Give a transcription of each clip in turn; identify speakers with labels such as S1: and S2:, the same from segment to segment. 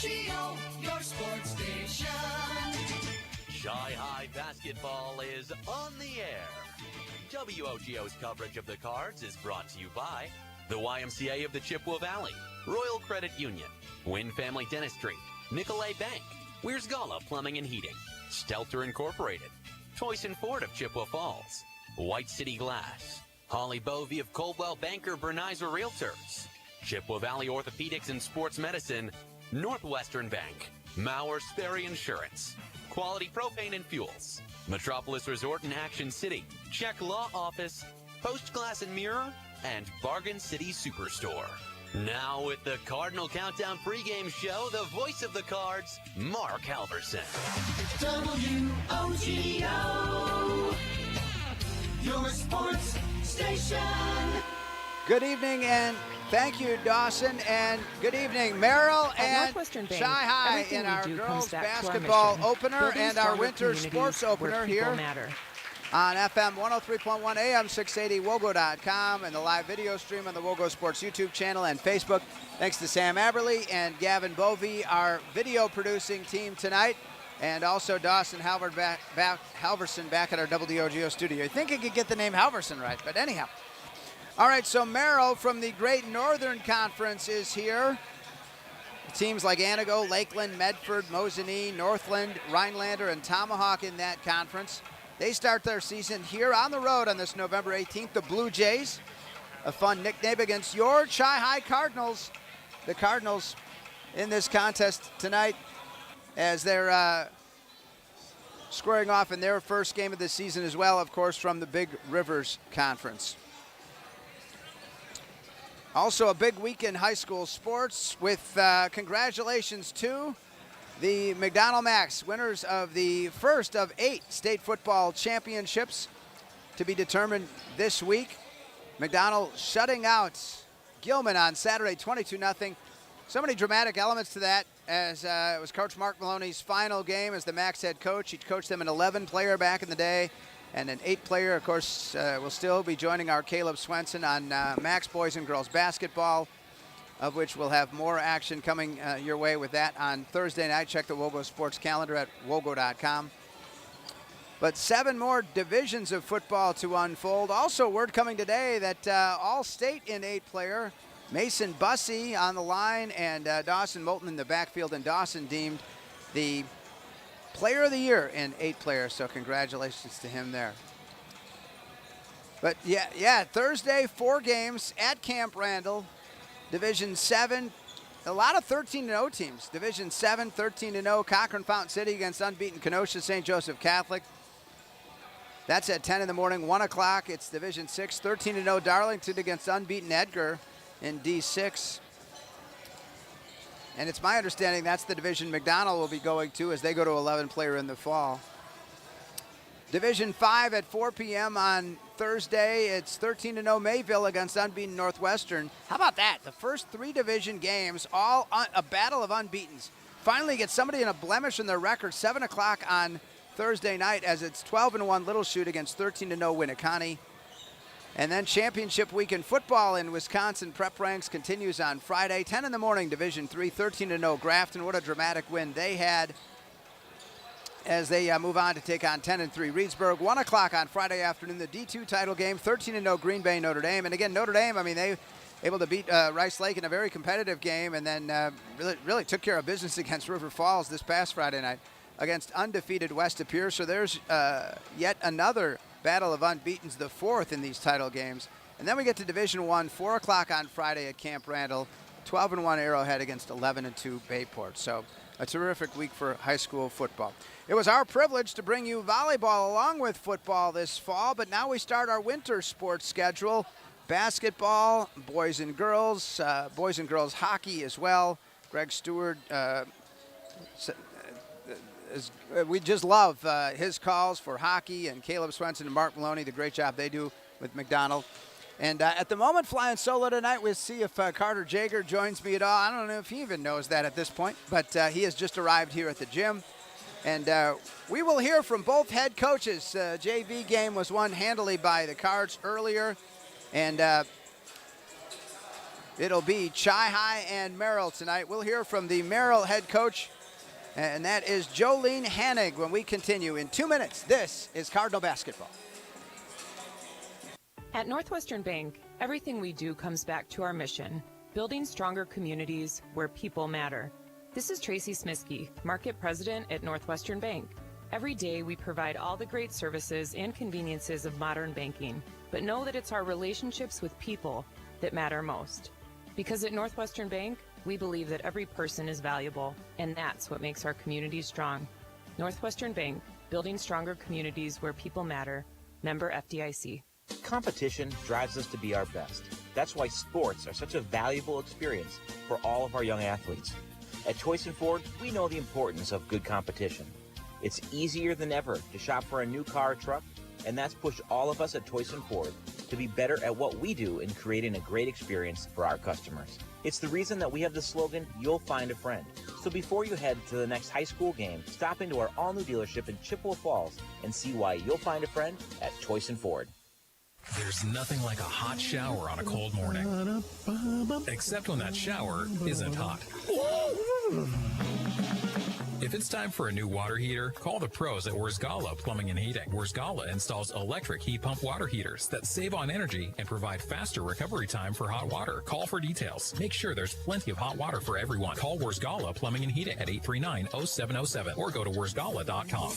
S1: WOGO, your sports station.
S2: Shy High basketball is on the air. WOGO's coverage of the Cards is brought to you by the YMCA of the Chippewa Valley, Royal Credit Union, Wynn Family Dentistry, Nicolay Bank, Weir's Gala Plumbing and Heating, Stelter Incorporated, Toyson Ford of Chippewa Falls, White City Glass, Holly Bovey of Coldwell Banker Bernizer Realtors, Chippewa Valley Orthopedics and Sports Medicine, Northwestern Bank, Mauer Sperry Insurance, Quality Propane and Fuels, Metropolis Resort in Action City, Check Law Office, Post Glass and Mirror, and Bargain City Superstore. Now with the Cardinal Countdown pregame show, the voice of the Cards, Mark Halverson.
S1: WOGO, your sports station.
S3: Good evening and thank you, Dawson, and good evening, Merrill and Shy High in our girls basketball opener and our winter sports opener here on FM 103.1 AM 680 WOGO.com and the live video stream on the WOGO Sports YouTube channel and Facebook. Thanks to Sam Aberley and Gavin Bovey, our video producing team tonight, and also Dawson Halverson back at our WOGO studio. I think I could get the name Halverson right, but anyhow. All right, so Merrill from the Great Northern Conference is here. Teams like Anago, Lakeland, Medford, Mosinee, Northland, Rhinelander, and Tomahawk in that conference. They start their season here on the road on this November 18th. The Blue Jays, a fun nickname against your Shy High Cardinals. The Cardinals in this contest tonight as they're squaring off in their first game of the season as well, of course, from the Big Rivers Conference. Also a big week in high school sports with congratulations to the McDonald Max, winners of the first of 8 state football championships to be determined this week. McDonald shutting out Gilman on Saturday 22-0. So many dramatic elements to that as it was Coach Mark Maloney's final game as the Max head coach. He coached them an 11-player back in the day. And an 8-player, of course, will still be joining our Caleb Swenson on Max boys and girls basketball, of which we'll have more action coming your way with that on Thursday night. Check the WOGO Sports calendar at WOGO.com. But 7 more divisions of football to unfold. Also, word coming today that All-State in 8-player, Mason Bussey on the line and Dawson Moulton in the backfield, and Dawson deemed the Player of the Year in 8-player, so congratulations to him there. But yeah, Thursday, 4 games at Camp Randall. Division 7, a lot of 13-0 teams. Division 7, 13-0, Cochran Fountain City against unbeaten Kenosha St. Joseph Catholic. That's at 10 in the morning. 1 o'clock, it's Division 6, 13-0, Darlington against unbeaten Edgar in D6. And it's my understanding that's the division McDonald will be going to as they go to 11-player in the fall. Division 5 at 4 p.m. on Thursday. It's 13-0 Mayville against unbeaten Northwestern. How about that? The first 3 division games, all a battle of unbeatens. Finally get somebody in a blemish in their record. 7 o'clock on Thursday night as it's 12-1 Little Chute against 13-0 Winneconne. And then championship week in football in Wisconsin prep ranks continues on Friday. 10 in the morning, Division 3, 13-0 Grafton. What a dramatic win they had as they move on to take on 10-3 Reedsburg. 1 o'clock on Friday afternoon, the D2 title game, 13-0 Green Bay Notre Dame. And again, Notre Dame, I mean, they able to beat Rice Lake in a very competitive game and then really took care of business against River Falls this past Friday night against undefeated West De Pere. So there's yet another battle of unbeatens, the 4th in these title games. And then we get to Division 1, 4 o'clock on Friday at Camp Randall, 12-1 Arrowhead against 11-2 Bayport. So a terrific week for high school football. It was our privilege to bring you volleyball along with football this fall, but now we start our winter sports schedule. Basketball, boys and girls hockey as well. Greg Stewart we just love his calls for hockey, and Caleb Swenson and Mark Maloney, the great job they do with McDonald. And at the moment, flying solo tonight, we'll see if Carter Jager joins me at all. I don't know if he even knows that at this point, but he has just arrived here at the gym. And we will hear from both head coaches. JV game was won handily by the Cards earlier. And It'll be Chi High and Merrill tonight. We'll hear from the Merrill head coach, and that is Jolene Hannig when we continue in 2 minutes. This is Cardinal Basketball.
S4: At Northwestern Bank, everything we do comes back to our mission, building stronger communities where people matter. This is Tracy Smiskey, Market President at Northwestern Bank. Every day we provide all the great services and conveniences of modern banking, but know that it's our relationships with people that matter most. Because at Northwestern Bank, we believe that every person is valuable, and that's what makes our communities strong. Northwestern Bank, building stronger communities where people matter. Member FDIC.
S5: Competition drives us to be our best. That's why sports are such a valuable experience for all of our young athletes. At Toyson Ford, we know the importance of good competition. It's easier than ever to shop for a new car or truck, and that's pushed all of us at Toyson Ford to be better at what we do in creating a great experience for our customers. It's the reason that we have the slogan, "You'll find a friend." So before you head to the next high school game, stop into our all-new dealership in Chippewa Falls and see why you'll find a friend at Toyson Ford.
S6: There's nothing like a hot shower on a cold morning. Except when that shower isn't hot. If it's time for a new water heater, call the pros at Wurzgala Plumbing and Heating. Wurzgala installs electric heat pump water heaters that save on energy and provide faster recovery time for hot water. Call for details. Make sure there's plenty of hot water for everyone. Call Wurzgala Plumbing and Heating at 839-0707 or go to wurzgala.com.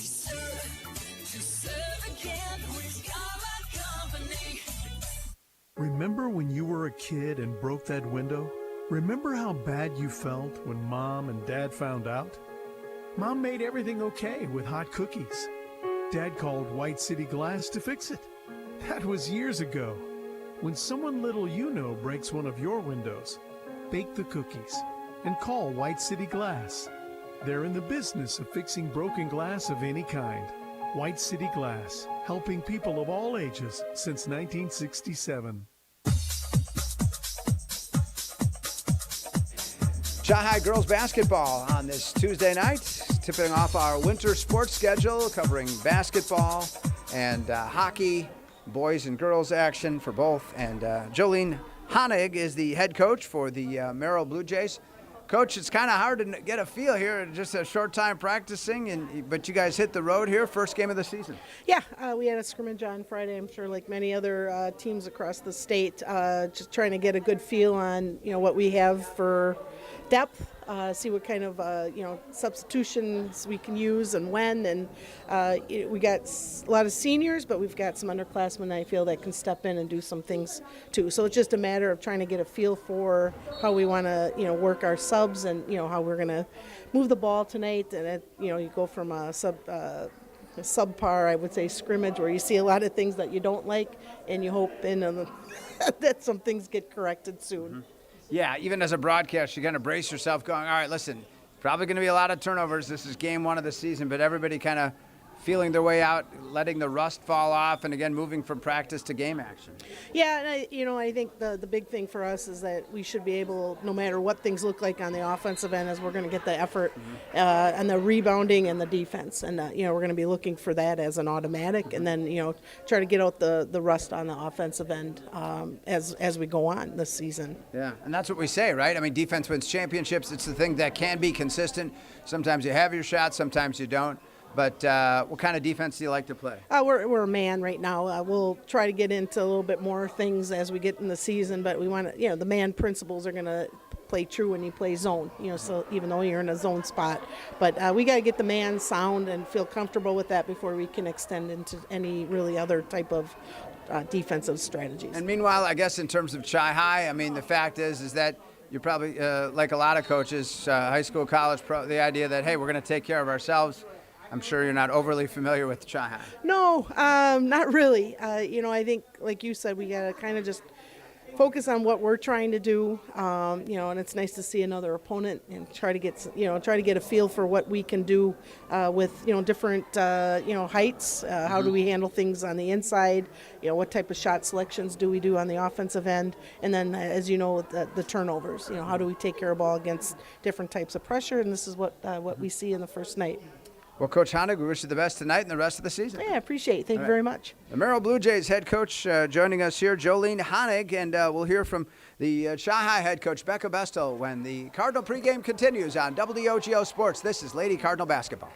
S7: Remember when you were a kid and broke that window? Remember how bad you felt when Mom and Dad found out? Mom made everything okay with hot cookies. Dad called White City Glass to fix it. That was years ago. When someone little you know breaks one of your windows, bake the cookies and call White City Glass. They're in the business of fixing broken glass of any kind. White City Glass, helping people of all ages since 1967.
S3: Chi High girls basketball on this Tuesday night, tipping off our winter sports schedule, covering basketball and hockey, boys and girls action for both. And Jolene Hannig is the head coach for the Merrill Bluejays. Coach, it's kind of hard to get a feel here, just a short time practicing, but you guys hit the road here, first game of the season.
S8: Yeah, we had a scrimmage on Friday, I'm sure like many other teams across the state, just trying to get a good feel on, what we have for depth, see what kind of, substitutions we can use and when. And we got a lot of seniors, but we've got some underclassmen I feel that can step in and do some things too. So it's just a matter of trying to get a feel for how we want to, work our subs and, how we're going to move the ball tonight. And, you go from a subpar, I would say, scrimmage where you see a lot of things that you don't like and you hope that some things get corrected soon.
S3: Mm-hmm. Yeah, even as a broadcast, you kind of brace yourself going, all right, listen, probably going to be a lot of turnovers. This is game one of the season, but everybody kind of feeling their way out, letting the rust fall off, and again, moving from practice to game action.
S8: Yeah, and I think the big thing for us is that we should be able, no matter what things look like on the offensive end, is we're going to get the effort and the rebounding and the defense. And, we're going to be looking for that as an automatic, and then, try to get out the rust on the offensive end as we go on this season.
S3: Yeah, and that's what we say, right? I mean, defense wins championships. It's the thing that can be consistent. Sometimes you have your shots, sometimes you don't. But what kind of defense do you like to play?
S8: We're a man right now. We'll try to get into a little bit more things as we get in the season, but we want to, the man principles are going to play true when you play zone, so even though you're in a zone spot. But we got to get the man sound and feel comfortable with that before we can extend into any really other type of defensive strategies.
S3: And meanwhile, I guess in terms of Chi High, I mean, the fact is that you're probably, like a lot of coaches, high school, college, pro, the idea that, hey, we're going to take care of ourselves. I'm sure you're not overly familiar with Chi High.
S8: No, not really. I think, like you said, we got to kind of just focus on what we're trying to do, and it's nice to see another opponent and try to get a feel for what we can do with, different, heights. How do we handle things on the inside? What type of shot selections do we do on the offensive end? And then, as you know, the turnovers. How do we take care of ball against different types of pressure? And this is what we see in the first night.
S3: Well, Coach Honig, we wish you the best tonight and the rest of the season.
S8: Yeah, appreciate it. Thank you very much.
S3: The Merrill Bluejays head coach joining us here, Jolene Honig, and we'll hear from the Chi-Hi head coach, Becca Bestel, when the Cardinal pregame continues on WOGO Sports. This is Lady Cardinal basketball.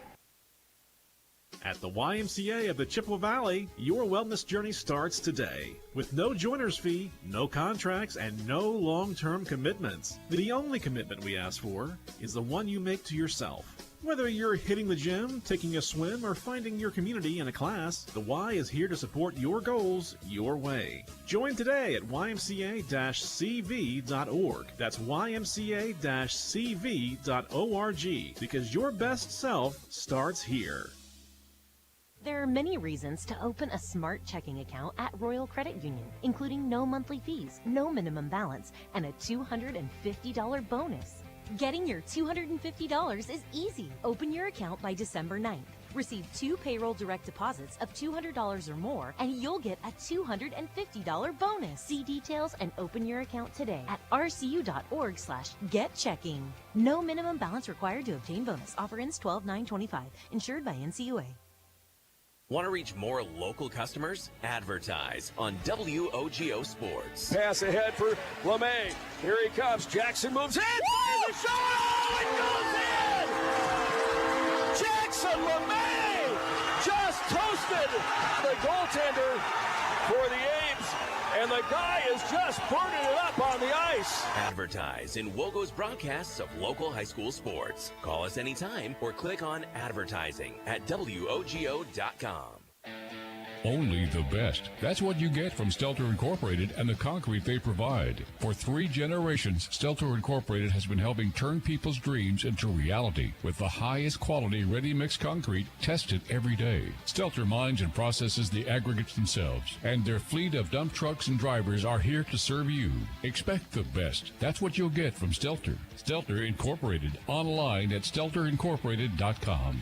S9: At the YMCA of the Chippewa Valley, your wellness journey starts today. With no joiner's fee, no contracts, and no long-term commitments. The only commitment we ask for is the one you make to yourself. Whether you're hitting the gym, taking a swim, or finding your community in a class, the Y is here to support your goals your way. Join today at ymca-cv.org. That's ymca-cv.org, because your best self starts here.
S10: There are many reasons to open a smart checking account at Royal Credit Union, including no monthly fees, no minimum balance, and a $250 bonus. Getting your $250 is easy. Open your account by December 9th. Receive 2 payroll direct deposits of $200 or more, and you'll get a $250 bonus. See details and open your account today at rcu.org/getchecking. No minimum balance required to obtain bonus. Offer ends 12/9/25. Insured by NCUA.
S2: Want to reach more local customers? Advertise on WOGO Sports.
S11: Pass ahead for LeMay. Here he comes. Jackson moves in. Here's a shot. Oh, it goes in. Jackson LeMay just toasted the goaltender for the A's. And the guy is just burning it up on the ice.
S2: Advertise in WOGO's broadcasts of local high school sports. Call us anytime or click on advertising at WOGO.com.
S12: Only the best. That's what you get from Stelter Incorporated and the concrete they provide. For 3 generations, Stelter Incorporated has been helping turn people's dreams into reality with the highest quality ready-mix concrete tested every day. Stelter mines and processes the aggregates themselves, and their fleet of dump trucks and drivers are here to serve you. Expect the best. That's what you'll get from Stelter. Stelter Incorporated. Online at stelterincorporated.com.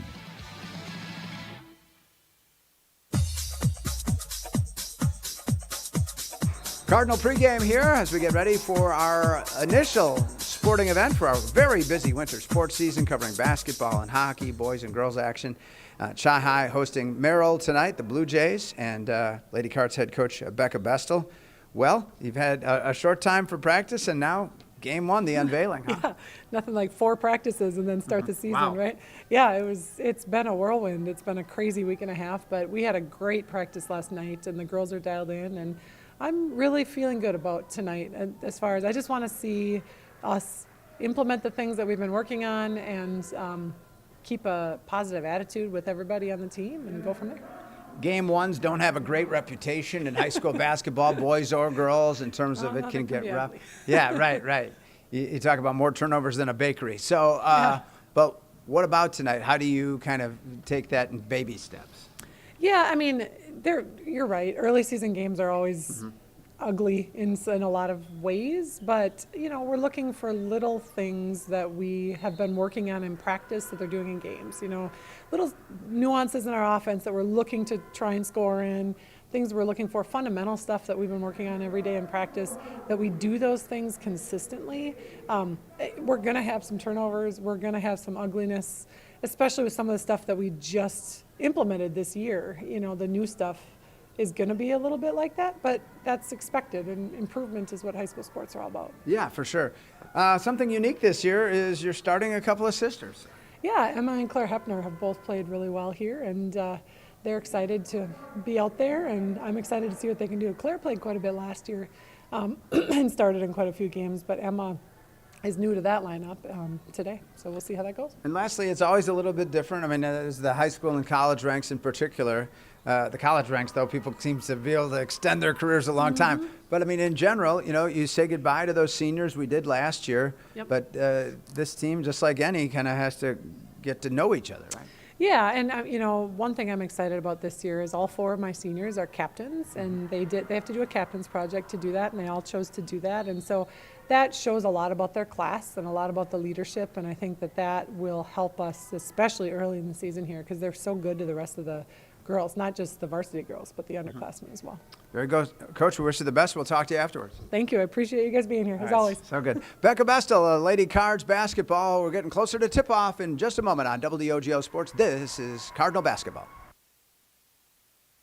S3: Cardinal pregame here as we get ready for our initial sporting event for our very busy winter sports season covering basketball and hockey, boys and girls action. Chi-Hi hosting Merrill tonight, the Blue Jays, and Lady Cards head coach Becca Bestel. Well, you've had a short time for practice, and now game 1, the unveiling, huh?
S13: Yeah, nothing like 4 practices and then start the season,
S3: Wow.
S13: right? Yeah, it's been a whirlwind. It's been a crazy week and a half, but we had a great practice last night, and the girls are dialed in, and I'm really feeling good about tonight. And as far as I just want to see us implement the things that we've been working on and keep a positive attitude with everybody on the team and go from there.
S3: Game 1s don't have a great reputation in high school basketball, boys or girls, in terms of it can get rough. Yeah, right. You talk about more turnovers than a bakery. So, but what about tonight? How do you kind of take that in baby steps?
S13: Yeah, I mean, you're right. Early season games are always ugly in a lot of ways, but we're looking for little things that we have been working on in practice that they're doing in games. Little nuances in our offense that we're looking to try and score in, things we're looking for, fundamental stuff that we've been working on every day in practice, that we do those things consistently. We're going to have some turnovers. We're going to have some ugliness, especially with some of the stuff that we just implemented this year. The new stuff is going to be a little bit like that, but that's expected, and improvement is what high school sports are all about.
S3: Yeah, for sure. Something unique this year is you're starting a couple of sisters.
S13: Yeah, Emma and Claire Hepner have both played really well here, and they're excited to be out there, and I'm excited to see what they can do. Claire played quite a bit last year and started in quite a few games, but Emma is new to that lineup today, so we'll see how that goes.
S3: And lastly, it's always a little bit different. I mean, as the high school and college ranks in particular, the college ranks, though, people seem to be able to extend their careers a long time. But, I mean, in general, you say goodbye to those seniors we did last year. Yep. But this team, just like any, kind of has to get to know each other, right?
S13: Yeah, and one thing I'm excited about this year is all 4 of my seniors are captains, and they have to do a captain's project to do that, and they all chose to do that. And so that shows a lot about their class and a lot about the leadership, and I think that will help us, especially early in the season here, because they're so good to the rest of the girls, not just the varsity girls, but the underclassmen as well.
S3: There you go. Coach, we wish you the best. We'll talk to you afterwards.
S13: Thank you. I appreciate you guys being here, as always.
S3: So good. Becca Bestel, Lady Cards basketball. We're getting closer to tip-off in just a moment on WOGO Sports. This is Cardinal basketball.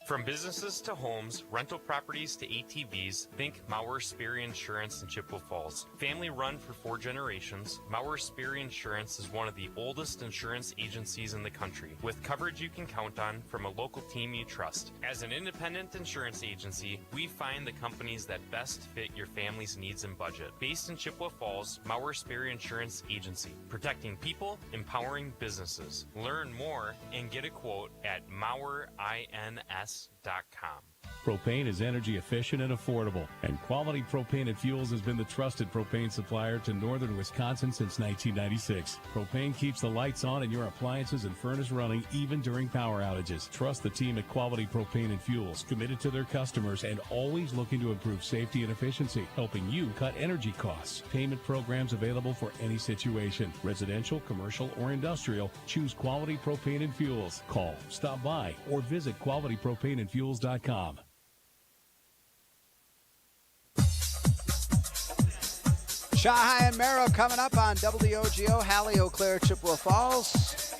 S14: From businesses to homes, rental properties to ATVs, think Mauer Sperry Insurance in Chippewa Falls. Family run for 4 generations, Mauer Sperry Insurance is one of the oldest insurance agencies in the country, with coverage you can count on from a local team you trust. As an independent insurance agency, we find the companies that best fit your family's needs and budget. Based in Chippewa Falls, Mauer Sperry Insurance Agency, protecting people, empowering businesses. Learn more and get a quote at MauerINS.com.
S15: Propane is energy efficient and affordable, and Quality Propane and Fuels has been the trusted propane supplier to northern Wisconsin since 1996. Propane keeps the lights on and your appliances and furnace running even during power outages. Trust the team at Quality Propane and Fuels, committed to their customers and always looking to improve safety and efficiency, helping you cut energy costs. Payment programs available for any situation, residential, commercial, or industrial. Choose Quality Propane and Fuels. Call, stop by, or visit qualitypropaneandfuels.com.
S3: Shy and Merrill coming up on WOGO, Hallie, Eau Claire, Chippewa Falls.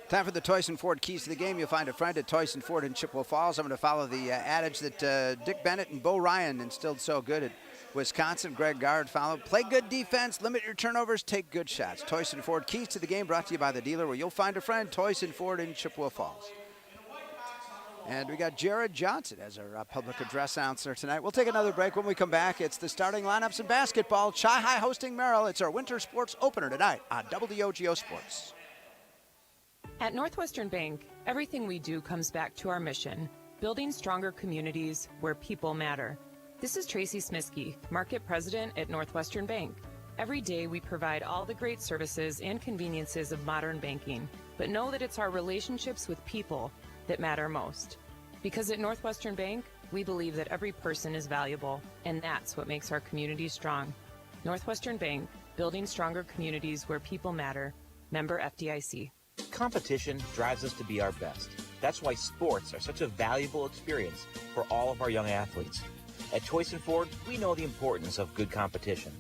S3: Time for the Toyson Ford Keys to the Game. You'll find a friend at Toyson Ford in Chippewa Falls. I'm going to follow the adage that Dick Bennett and Bo Ryan instilled so good at Wisconsin. Greg Gard followed. Play good defense, limit your turnovers, take good shots. Toyson Ford Keys to the Game brought to you by the dealer where you'll find a friend, Toyson Ford in Chippewa Falls. And we got Jared Johnson as our public address announcer tonight. We'll take another break. When we come back, it's the starting lineups in basketball. Chi High hosting Merrill. It's our winter sports opener tonight on WOGO Sports.
S4: At Northwestern Bank, everything we do comes back to our mission, building stronger communities where people matter. This is Tracy Smiskey, Market President at Northwestern Bank. Every day we provide all the great services and conveniences of modern banking, but know that it's our relationships with people that matter most. Because at Northwestern Bank, we believe that every person is valuable, and that's what makes our community strong. Northwestern Bank, building stronger communities where people matter. Member FDIC.
S5: Competition drives us to be our best. That's why sports are such a valuable experience for all of our young athletes. At Toyson Ford, we know the importance of good competition.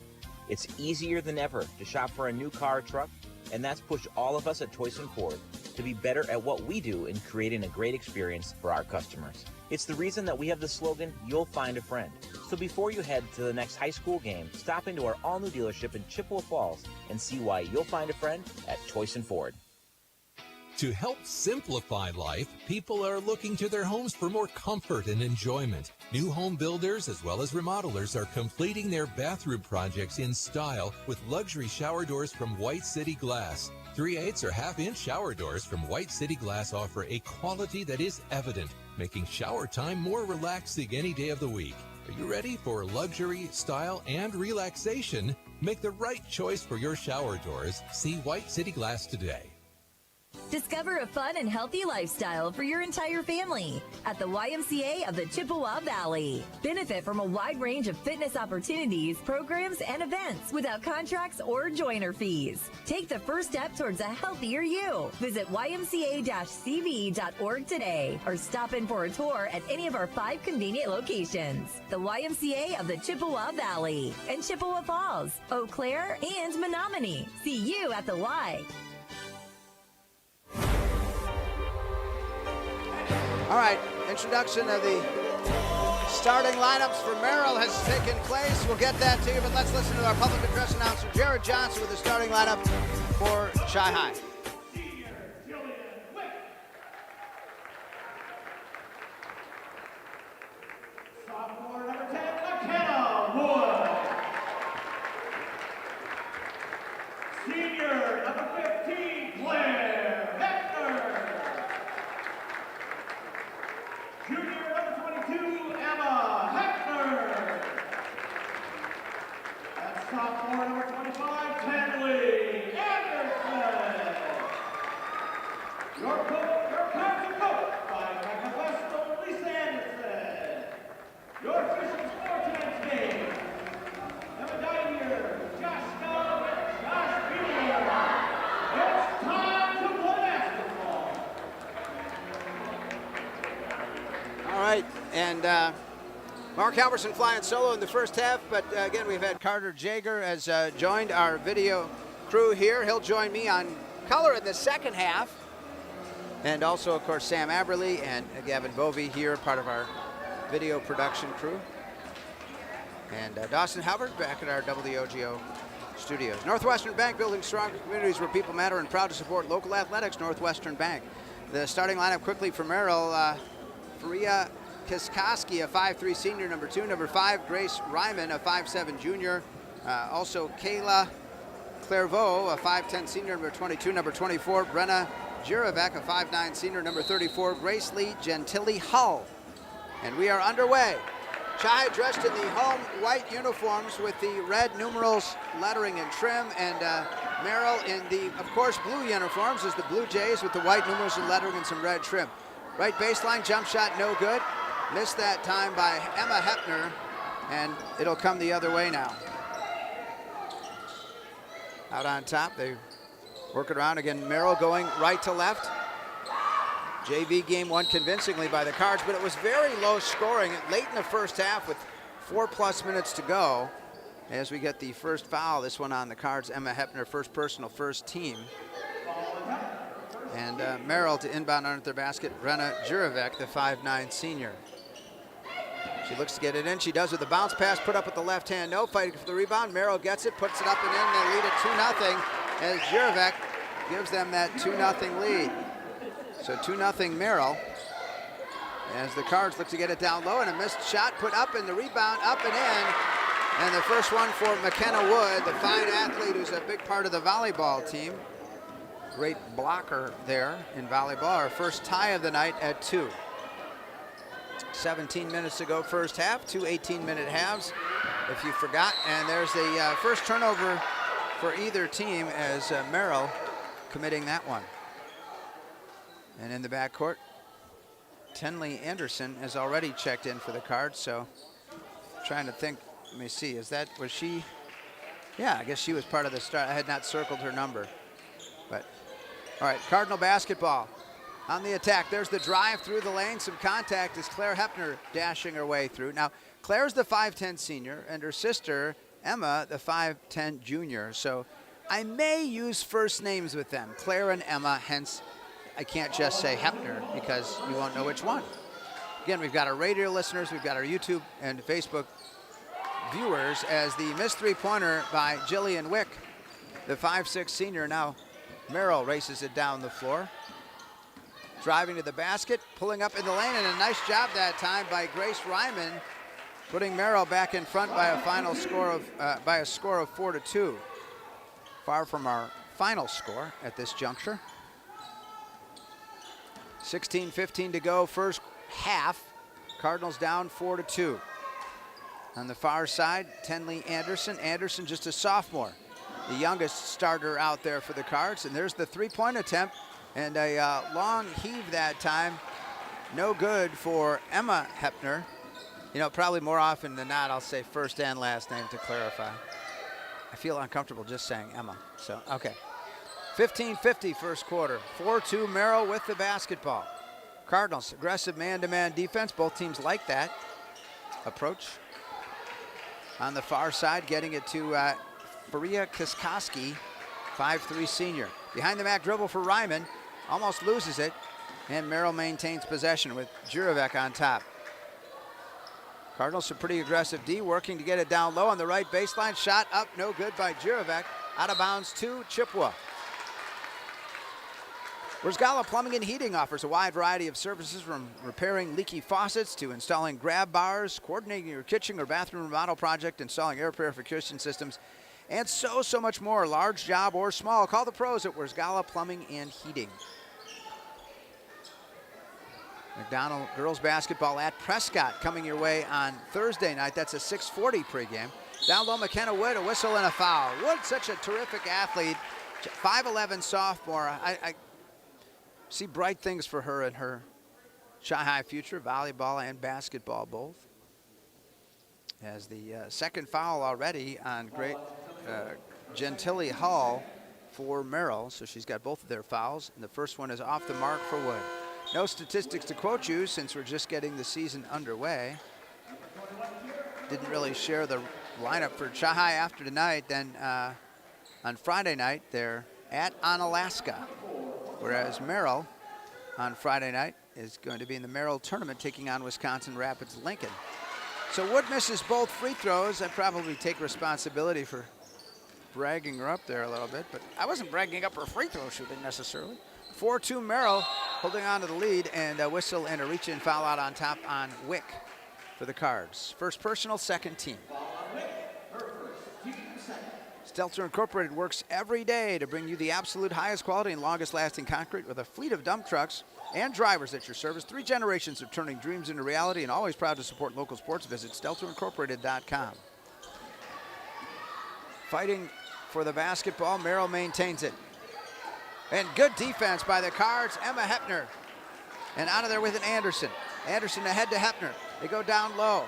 S5: It's easier than ever to shop for a new car or truck, and that's pushed all of us at Toyson Ford to be better at what we do in creating a great experience for our customers. It's the reason that we have the slogan, you'll find a friend. So before you head to the next high school game, stop into our all-new dealership in Chippewa Falls and see why you'll find a friend at Toyson Ford.
S16: To help simplify life, people are looking to their homes for more comfort and enjoyment. New home builders as well as remodelers are completing their bathroom projects in style with luxury shower doors from White City Glass. 3/8 or half-inch shower doors from White City Glass offer a quality that is evident, making shower time more relaxing any day of the week. Are you ready for luxury, style, and relaxation? Make the right choice for your shower doors. See White City Glass today.
S17: Discover a fun and healthy lifestyle for your entire family at the YMCA of the Chippewa Valley. Benefit from a wide range of fitness opportunities, programs, and events without contracts or joiner fees. Take the first step towards a healthier you. Visit ymca-cv.org today or stop in for a tour at any of our 5 convenient locations. The YMCA of the Chippewa Valley and Chippewa Falls, Eau Claire, and Menominee. See you at the Y.
S3: All right, introduction of the starting lineups for Merrill has taken place. We'll get that to you, but let's listen to our public address announcer, Jared Johnson, with the starting lineup for Chi High.
S1: Sophomore number 10, McKenna Wood. Senior number 15, Claire Hector. Junior number 22, Emma Hector. And sophomore number 25, Tenley Anderson. Your cards are coached by Becca Bestel, Lisa Anderson. Your official sports game. Emma Dyer, Josh Snell, and Josh Beamer. It's time to play basketball.
S3: And Mark Halverson flying solo in the first half, but again, we've had Carter Jager has joined our video crew here. He'll join me on color in the second half. And also, of course, Sam Aberley and Gavin Bovey here, part of our video production crew. And Dawson Halbert back at our WOGO studios. Northwestern Bank, building stronger communities where people matter, and proud to support local athletics. Northwestern Bank. The starting lineup quickly for Merrill. Faria Kiskoski, a 5'3 senior, number 2. Number 5, Grace Ryman, a 5'7 junior. Also Kayla Clairvaux, a 5'10 senior, number 22. Number 24, Brenna Jirovec, a 5'9 senior. Number 34, Grace Lee Gentili Hull. And we are underway. Chai dressed in the home white uniforms with the red numerals, lettering, and trim, and Merrill in the, of course, blue uniforms as the Blue Jays with the white numerals and lettering and some red trim. Right baseline, jump shot, no good. Missed that time by Emma Hepner, and it'll come the other way now. Out on top, they work it around again. Merrill going right to left. JV game won convincingly by the Cards, but it was very low scoring late in the first half with 4+ minutes to go as we get the first foul. This one on the Cards. Emma Hepner, first personal, first team. And Merrill to inbound under their basket. Brenna Jirovec, the 5'9 senior. She looks to get it in. She does with the bounce pass, put up with the left hand. No, fighting for the rebound. Merrill gets it, puts it up and in. They lead it 2-0 as Jirovec gives them that 2-0 lead. So 2-0 Merrill as the Cards look to get it down low, and a missed shot put up, and the rebound up and in. And the first one for McKenna Wood, the fine athlete who's a big part of the volleyball team. Great blocker there in volleyball. Our first tie of the night at 2. 17 minutes to go first half, 2 18-minute halves, if you forgot. And there's the first turnover for either team as Merrill committing that one. And in the backcourt, Tenley Anderson has already checked in for the Cards, so trying to think, let me see, was she? Yeah, I guess she was part of the start. I had not circled her number, but all right, Cardinal basketball on the attack. There's the drive through the lane, some contact as Claire Hepner dashing her way through. Now, Claire's the 5'10 senior, and her sister, Emma, the 5'10 junior, so I may use first names with them, Claire and Emma, hence I can't just say Hepner because you won't know which one. Again, we've got our radio listeners, we've got our YouTube and Facebook viewers as the missed three-pointer by Jillian Wick, the 5'6 senior. Now Merrill races it down the floor. Driving to the basket, pulling up in the lane, and a nice job that time by Grace Ryman, putting Merrill back in front by a final score of by a score of 4-2. Far from our final score at this juncture. 16:15 to go, first half. Cardinals down 4-2. On the far side, Tenley Anderson. Anderson just a sophomore, the youngest starter out there for the Cards. And there's the three-point attempt, and a long heave that time. No good for Emma Hepner. You know, probably more often than not, I'll say first and last name to clarify. I feel uncomfortable just saying Emma, so okay. 15:50 first quarter, 4-2 Merrill with the basketball. Cardinals, aggressive man-to-man defense. Both teams like that approach. On the far side, getting it to Faria Kiskoski, 5'3 senior. Behind the back dribble for Ryman, almost loses it, and Merrill maintains possession with Jirovec on top. Cardinals some pretty aggressive D, working to get it down low on the right baseline. Shot up, no good by Jirovec. Out of bounds to Chippewa. Rosgala Plumbing and Heating offers a wide variety of services from repairing leaky faucets to installing grab bars, coordinating your kitchen or bathroom remodel project, installing air purification systems, and so much more. Large job or small, call the pros at Rosgala Plumbing and Heating. McDonald girls basketball at Prescott coming your way on Thursday night. That's a 6:40 pregame. Down low, McKenna Wood, a whistle and a foul. Wood, such a terrific athlete, 5'11 sophomore. I see bright things for her in her Chi-High future, volleyball and basketball both. As the second foul already on great Gentili Hall for Merrill, so she's got both of their fouls, and the first one is off the mark for Wood. No statistics to quote you since we're just getting the season underway. Didn't really share the lineup for Chahai after tonight. Then on Friday night, they're at Onalaska, whereas Merrill on Friday night is going to be in the Merrill tournament taking on Wisconsin Rapids Lincoln. So Wood misses both free throws. I probably take responsibility for bragging her up there a little bit, but I wasn't bragging up her free throw shooting necessarily. 4-2 Merrill holding on to the lead, and a whistle and a reach-in foul out on top on Wick for the Cards. First personal, second team. Stelter Incorporated works every day to bring you the absolute highest quality and longest lasting concrete with a fleet of dump trucks and drivers at your service. 3 generations of turning dreams into reality, and always proud to support local sports. Visit StelterIncorporated.com. Fighting for the basketball, Merrill maintains it. And good defense by the Cards, Emma Hepner. And out of there with an Anderson. Anderson ahead to Hepner. They go down low.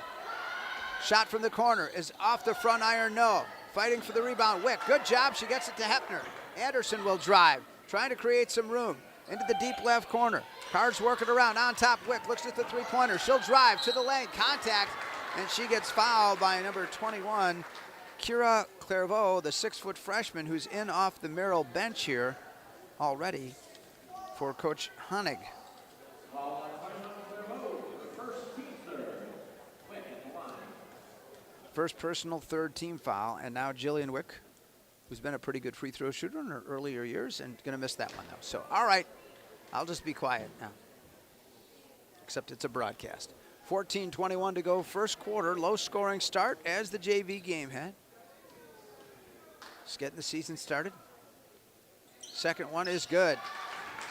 S3: Shot from the corner is off the front iron, no. Fighting for the rebound, Wick. Good job, she gets it to Hepner. Anderson will drive, trying to create some room. Into the deep left corner. Cards working around, on top, Wick looks at the three-pointer. She'll drive to the lane, contact, and she gets fouled by number 21, Kira Clairvaux, the 6-foot freshman who's in off the Merrill bench here already for Coach Honig. First personal, third team foul, and now Jillian Wick, who's been a pretty good free throw shooter in her earlier years, and going to miss that one though. So, all right, I'll just be quiet now, except it's a broadcast. 14:21 to go, first quarter, low scoring start as the JV game had. Just getting the season started. Second one is good.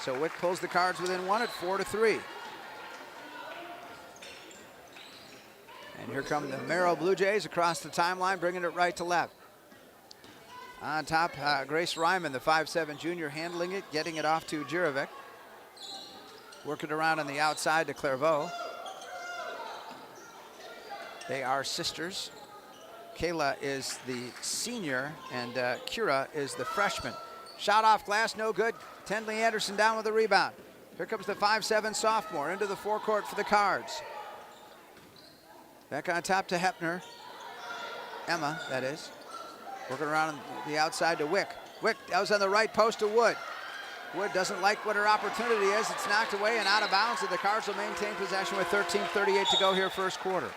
S3: So Wick pulls the Cards within one at 4-3. And here come the Merrill Bluejays across the timeline, bringing it right to left. On top, Grace Ryman, the 5'7" junior, handling it, getting it off to Jirovic. Working around on the outside to Clairvaux. They are sisters. Kayla is the senior, and Kira is the freshman. Shot off glass, no good. Tendley Anderson down with the rebound. Here comes the 5'7" sophomore into the forecourt for the Cards. Back on top to Hepner. Emma, that is. Working around on the outside to Wick. Wick, that was on the right post to Wood. Wood doesn't like what her opportunity is. It's knocked away and out of bounds, and the Cards will maintain possession with 13:38 to go here first quarter.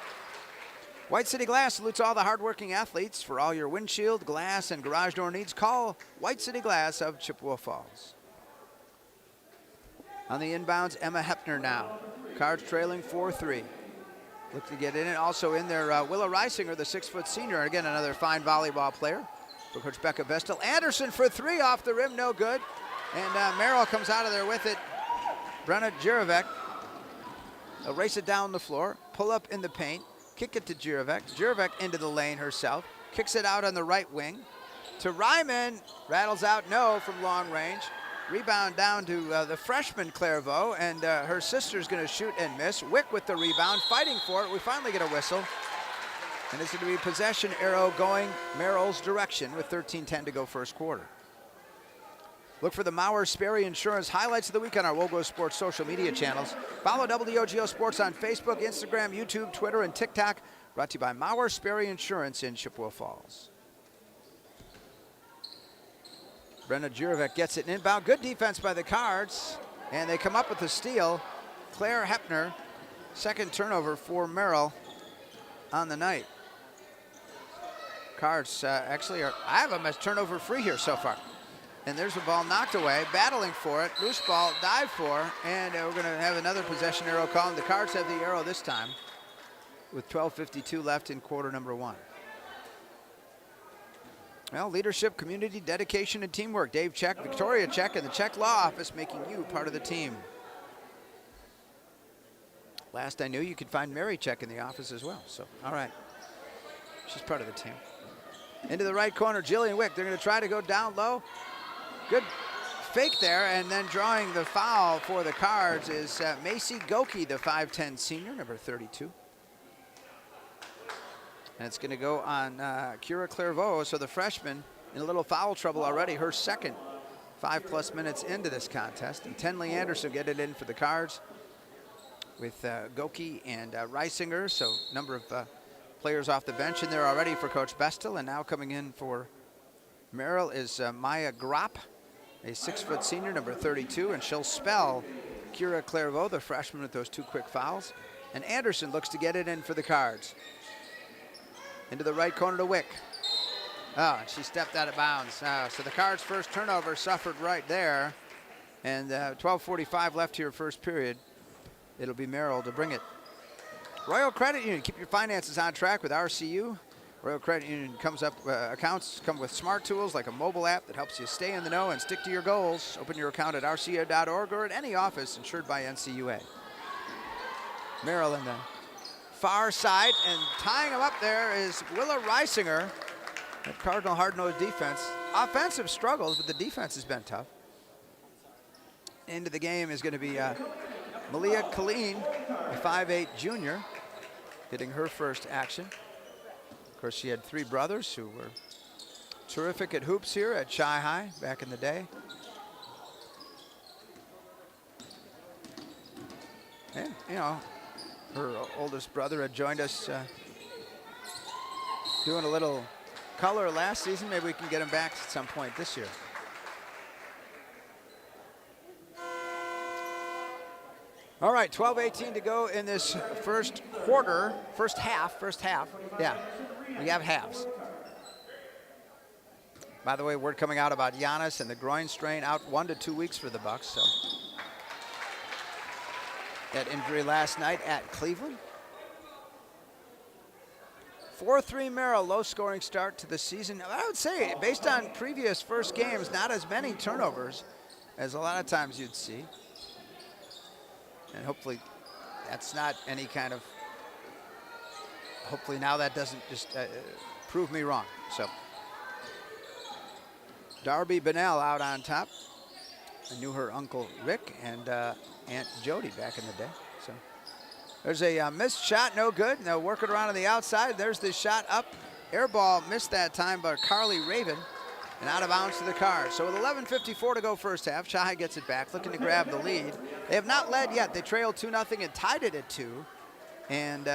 S3: White City Glass salutes all the hardworking athletes. For all your windshield, glass, and garage door needs, call White City Glass of Chippewa Falls. On the inbounds, Emma Hepner now. Cards trailing 4-3. Look to get in it. Also in there, Willa Reisinger, the 6-foot senior. Again, another fine volleyball player for Coach Becca Vestal. Anderson for 3 off the rim, no good. And Merrill comes out of there with it. Brenna Jirovic. They'll race it down the floor, pull up in the paint, kick it to Jirovic. Jirovic into the lane herself. Kicks it out on the right wing to Ryman. Rattles out, no, from long range. Rebound down to the freshman Clairvaux, and her sister's going to shoot and miss. Wick with the rebound, fighting for it. We finally get a whistle. And it's going to be possession arrow going Merrill's direction with 13:10 to go first quarter. Look for the Mauer Sperry Insurance highlights of the week on our WOGO Sports social media channels. Follow WOGO Sports on Facebook, Instagram, YouTube, Twitter, and TikTok. Brought to you by Mauer Sperry Insurance in Chippewa Falls. Brenna Jirovic gets it in inbound. Good defense by the Cards, and they come up with the steal. Claire Hepner, second turnover for Merrill on the night. Cards actually are, I have them as turnover free here so far. And there's a ball knocked away, battling for it. Loose ball, dive for, and we're going to have another possession arrow call. And the Cards have the arrow this time with 12:52 left in quarter number 1. Well, leadership, community, dedication, and teamwork. Dave Check, Victoria Check, and the Check Law Office making you part of the team. Last I knew, you could find Mary Check in the office as well. So, all right. She's part of the team. Into the right corner, Jillian Wick. They're going to try to go down low. Good fake there, and then drawing the foul for the Cards is Macy Goki, the 5'10" senior, number 32. And it's going to go on Kira Clairvaux, so the freshman in a little foul trouble already, her second 5+ minutes into this contest. And Tenley Anderson get it in for the Cards with Goki and Reisinger. So number of players off the bench in there already for Coach Bestel. And now coming in for Merrill is Maya Gropp, a 6-foot senior, number 32. And she'll spell Kira Clairvaux, the freshman, with those 2 quick fouls. And Anderson looks to get it in for the Cards. Into the right corner to Wick. Oh, and she stepped out of bounds. So the Cards' first turnover suffered right there. And 12:45 left here, first period. It'll be Merrill to bring it. Royal Credit Union, keep your finances on track with RCU. Royal Credit Union accounts come with smart tools like a mobile app that helps you stay in the know and stick to your goals. Open your account at rcu.org or at any office insured by NCUA. Merrill in the far side, and tying him up there is Willa Reisinger. That Cardinal hard-nosed defense. Offensive struggles, but the defense has been tough. Into the game is going to be Malia Colleen, a 5'8" junior, getting her first action. Of course, she had 3 brothers who were terrific at hoops here at Chi High back in the day. And, you know, her oldest brother had joined us doing a little color last season. Maybe we can get him back at some point this year. All right, 12:18 to go in this first quarter, first half. Yeah, we have halves. By the way, word coming out about Giannis and the groin strain, out 1 to 2 weeks for the Bucks. So that injury last night at Cleveland. 4-3 Merrill, low scoring start to the season. I would say, based on previous first games, not as many turnovers as a lot of times you'd see. And hopefully that's not any kind of, hopefully now that doesn't just prove me wrong. So Darby Bennell out on top. I knew her Uncle Rick and Aunt Jody back in the day. So there's a missed shot, no good. They'll work it around on the outside. There's the shot up. Air ball missed that time by Carly Raven and out of bounds to the Cards. So with 11:54 to go first half, Chi gets it back, looking to grab the lead. They have not led yet. They trailed 2-0 and tied it at 2, and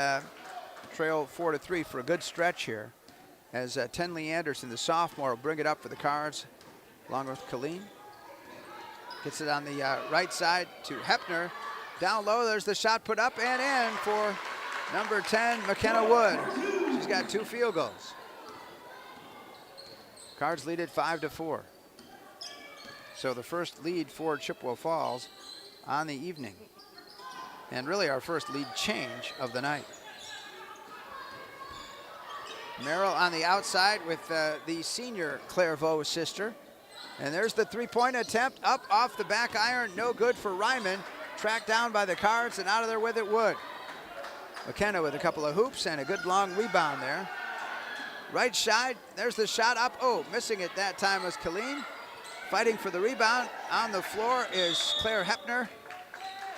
S3: trail 4-3 for a good stretch here. As Tenley Anderson, the sophomore, will bring it up for the Cards, along with Colleen. Gets it on the right side to Hepner. Down low, there's the shot put up and in for number 10, McKenna Wood. She's got 2 field goals. Cards lead at 5-4. So the first lead for Chippewa Falls on the evening. And really our first lead change of the night. Merrill on the outside with the senior Clairvaux sister. And there's the 3-point attempt up off the back iron. No good for Ryman. Tracked down by the Cards and out of there with it Wood. McKenna with a couple of hoops and a good long rebound there. Right side, there's the shot up. Oh, missing it that time was Colleen. Fighting for the rebound. On the floor is Claire Hepner.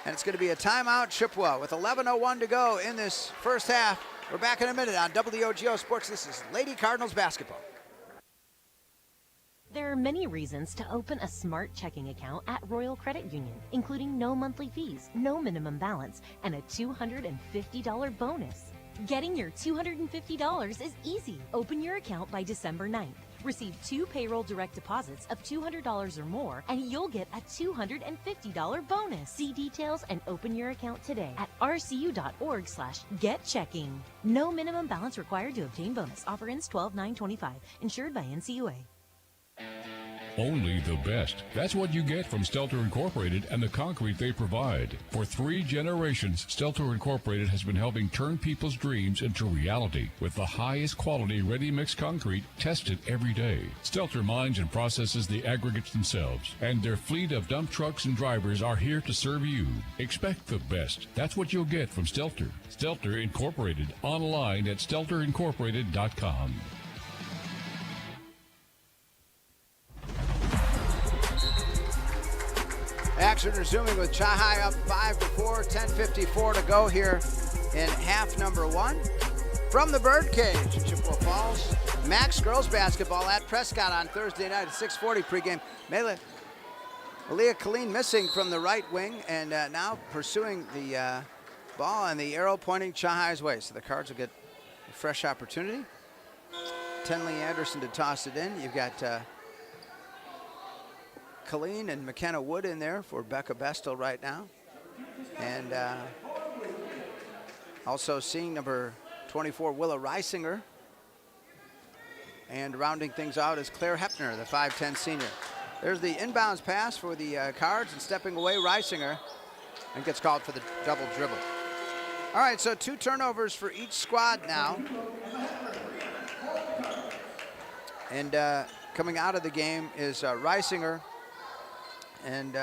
S3: And it's going to be a timeout, Chippewa, with 11:01 to go in this first half. We're back in a minute on WOGO Sports. This is Lady Cardinals basketball.
S10: There are many reasons to open a smart checking account at Royal Credit Union, including no monthly fees, no minimum balance, and a $250 bonus. Getting your $250 is easy. Open your account by December 9th. Receive 2 payroll direct deposits of $200 or more, and you'll get a $250 bonus. See details and open your account today at rcu.org/getchecking. No minimum balance required to obtain bonus. Offer ends 12/9/25. Insured by NCUA.
S12: Only the best. That's what you get from Stelter Incorporated and the concrete they provide. For 3 generations, Stelter Incorporated has been helping turn people's dreams into reality with the highest quality ready-mix concrete tested every day. Stelter mines and processes the aggregates themselves, and their fleet of dump trucks and drivers are here to serve you. Expect the best. That's what you'll get from Stelter. Stelter Incorporated, online at stelterincorporated.com.
S3: Action resuming with Chi High up 5-4, 10:54 to go here in half number 1. From the Birdcage in Chippewa Falls, Max girls basketball at Prescott on Thursday night at 6:40 pregame. Mela, Aaliyah Colleen missing from the right wing, and now pursuing the ball, and the arrow pointing Chahai's way. So the Cards will get a fresh opportunity. Tenley Anderson to toss it in. You've got Colleen and McKenna Wood in there for Becca Bestel right now. And also seeing number 24, Willa Reisinger. And rounding things out is Claire Hepner, the 5'10 senior. There's the inbounds pass for the Cards, and stepping away, Reisinger, and gets called for the double dribble. All right, so 2 turnovers for each squad now. And coming out of the game is Reisinger. And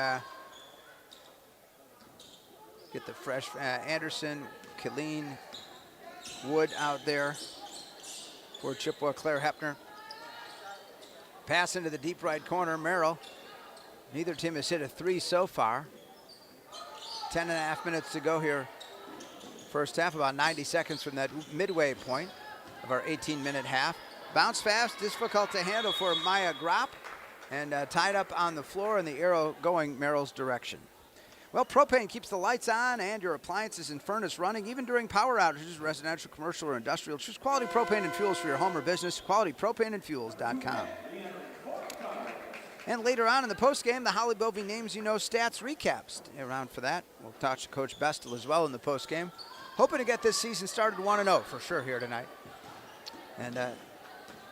S3: get the fresh Anderson, Colleen, Wood out there for Chippewa. Claire Hepner. Pass into the deep right corner, Merrill. Neither team has hit a 3 so far. 10.5 minutes to go here. First half, about 90 seconds from that midway point of our 18-minute half. Bounce fast, difficult to handle for Maya Gropp, and tied up on the floor, and the arrow going Merrill's direction. Well, propane keeps the lights on and your appliances and furnace running, even during power outages, residential, commercial, or industrial. Choose quality propane and fuels for your home or business. QualityPropaneandFuels.com. And later on in the postgame, the Holly Bovey Names You Know stats recaps. Stay around for that. We'll talk to Coach Bestel as well in the postgame. Hoping to get this season started 1-0 for sure here tonight. And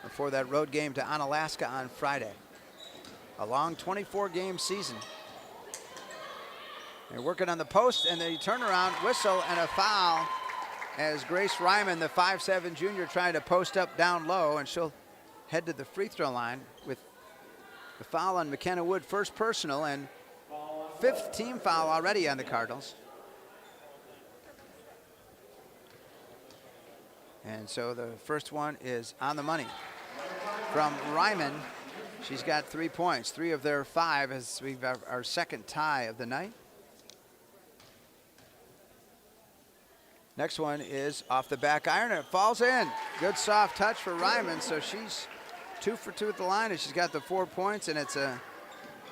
S3: before that road game to Onalaska on Friday. A long 24-game season. They're working on the post, and the turnaround whistle and a foul as Grace Ryman, the 5'7 junior, trying to post up down low, and she'll head to the free throw line with the foul on McKenna Wood, first personal, and 5th team foul already on the Cardinals. And so the first one is on the money from Ryman. She's got 3 points, 3 of their 5, as we've got our second tie of the night. Next one is off the back iron, and it falls in. Good soft touch for Ryman, so she's 2 for 2 at the line, and she's got the 4 points, and it's a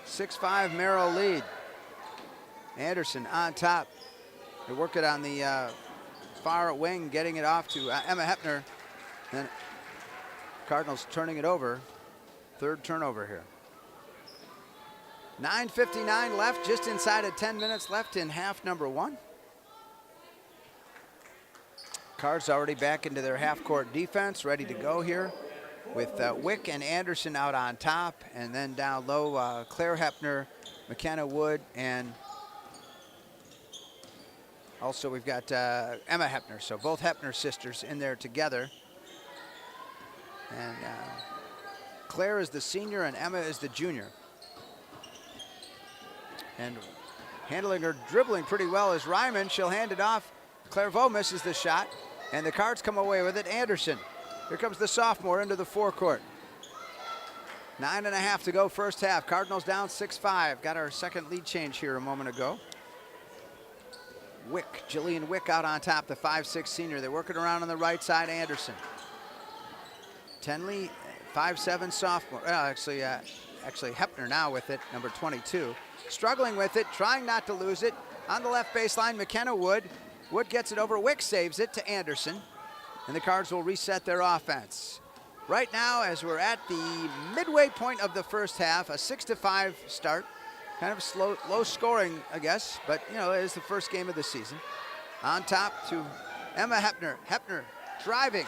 S3: 6-5 Merrill lead. Anderson on top. They work it on the far wing, getting it off to Emma Hepner. Then Cardinals turning it over. 3rd turnover here. 9:59 left, just inside of 10 minutes left in half number 1. Cards already back into their half-court defense, ready to go here with Wick and Anderson out on top, and then down low, Claire Hepner, McKenna Wood, and also we've got Emma Hepner, so both Hepner sisters in there together. And Claire is the senior and Emma is the junior. And handling her dribbling pretty well is Ryman. She'll hand it off. Clairvaux misses the shot, and the Cards come away with it. Anderson. Here comes the sophomore into the forecourt. 9.5 to go first half. Cardinals down 6-5. Got our second lead change here a moment ago. Wick, Jillian Wick out on top, the 5'6 senior. They're working around on the right side, Anderson. Tenley, 5'7 sophomore. Actually Hepner now with it, number 22. Struggling with it, trying not to lose it. On the left baseline, McKenna Wood. Wood gets it over, Wick saves it to Anderson. And the Cards will reset their offense. Right now, as we're at the midway point of the first half, a 6-5 start. Kind of slow, low scoring, I guess, but you know, it is the first game of the season. On top to Emma Hepner. Hepner driving,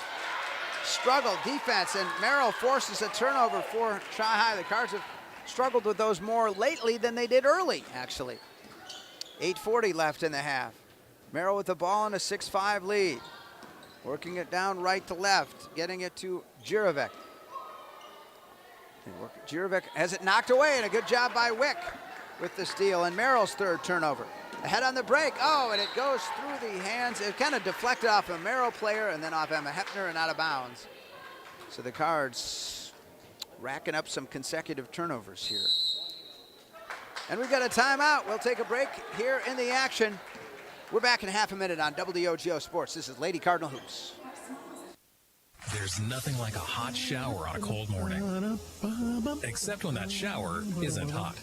S3: struggle, defense, and Merrill forces a turnover for Chi-High. The Cards have struggled with those more lately than they did early, actually. 8:40 left in the half. Merrill with the ball and a 6-5 lead. Working it down right to left, getting it to Jirovic. Jirovic has it knocked away, and a good job by Wick with the steal, and Merrill's 3rd turnover. Ahead on the break, and it goes through the hands. It kind of deflected off a Merrill player and then off Emma Hepner and out of bounds. So the Cards racking up some consecutive turnovers here. And we've got a timeout. We'll take a break here in the action. We're back in half a minute on WOGO Sports. This is Lady Cardinal Hoops.
S6: There's nothing like a hot shower on a cold morning. Except when that shower isn't hot.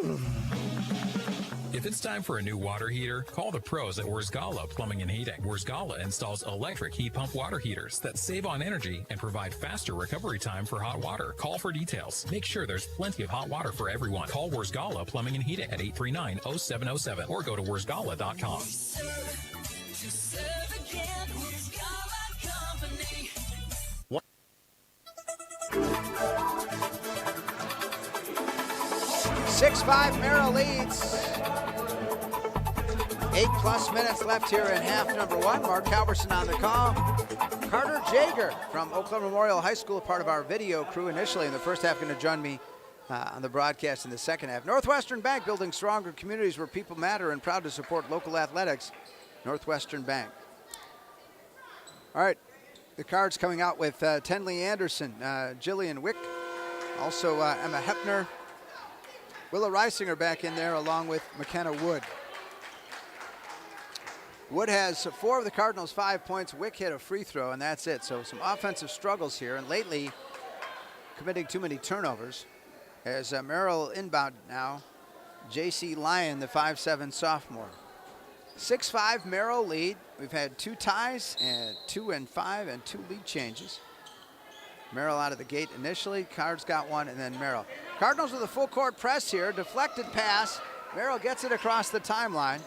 S6: If it's time for a new water heater, call the pros at Worsgala Plumbing and Heating. Worsgala installs electric heat pump water heaters that save on energy and provide faster recovery time for hot water. Call for details. Make sure there's plenty of hot water for everyone. Call Worsgala Plumbing and Heating at 839-0707 or go to worsgala.com.
S3: Six-five Merrill leads. 8+ minutes left here in half number one. Mark Halverson on the call. Carter Jager from Oakland Memorial High School, part of our video crew initially in the first half, going to join me on the broadcast in the second half. Northwestern Bank, building stronger communities where people matter and proud to support local athletics. Northwestern Bank. All right, the Cards coming out with Tenley Anderson, Jillian Wick, also Emma Hepner, Willa Reisinger back in there along with McKenna Wood. Wood has 4 of the Cardinals' 5 points. Wick hit a free throw, and that's it. So some offensive struggles here, and lately committing too many turnovers. As Merrill inbound now, J.C. Lyon, the 5'7" sophomore. 6-5 Merrill lead. We've had 2 ties, and 2 and 5, and 2 lead changes. Merrill out of the gate initially. Cards got one, and then Merrill. Cardinals with a full court press here. Deflected pass. Merrill gets it across the timeline.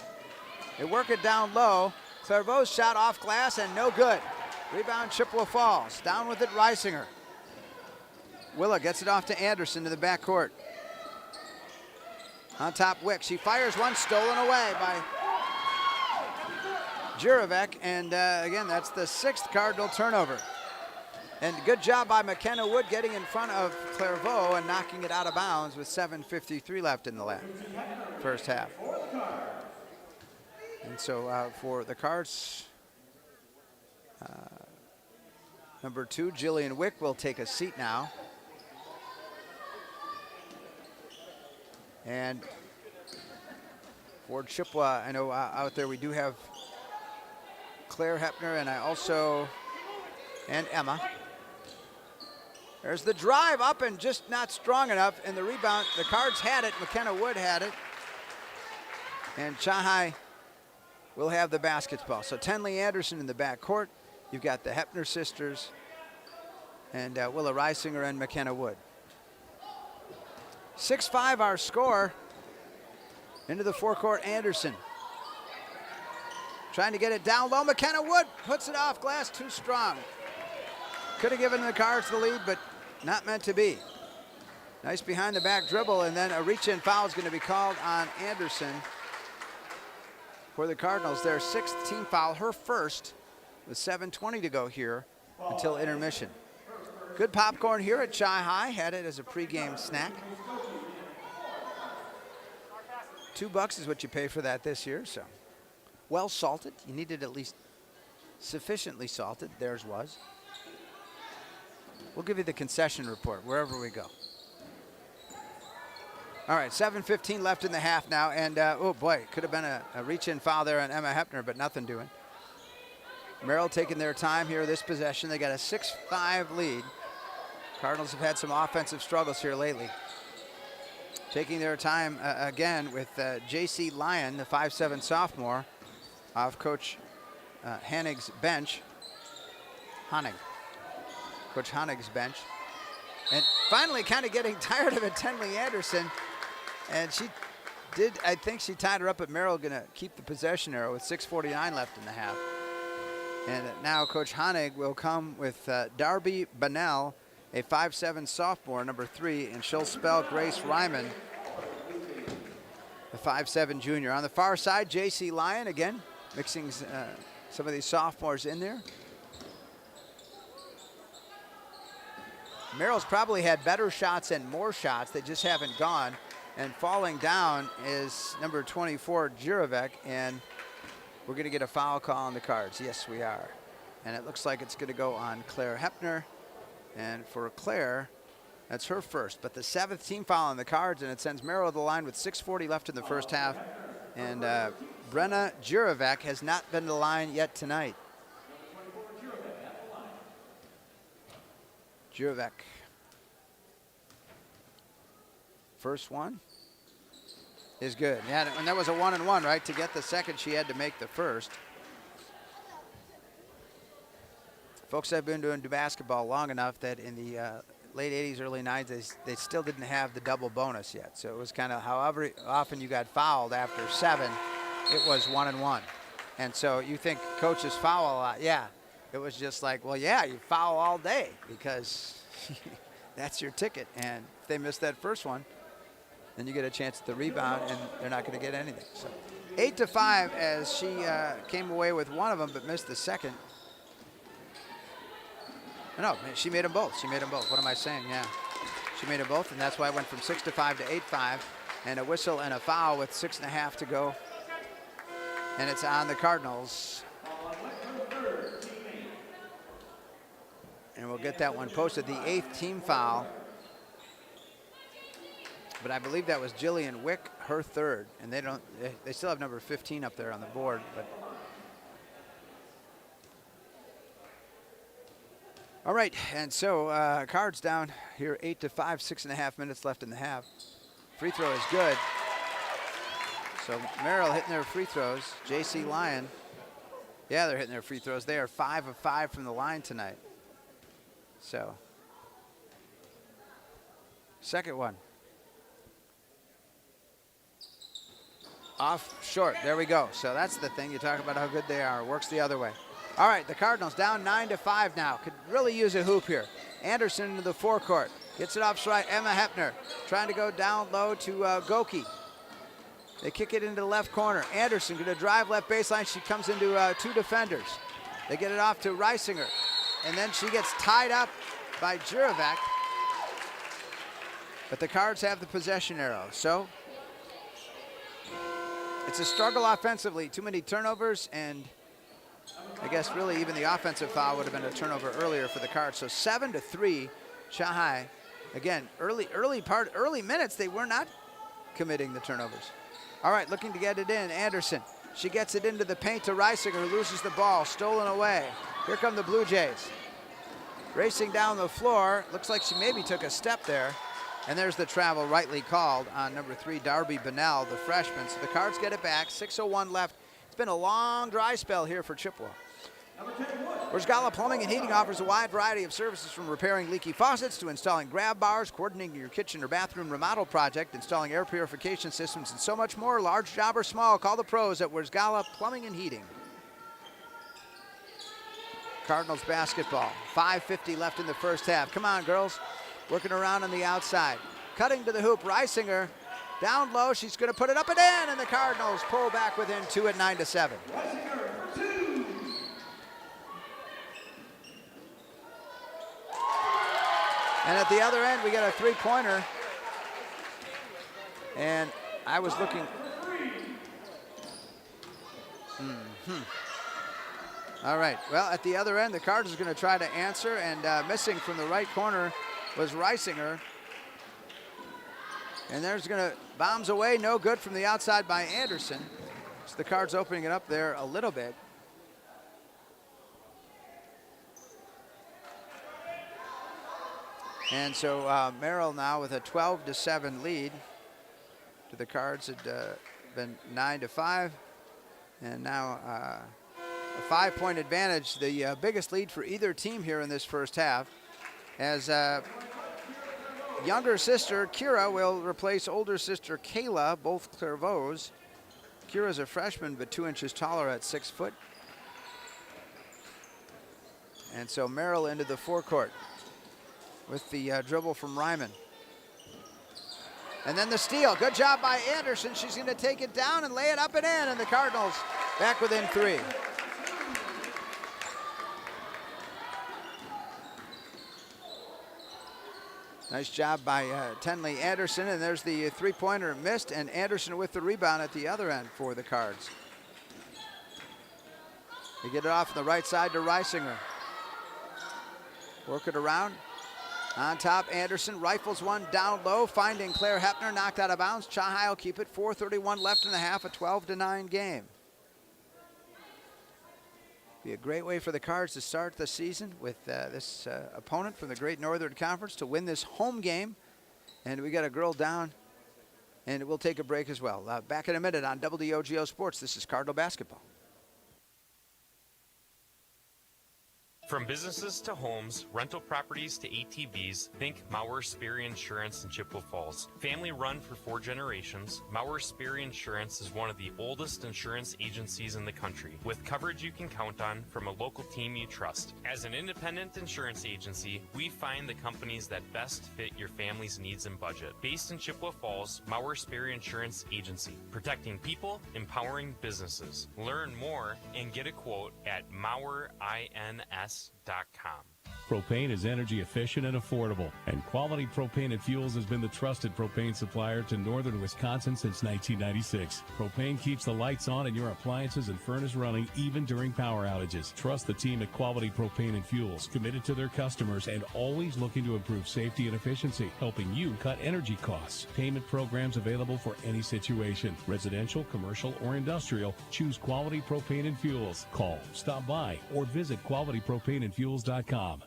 S3: They work it down low. Clairvaux's shot off glass and no good. Rebound Chippewa Falls. Down with it Reisinger. Willa gets it off to Anderson to the backcourt. On top Wick. She fires one, stolen away by Juravec. And again, that's the 6th Cardinal turnover. And good job by McKenna Wood getting in front of Clairvaux and knocking it out of bounds with 7:53 left in the first half. And so for the Cards, number 2, Jillian Wick, will take a seat now. And for Chippewa, I know out there we do have Claire Hepner and Emma. There's the drive up and just not strong enough, and the rebound. The Cards had it. McKenna Wood had it. And Chahai will have the basketball. So Tenley Anderson in the backcourt. You've got the Hepner sisters and Willa Reisinger and McKenna Wood. 6-5 our score. Into the forecourt, Anderson. Trying to get it down low. McKenna Wood puts it off glass, too strong. Could have given the Cards the lead, but not meant to be. Nice behind the back dribble, and then a reach-in foul is going to be called on Anderson for the Cardinals. Their 6th team foul, her first, with 7:20 to go here until intermission. Good popcorn here at Chi High. Had it as a pregame snack. $2 is what you pay for that this year, so. Well salted. You needed at least sufficiently salted. Theirs was. We'll give you the concession report wherever we go. All right, 7:15 left in the half now, and oh boy, could have been a reach-in foul there on Emma Hepner, but nothing doing. Merrill taking their time here this possession. They got a 6-5 lead. Cardinals have had some offensive struggles here lately. Taking their time again with J.C. Lyon, the 5'7" sophomore, off Coach Hanig's bench. Coach Honig's bench. And finally kind of getting tired of it, Tenley Anderson. And she did, I think she tied her up, but Merrill going to keep the possession arrow with 6:49 left in the half. And now Coach Honig will come with Darby Bonnell, a 5'7" sophomore, number 3, and she'll spell Grace Ryman, the 5'7" junior. On the far side, J.C. Lyon again, mixing some of these sophomores in there. Merrill's probably had better shots and more shots. They just haven't gone. And falling down is number 24, Juravec. And we're going to get a foul call on the Cards. Yes, we are. And it looks like it's going to go on Claire Hepner. And for Claire, that's her first. But the 7th team foul on the Cards, and it sends Merrill to the line with 6:40 left in the first half. And Brenna Juravec has not been to the line yet tonight. Juravec. First one. is good. Yeah, and that was a 1-and-1, right? To get the second, she had to make the first. Folks have been doing basketball long enough that in the late 80s, early 90s, they still didn't have the double bonus yet. So it was kind of however often you got fouled after 7, it was 1-and-1. And so you think coaches foul a lot. Yeah, it was just like, well, yeah, you foul all day because that's your ticket. And if they miss that first one, then you get a chance at the rebound, and they're not going to get anything. So 8-5 as she came away with one of them but missed the second. No, she made them both. She made them both. What am I saying? Yeah. She made them both, and that's why it went from 6-5 to 8-5. And a whistle and a foul with 6.5 to go. And it's on the Cardinals. And we'll get that one posted. The 8th team foul. But I believe that was Jillian Wick, her 3rd. And they still have number 15 up there on the board. But all right, and so Cards down here 8-5, 6.5 minutes left in the half. Free throw is good. So Merrill hitting their free throws. J.C. Lyon, yeah, they're hitting their free throws. They are 5 of 5 from the line tonight. So, second one. Off short, there we go. So that's the thing, you talk about how good they are. Works the other way. All right, the Cardinals down 9-5 now. Could really use a hoop here. Anderson into the forecourt. Gets it off stride. Emma Hepner trying to go down low to Goki. They kick it into the left corner. Anderson going to drive left baseline. She comes into 2 defenders. They get it off to Reisinger. And then she gets tied up by Juravec. But the Cards have the possession arrow. So it's a struggle offensively. Too many turnovers, and I guess really even the offensive foul would have been a turnover earlier for the Cards. So 7-3, Chahai. Again, early minutes, they were not committing the turnovers. All right, looking to get it in, Anderson. She gets it into the paint to Reisinger, who loses the ball, stolen away. Here come the Blue Jays. Racing down the floor, looks like she maybe took a step there. And there's the travel rightly called on number 3, Darby Bunnell, the freshman. So the Cards get it back, 6:01 left. It's been a long dry spell here for Chippewa. Gala Plumbing and Heating offers a wide variety of services from repairing leaky faucets to installing grab bars, coordinating your kitchen or bathroom remodel project, installing air purification systems, and so much more. Large job or small, call the pros at Gala Plumbing and Heating. Cardinals basketball, 5:50 left in the first half. Come on, girls. Working around on the outside. Cutting to the hoop, Reisinger. Down low, she's going to put it up and in, and the Cardinals pull back within 2 at 9-7. And at the other end, we got a 3-pointer. And I was looking. All right, well, at the other end, the Cardinals are going to try to answer, and missing from the right corner was Reisinger. And there's going to bombs away, no good from the outside by Anderson. So the Cards opening it up there a little bit. And so Merrill now with a 12-7 lead. To the Cards had been 9-5, and now a 5-point advantage, the biggest lead for either team here in this first half, as younger sister Kira will replace older sister Kayla, both Clairvaux. Kira's a freshman, but 2 inches taller at 6 foot. And so Merrill into the forecourt with the dribble from Ryman. And then the steal. Good job by Anderson. She's going to take it down and lay it up and in, and the Cardinals back within 3. Nice job by Tenley Anderson, and there's the 3-pointer missed, and Anderson with the rebound at the other end for the Cards. They get it off on the right side to Reisinger. Work it around. On top, Anderson rifles one down low, finding Claire Hepner, knocked out of bounds. Chahai will keep it. 4:31 left in the half, a 12-9 game. Be a great way for the Cards to start the season with this opponent from the Great Northern Conference to win this home game. And we got a girl down And we'll take a break as well. Back in a minute on WOGO Sports. This is Cardinal Basketball.
S14: From businesses to homes, rental properties to ATVs, think Mauer Sperry Insurance in Chippewa Falls. Family run for 4 generations, Mauer Sperry Insurance is one of the oldest insurance agencies in the country, with coverage you can count on from a local team you trust. As an independent insurance agency, we find the companies that best fit your family's needs and budget. Based in Chippewa Falls, Mauer Sperry Insurance Agency, protecting people, empowering businesses. Learn more and get a quote at MauerINS.com.
S15: Propane is energy efficient and affordable, and Quality Propane and Fuels has been the trusted propane supplier to northern Wisconsin since 1996. Propane keeps the lights on in your appliances and furnace running even during power outages. Trust the team at Quality Propane and Fuels, committed to their customers and always looking to improve safety and efficiency, helping you cut energy costs. Payment programs available for any situation, residential, commercial, or industrial. Choose Quality Propane and Fuels. Call, stop by, or visit qualitypropaneandfuels.com.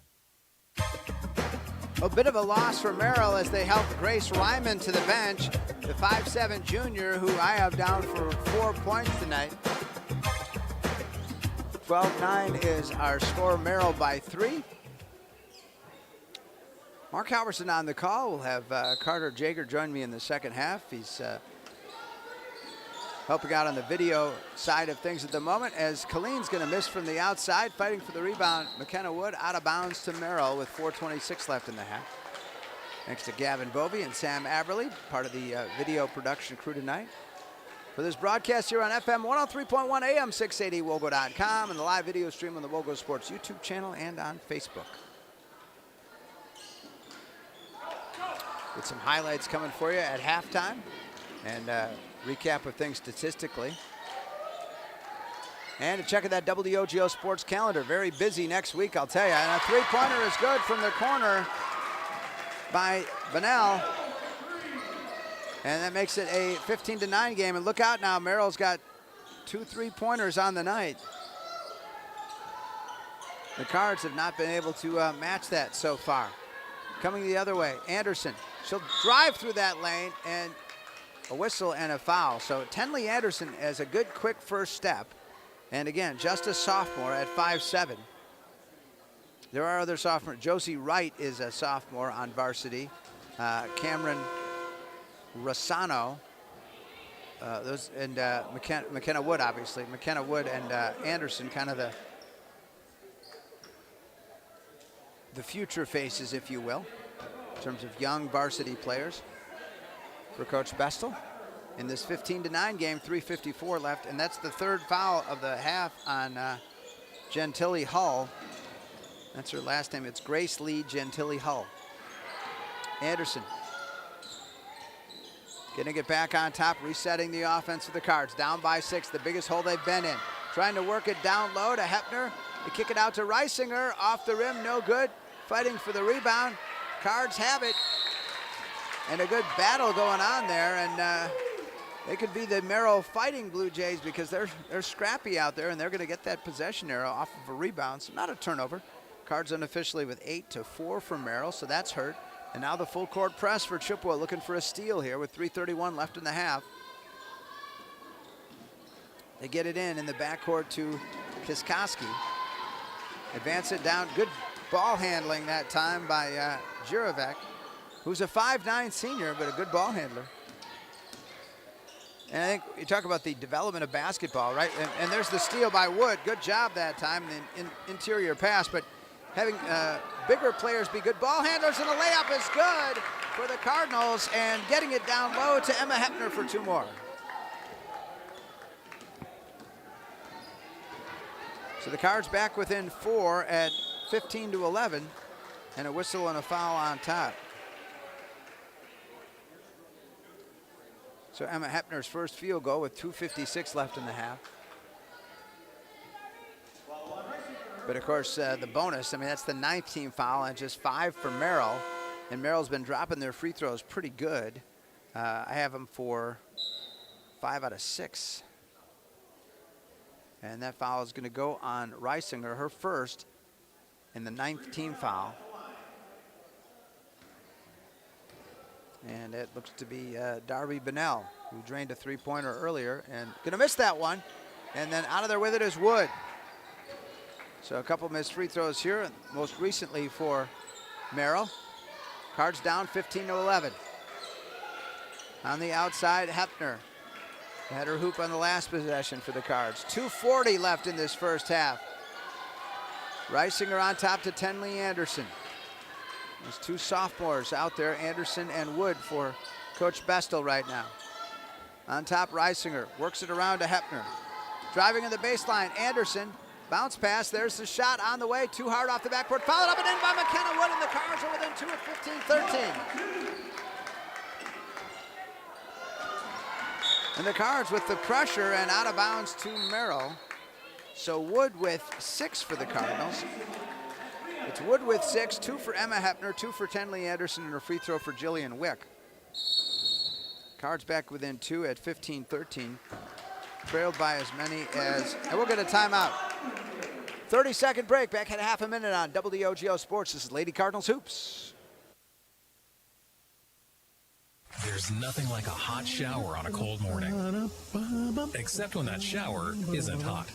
S3: A bit of a loss for Merrill as they help Grace Ryman to the bench, the 5'7" junior who I have down for 4 points tonight. 12-9 is our score. Merrill by 3. Mark Halverson on the call. We'll have Carter Jager join me in the second half. He's helping out on the video side of things at the moment, as Colleen's going to miss from the outside, fighting for the rebound. McKenna Wood out of bounds to Merrill with 4:26 left in the half. Thanks to Gavin Bovey and Sam Aberley, part of the video production crew tonight. For this broadcast here on FM 103.1 AM 680 WOGO.com and the live video stream on the WOGO Sports YouTube channel and on Facebook. With some highlights coming for you at halftime and recap of things statistically. And to check out that WOGO Sports calendar. Very busy next week, I'll tell you. And a three-pointer is good from the corner by Bunnell. And that makes it a 15-9 game. And look out now, Merrill's got 2 3-pointers on the night. The Cards have not been able to match that so far. Coming the other way, Anderson. She'll drive through that lane, and a whistle and a foul. So Tenley Anderson has a good quick first step. And again, just a sophomore at 5'7". There are other sophomores. Josie Wright is a sophomore on varsity. Cameron Rossano. McKenna Wood, obviously. McKenna Wood and Anderson, kind of the future faces, if you will, in terms of young varsity players for Coach Bestel. In this 15-9 game, 3:54 left, and that's the third foul of the half on Gentili Hull. That's her last name. It's Grace Lee Gentili Hull. Anderson getting it back on top, resetting the offense of the Cards. Down by 6, the biggest hole they've been in. Trying to work it down low to Hepner. They kick it out to Reisinger. Off the rim, no good. Fighting for the rebound. Cards have it. And a good battle going on there, and they could be the Merrill Fighting Blue Jays because they're scrappy out there, and they're going to get that possession arrow off of a rebound, so not a turnover. Cards unofficially with 8-4 for Merrill, so that's hurt. And now the full court press for Chippewa, looking for a steal here with 3:31 left in the half. They get it in the backcourt to Kiskoski. Advance it down. Good ball handling that time by Jirovec, who's a 5'9" senior, but a good ball handler. And I think you talk about the development of basketball, right? And there's the steal by Wood. Good job that time, the interior pass. But having bigger players be good ball handlers, and a layup is good for the Cardinals, and getting it down low to Emma Hepner for 2 more. So the Cards back within 4 at 15-11, and a whistle and a foul on top. So Emma Hepner's first field goal with 2:56 left in the half. But of course, the bonus, I mean, that's the 9th team foul and just 5 for Merrill. And Merrill's been dropping their free throws pretty good. I have them for 5 out of 6. And that foul is going to go on Reisinger, her first, in the 9th team foul. And it looks to be Darby Bennell, who drained a three-pointer earlier and gonna miss that one. And then out of there with it is Wood. So a couple missed free throws here, and most recently for Merrill. Cards down 15-11. On the outside, Hepner had her hoop on the last possession for the Cards. 2:40 left in this first half. Reisinger on top to Tenley Anderson. There's two sophomores out there, Anderson and Wood, for Coach Bestel right now. On top, Reisinger works it around to Hepner. Driving in the baseline, Anderson. Bounce pass, there's the shot on the way, too hard off the backboard. Followed up and in by McKenna Wood, and the Cards are within 2 at 15-13. And the Cards with the pressure and out of bounds to Merrill. So Wood with 6 for the Cardinals. It's Wood with 6, 2 for Emma Hepner, 2 for Tenley Anderson, and a free throw for Jillian Wick. Cards back within 2 at 15-13. Trailed by as many as, and we'll get a timeout. 30-second break, back at half a minute on WOGO Sports. This is Lady Cardinals Hoops.
S6: There's nothing like a hot shower on a cold morning. Except when that shower isn't hot.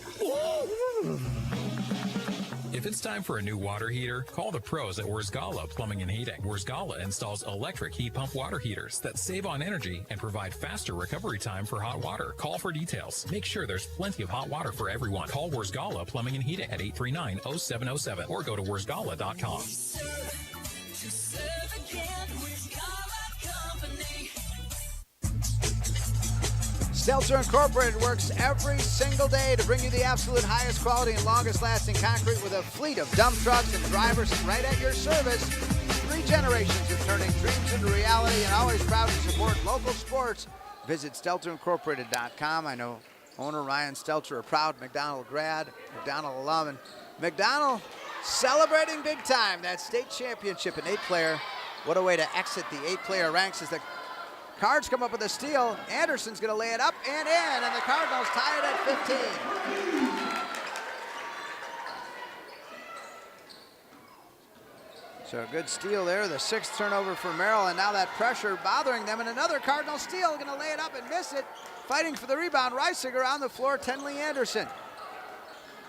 S6: If it's time for a new water heater, call the pros at Wurzgala Plumbing and Heating. Wurzgala installs electric heat pump water heaters that save on energy and provide faster recovery time for hot water. Call for details. Make sure there's plenty of hot water for everyone. Call Wurzgala Plumbing and Heating at 839-0707 or go to wurzgala.com.
S3: Stelter Incorporated works every single day to bring you the absolute highest quality and longest lasting concrete with a fleet of dump trucks and drivers right at your service. 3 generations of turning dreams into reality and always proud to support local sports. Visit StelterIncorporated.com. I know owner Ryan Stelter, a proud McDonald grad, McDonald alum, and McDonald celebrating big time that state championship in 8-player. What a way to exit the 8-player ranks as the Cards come up with a steal. Anderson's going to lay it up and in, and the Cardinals tie it at 15. So a good steal there, the 6th turnover for Merrill, and now that pressure bothering them, and another Cardinal steal, going to lay it up and miss it. Fighting for the rebound, Reisinger on the floor, Tenley Anderson.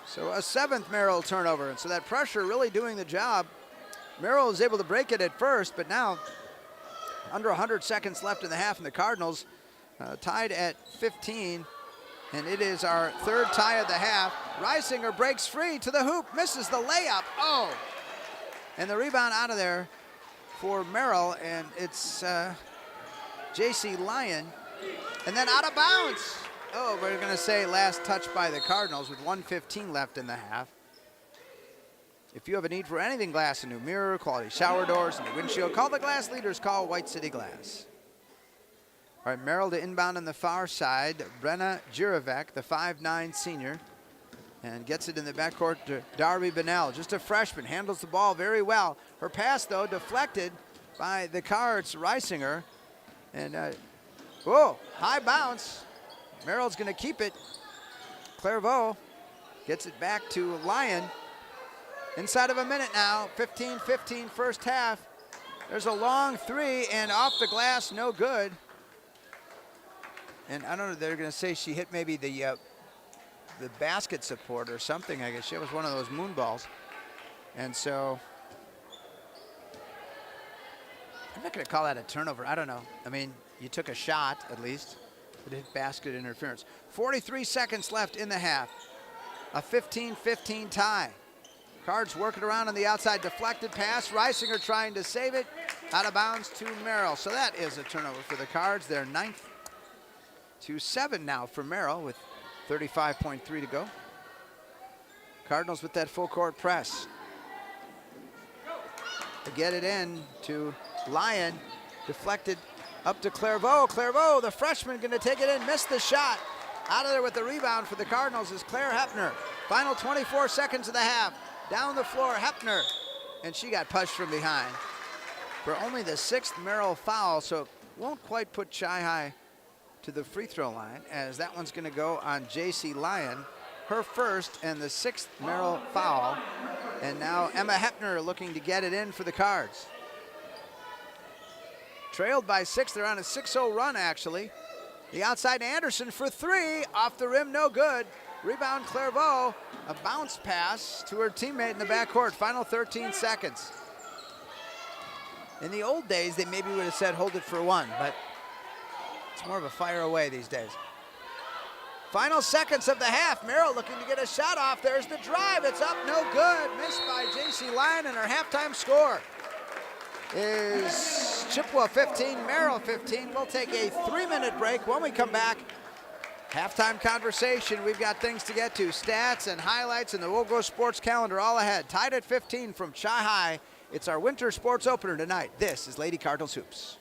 S3: So a 7th Merrill turnover, and so that pressure really doing the job. Merrill was able to break it at first, but now under 100 seconds left in the half, and the Cardinals tied at 15, and it is our 3rd tie of the half. Reisinger breaks free to the hoop, misses the layup. Oh! And the rebound out of there for Merrill, and it's J.C. Lyon. And then out of bounds. Oh, we're going to say last touch by the Cardinals with 1:15 left in the half. If you have a need for anything glass, a new mirror, quality shower doors, and a windshield, call the glass leaders. Call White City Glass. All right, Merrill to inbound on the far side. Brenna Jirovec, the 5'9 senior, and gets it in the backcourt to Darby Bennell, just a freshman, handles the ball very well. Her pass, though, deflected by the Cards' Reisinger. And, whoa, high bounce. Merrill's going to keep it. Clairvaux gets it back to Lyon. Inside of a minute now, 15-15 first half. There's a long 3 and off the glass, no good. And I don't know, they're going to say she hit maybe the basket support or something, I guess. It was one of those moon balls. And so, I'm not going to call that a turnover. I don't know. I mean, you took a shot at least. It hit basket interference. 43 seconds left in the half. A 15-15 tie. Cards working around on the outside, deflected pass. Reisinger trying to save it. Out of bounds to Merrill. So that is a turnover for the Cards. They're 9th to 7 now for Merrill with 35.3 to go. Cardinals with that full court press. To get it in to Lyon. Deflected up to Clairvaux. Clairvaux, the freshman, going to take it in. Missed the shot. Out of there with the rebound for the Cardinals is Claire Hepner. Final 24 seconds of the half. Down the floor, Hepner, and she got pushed from behind for only the 6th Merrill foul, so it won't quite put Chi-Hi to the free throw line, as that one's going to go on J.C. Lyon, her first and the 6th Merrill foul. And now Emma Hepner looking to get it in for the Cards. trailed by 6. They're on a 6-0 run, actually. The outside Anderson for 3. Off the rim, no good. Rebound Clairvaux. A bounce pass to her teammate in the backcourt. Final 13 seconds. In the old days, they maybe would have said hold it for 1, but it's more of a fire away these days. Final seconds of the half. Merrill looking to get a shot off. There's the drive. It's up, no good. Missed by J.C. Lyon, and her halftime score is Chippewa 15, Merrill 15. We'll take a 3-minute break. When we come back, halftime conversation. We've got things to get to. Stats and highlights and the WOGO Sports calendar all ahead. Tied at 15 from Chi-High. It's our winter sports opener tonight. This is Lady Cardinals Hoops.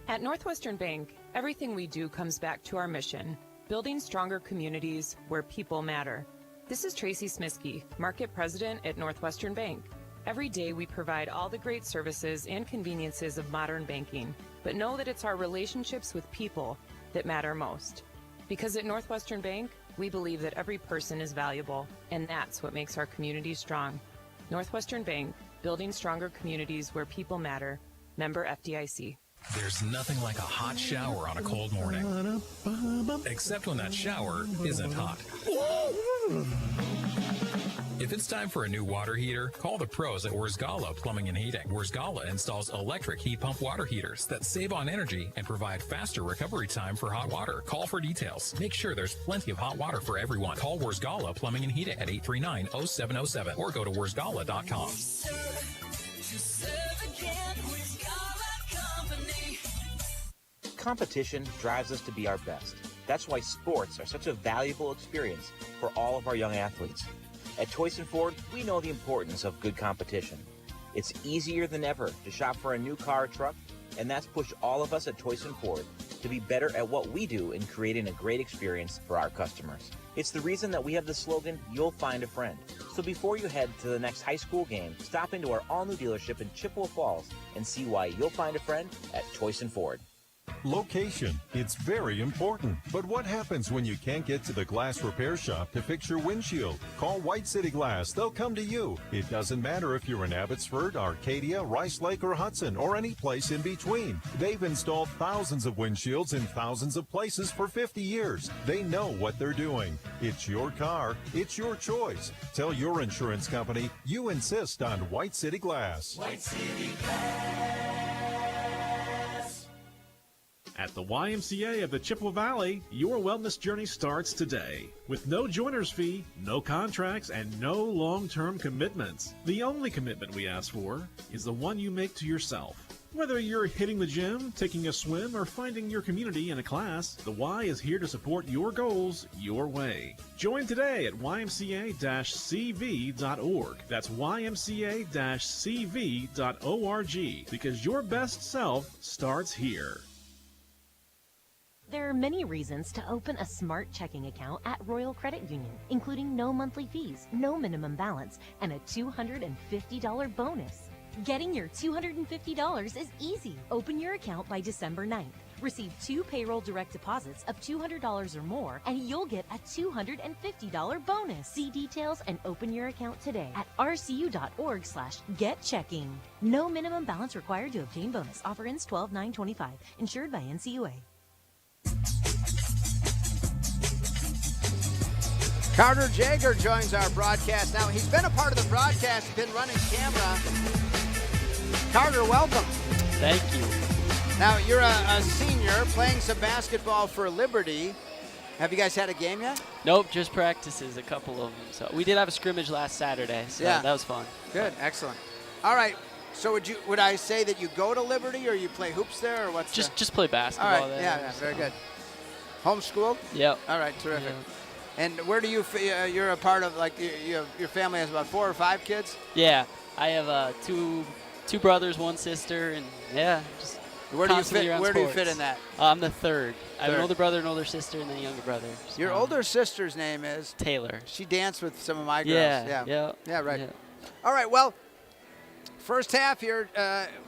S4: At Northwestern Bank, everything we do comes back to our mission, building stronger communities where people matter. This is Tracy Smiskey, Market President at Northwestern Bank. Every day we provide all the great services and conveniences of modern banking, but know that it's our relationships with people that matter most. Because at Northwestern Bank, we believe that every person is valuable, and that's what makes our community strong. Northwestern Bank, building stronger communities where people matter. Member FDIC.
S6: There's nothing like a hot shower on a cold morning. Except when that shower isn't hot. If it's time for a new water heater, call the pros at Wurzgala Plumbing and Heating. Wurzgala installs electric heat pump water heaters that save on energy and provide faster recovery time for hot water. Call for details. Make sure there's plenty of hot water for everyone. Call Wurzgala Plumbing and Heating at 839-0707 or go to wurzgala.com.
S5: Competition drives us to be our best. That's why sports are such a valuable experience for all of our young athletes. At Toyson Ford, we know the importance of good competition. It's easier than ever to shop for a new car or truck, and that's pushed all of us at Toyson Ford to be better at what we do in creating a great experience for our customers. It's the reason that we have the slogan, you'll find a friend. So before you head to the next high school game, stop into our all-new dealership in Chippewa Falls and see why you'll find a friend at Toyson Ford.
S18: Location, it's very important. But what happens when you can't get to the glass repair shop to fix your windshield? Call White City Glass. They'll come to you. It doesn't matter if you're in Abbotsford, Arcadia, Rice Lake, or Hudson, or any place in between. They've installed thousands of windshields in thousands of places for 50 years. They know what they're doing. It's your car. It's your choice. Tell your insurance company you insist on White City Glass.
S9: White City Glass. At the YMCA of the Chippewa Valley, your wellness journey starts today. With no joiner's fee, no contracts, and no long-term commitments. The only commitment we ask for is the one you make to yourself. Whether you're hitting the gym, taking a swim, or finding your community in a class, the Y is here to support your goals your way. Join today at ymca-cv.org. That's ymca-cv.org, because your best self starts here.
S10: There are many reasons to open a smart checking account at Royal Credit Union, including no monthly fees, no minimum balance, and a $250 bonus. Getting your $250 is easy. Open your account by December 9th. Receive 2 payroll direct deposits of $200 or more, and you'll get a $250 bonus. See details and open your account today at rcu.org/getchecking. No minimum balance required to obtain bonus. Offer ends 12/9/25. Insured by NCUA.
S3: Carter Jager joins our broadcast now. He's been a part of the broadcast, been running camera. Carter, welcome.
S19: Thank you.
S3: Now, you're a senior playing some basketball for Liberty. Have you guys had a game yet?
S19: Nope, just practices, a couple of them. So we did have a scrimmage last Saturday, so that was fun.
S3: Good, excellent. All right. So would I say that you go to Liberty or you play hoops there, or what's
S19: just play basketball
S3: all right,
S19: there.
S3: Yeah, very good. Homeschooled?
S19: Yep.
S3: All right, terrific.
S19: Yep.
S3: And where do you're a part of, like, your family has about 4 or 5 kids?
S19: Yeah, I have two brothers, 1 sister, and just
S3: Where do you fit in that?
S19: I'm the third. I have an older brother, an older sister, and then a younger brother. So
S3: your older sister's name is?
S19: Taylor.
S3: She danced with some of my girls.
S19: Yeah,
S3: right.
S19: Yeah.
S3: All right, well, first half here,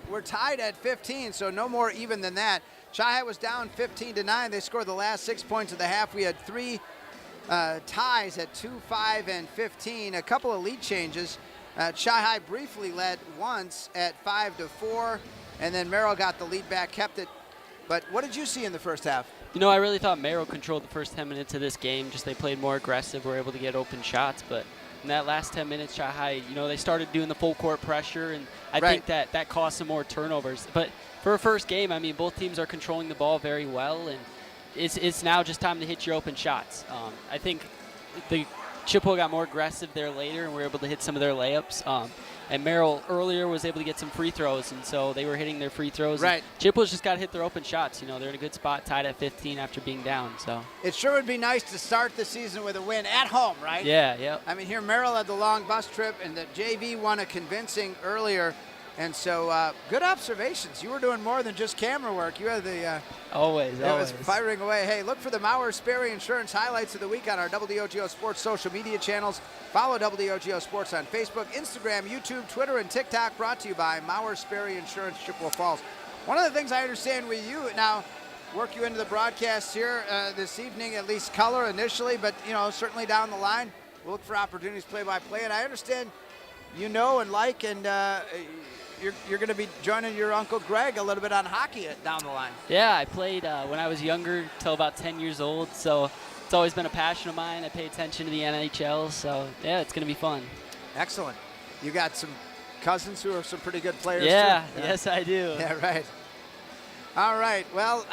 S3: we're tied at 15, so no more even than that. Chi-High was down 15-9. They scored the last 6 points of the half. We had 3 ties at 2, 5, and 15. A couple of lead changes. Chi-High briefly led once at 5-4. and then Merrill got the lead back, kept it. But what did you see in the first half?
S19: You know, I really thought Merrill controlled the first 10 minutes of this game. Just they played more aggressive, were able to get open shots. But in that last 10 minutes, Shy High, you know, they started doing the full court pressure, and I think that caused some more turnovers. But for a first game, I mean, both teams are controlling the ball very well, and it's now just time to hit your open shots. I think the Chippewa got more aggressive there later, and were able to hit some of their layups. And Merrill earlier was able to get some free throws, and so they were hitting their free throws.
S3: Right.
S19: Chippewa's just got to hit their open shots. You know, they're in a good spot, tied at 15 after being down. So
S3: it sure would be nice to start the season with a win at home, right?
S19: Yeah.
S3: I mean, here Merrill had the long bus trip, and the JV won a convincing earlier. And so good observations. You were doing more than just camera work. You had the
S19: always.
S3: It was firing away. Hey, look for the Mauer Sperry Insurance highlights of the week on our WOGO Sports social media channels. Follow WOGO Sports on Facebook, Instagram, YouTube, Twitter, and TikTok. Brought to you by Mauer Sperry Insurance, Chippewa Falls. One of the things I understand with you now, work you into the broadcast here this evening, at least color initially, but you know certainly down the line, we'll look for opportunities play-by-play. And I understand you know and like and. You're going to be joining your Uncle Greg a little bit on hockey down the line.
S19: Yeah, I played when I was younger till about 10 years old, so it's always been a passion of mine. I pay attention to the NHL, so yeah, it's going to be fun.
S3: Excellent. You got some cousins who are some pretty good players too?
S19: Yes, I do.
S3: Yeah, right. All right, well,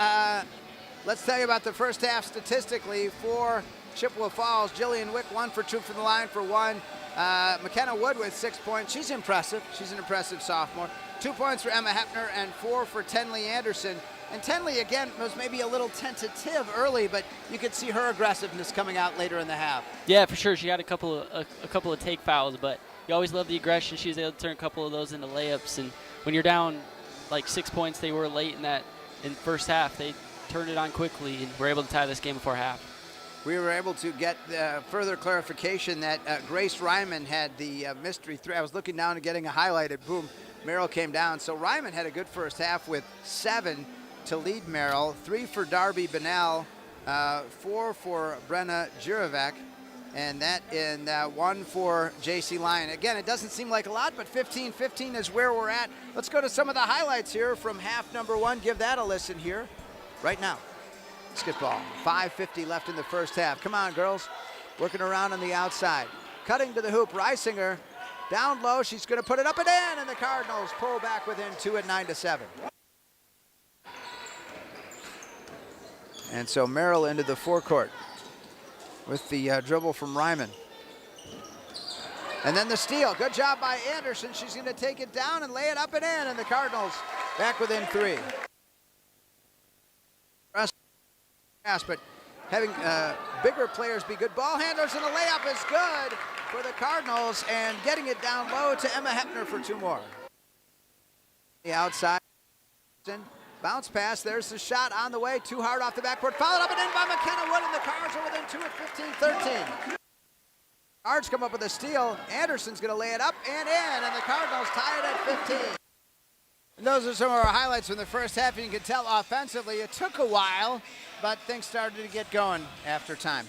S3: let's tell you about the first half statistically for Chippewa Falls. Jillian Wick 1 for 2 from the line for 1. McKenna Wood with 6 points. She's impressive. She's an impressive sophomore. 2 points for Emma Hepner and 4 for Tenley Anderson. And Tenley, again, was maybe a little tentative early, but you could see her aggressiveness coming out later in the half.
S19: Yeah, for sure. She had a couple of take fouls, but you always love the aggression. She was able to turn a couple of those into layups. And when you're down like 6 points, they were late in first half. They turned it on quickly and were able to tie this game before half.
S3: We were able to get further clarification that Grace Ryman had the mystery three. I was looking down and getting a highlight, and boom, Merrill came down. So Ryman had a good first half with 7 to lead Merrill, 3 for Darby Bennell, 4 for Brenna Jirovac, and that in 1 for J.C. Lyon. Again, it doesn't seem like a lot, but 15-15 is where we're at. Let's go to some of the highlights here from half number 1. Give that a listen here right now. Basketball, 5:50 left in the first half. Come on, girls. Working around on the outside. Cutting to the hoop, Reisinger down low. She's going to put it up and in, and the Cardinals pull back within 2 at 9-7. And so Merrill into the forecourt with the dribble from Ryman. And then the steal. Good job by Anderson. She's going to take it down and lay it up and in, and the Cardinals back within 3. But having bigger players be good ball handlers, and the layup is good for the Cardinals, and getting it down low to Emma Hepner for 2 more. The outside bounce pass. There's the shot on the way. Too hard off the backboard. Followed up and in by McKenna Wood, and the Cards are within 2 at 15-13. Cards come up with a steal. Anderson's going to lay it up and in, and the Cardinals tie it at 15. And those are some of our highlights from the first half. You can tell offensively it took a while, but things started to get going after time.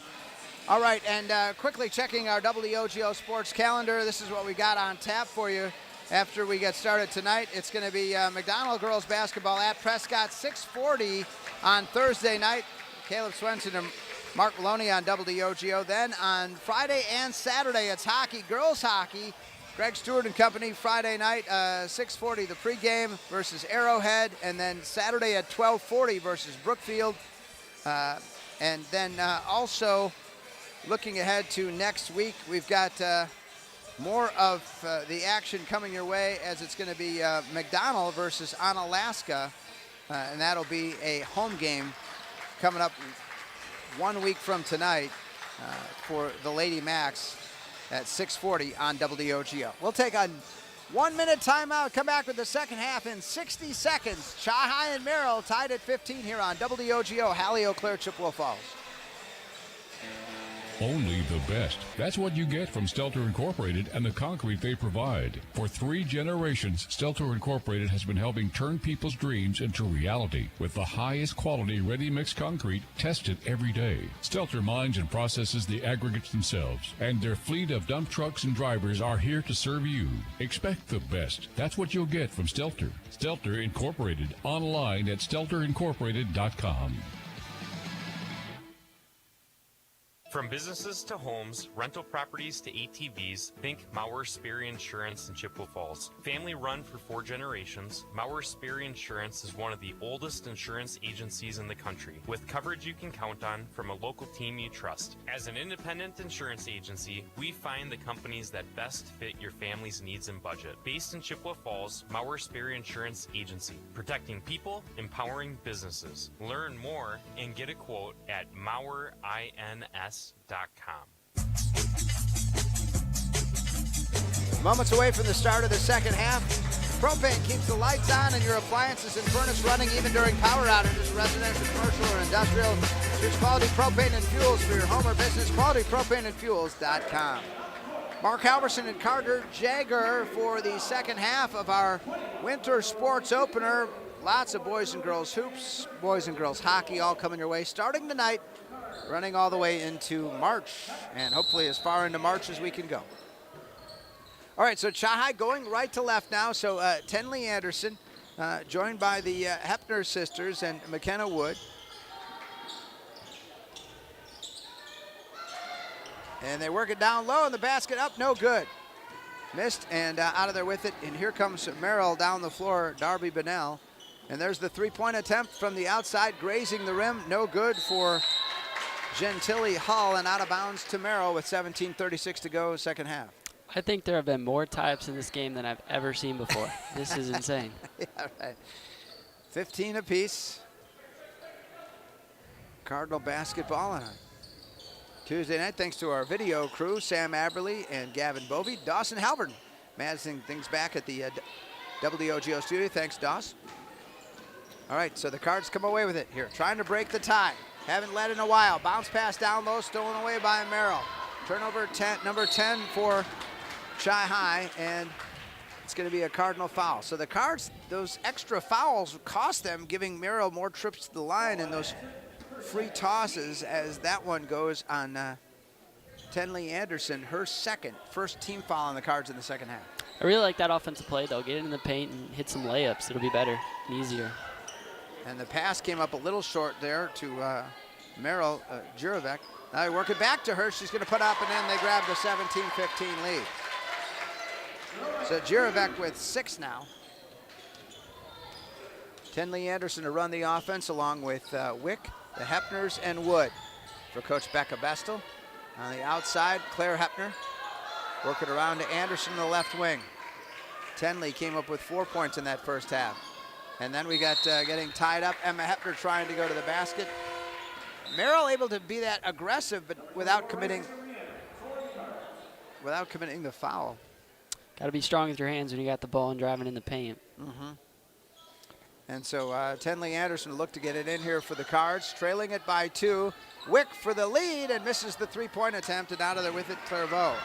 S3: All right, and quickly checking our WOGO Sports calendar. This is what we got on tap for you after we get started tonight. It's going to be McDonald girls basketball at Prescott, 6:40 on Thursday night. Caleb Swenson and Mark Maloney on WOGO. Then on Friday and Saturday, it's hockey, girls hockey. Greg Stewart and company, Friday night, 6:40 the pregame versus Arrowhead, and then Saturday at 12:40 versus Brookfield. And then also looking ahead to next week, we've got more of the action coming your way, as it's going to be McDonald versus Onalaska, and that'll be a home game coming up 1 week from tonight for the Lady Macs at 6:40 on WOGO. We'll take a 1-minute timeout, come back with the second half in 60 seconds. Shy High and Merrill tied at 15 here on WOGO, Hallie Eau Claire, Chippewa Falls.
S12: Only the best. That's what you get from Stelter Incorporated and the concrete they provide. For 3 generations, Stelter Incorporated has been helping turn people's dreams into reality with the highest quality ready-mix concrete tested every day. Stelter mines and processes the aggregates themselves, and their fleet of dump trucks and drivers are here to serve you. Expect the best. That's what you'll get from Stelter. Stelter Incorporated, online at stelterincorporated.com.
S14: From businesses to homes, rental properties to ATVs, think Mauer Sperry Insurance in Chippewa Falls. Family run for 4 generations, Mauer Sperry Insurance is one of the oldest insurance agencies in the country, with coverage you can count on from a local team you trust. As an independent insurance agency, we find the companies that best fit your family's needs and budget. Based in Chippewa Falls, Mauer Sperry Insurance Agency, protecting people, empowering businesses. Learn more and get a quote at MauerINS.com.
S3: Moments away from the start of the second half. Propane keeps the lights on and your appliances and furnace running even during power outages, residential, commercial, or industrial. Choose quality propane and fuels for your home or business. QualityPropaneandFuels.com. Mark Halverson and Carter Jagger for the second half of our winter sports opener. Lots of boys and girls hoops, boys and girls hockey all coming your way starting tonight, running all the way into March, and hopefully as far into March as we can go. All right, so Chahai going right to left now. So Tenley Anderson, joined by the Hepner sisters and McKenna Wood. And they work it down low, and the basket up, no good. Missed, and out of there with it. And here comes Merrill down the floor, Darby Bennell. And there's the three-point attempt from the outside, grazing the rim. No good for Gentili Hull, and out of bounds to Merrill with 17:36 to go, second half.
S19: I think there have been more types in this game than I've ever seen before. This is insane.
S3: Yeah, right. 15 apiece. Cardinal basketball on Tuesday night, thanks to our video crew, Sam Aberley and Gavin Bovey. Dawson Halbert managing things back at the WOGO studio. Thanks, Doss. All right, so the Cards come away with it here, trying to break the tie. Haven't led in a while. Bounce pass down low, stolen away by Merrill. Turnover 10, number 10 for Chi-Hi, and it's going to be a Cardinal foul. So the Cards, those extra fouls cost them, giving Merrill more trips to the line and those free tosses, as that one goes on Tenley Anderson, her first team foul on the Cards in the second half.
S19: I really like that offensive play, though. Get in the paint and hit some layups. It'll be better and easier.
S3: And the pass came up a little short there to Merrill Juravec. Now they work it back to her. She's going to put up, and then they grab the 17-15 lead. So Juravec with 6 now. Tenley Anderson to run the offense along with Wick, the Hepners, and Wood. For Coach Becca Bestel. On the outside, Claire Hepner. Working around to Anderson in the left wing. Tenley came up with 4 points in that first half. And then we got getting tied up. Emma Hepner trying to go to the basket. Merrill able to be that aggressive, but without committing the foul.
S19: Got to be strong with your hands when you got the ball and driving in the paint.
S3: Mm-hmm. And so Tenley Anderson looked to get it in here for the Cards, trailing it by 2. Wick for the lead and misses the three-point attempt, and out of there with it, Clairvaux.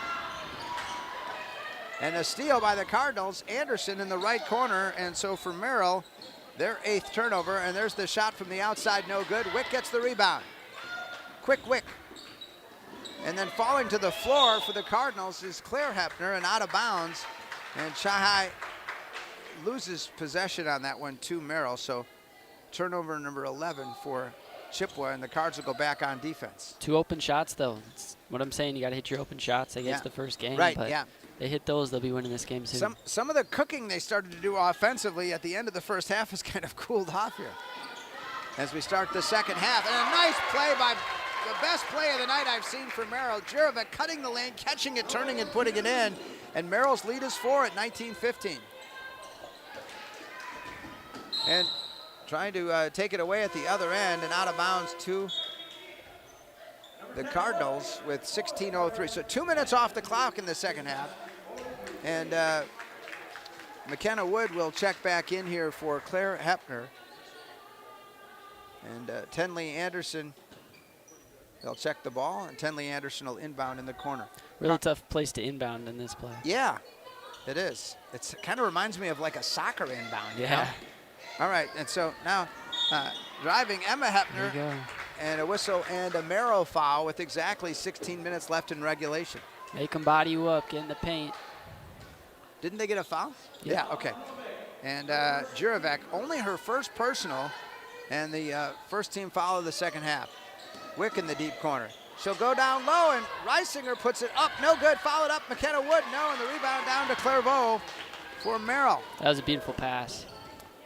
S3: And a steal by the Cardinals, Anderson in the right corner, and so for Merrill, their 8th turnover, and there's the shot from the outside, no good. Wick gets the rebound. Quick Wick. And then falling to the floor for the Cardinals is Claire Hepner, and out of bounds, and Chi-Hi loses possession on that one to Merrill, so turnover number 11 for Chippewa, and the Cards will go back on defense.
S19: 2 open shots, though. That's what I'm saying. You got to hit your open shots against the first game.
S3: Right,
S19: but
S3: yeah.
S19: They hit those, they'll be winning this game soon.
S3: Some of the cooking they started to do offensively at the end of the first half has kind of cooled off here. As we start the second half, and a nice play by the best play of the night I've seen for Merrill. Juravec cutting the lane, catching it, turning and putting it in, and Merrill's lead is 4 at 19-15. And trying to take it away at the other end, and out of bounds to the Cardinals with 16:03. So 2 minutes off the clock in the second half. And McKenna Wood will check back in here for Claire Hepner. And Tenley Anderson They'll check the ball, and Tenley Anderson will inbound in the corner.
S19: Really tough place to inbound in this play.
S3: Yeah, it is. It kind of reminds me of like a soccer inbound.
S19: Yeah.
S3: You know? All right, and so now driving Emma Hepner, and a whistle and a Merrill foul with exactly 16 minutes left in regulation.
S19: Make them body you up, get in the paint.
S3: Didn't they get a foul?
S19: Yeah.
S3: Okay. And Juravec, only her first personal and the first team foul of the second half. Wick in the deep corner. She'll go down low, and Reisinger puts it up. No good. Followed up. McKenna Wood, no, and the rebound down to Clairvaux for Merrill.
S19: That was a beautiful pass.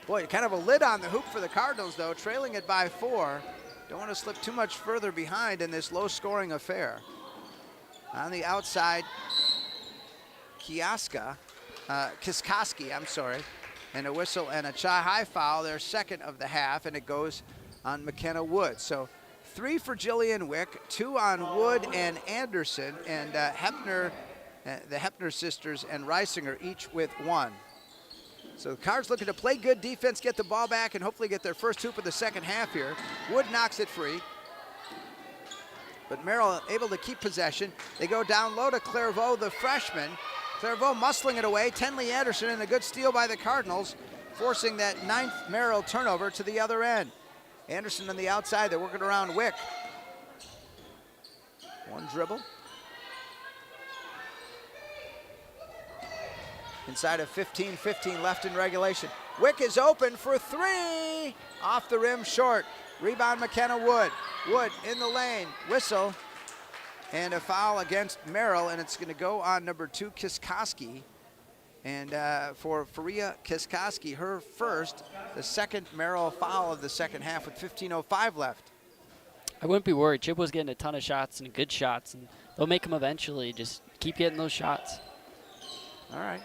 S3: Boy, kind of a lid on the hoop for the Cardinals, though, trailing it by 4. Don't want to slip too much further behind in this low-scoring affair. On the outside, Kiskoski, and a whistle and a Chi-High foul, their second of the half, and it goes on McKenna Wood. So 3 for Jillian Wick, 2 on Wood and Anderson, and Hepner, the Hepner sisters and Reisinger each with 1. So the Cards looking to play good defense, get the ball back, and hopefully get their first hoop of the second half here. Wood knocks it free. But Merrill able to keep possession. They go down low to Clairvaux, the freshman. Clairvaux muscling it away. Tenley Anderson, and a good steal by the Cardinals, forcing that 9th Merrill turnover to the other end. Anderson on the outside, they're working around Wick. One dribble. Inside of 15 left in regulation. Wick is open for 3. Off the rim, short. Rebound, McKenna Wood. Wood in the lane. Whistle. And a foul against Merrill, and it's going to go on number 2, Kiskoski. And for Faria Kiskoski, her first, the second Merrill foul of the second half with 15:05 left.
S19: I wouldn't be worried. Chippewa's getting a ton of shots and good shots, and they'll make them eventually. Just keep getting those shots.
S3: All right.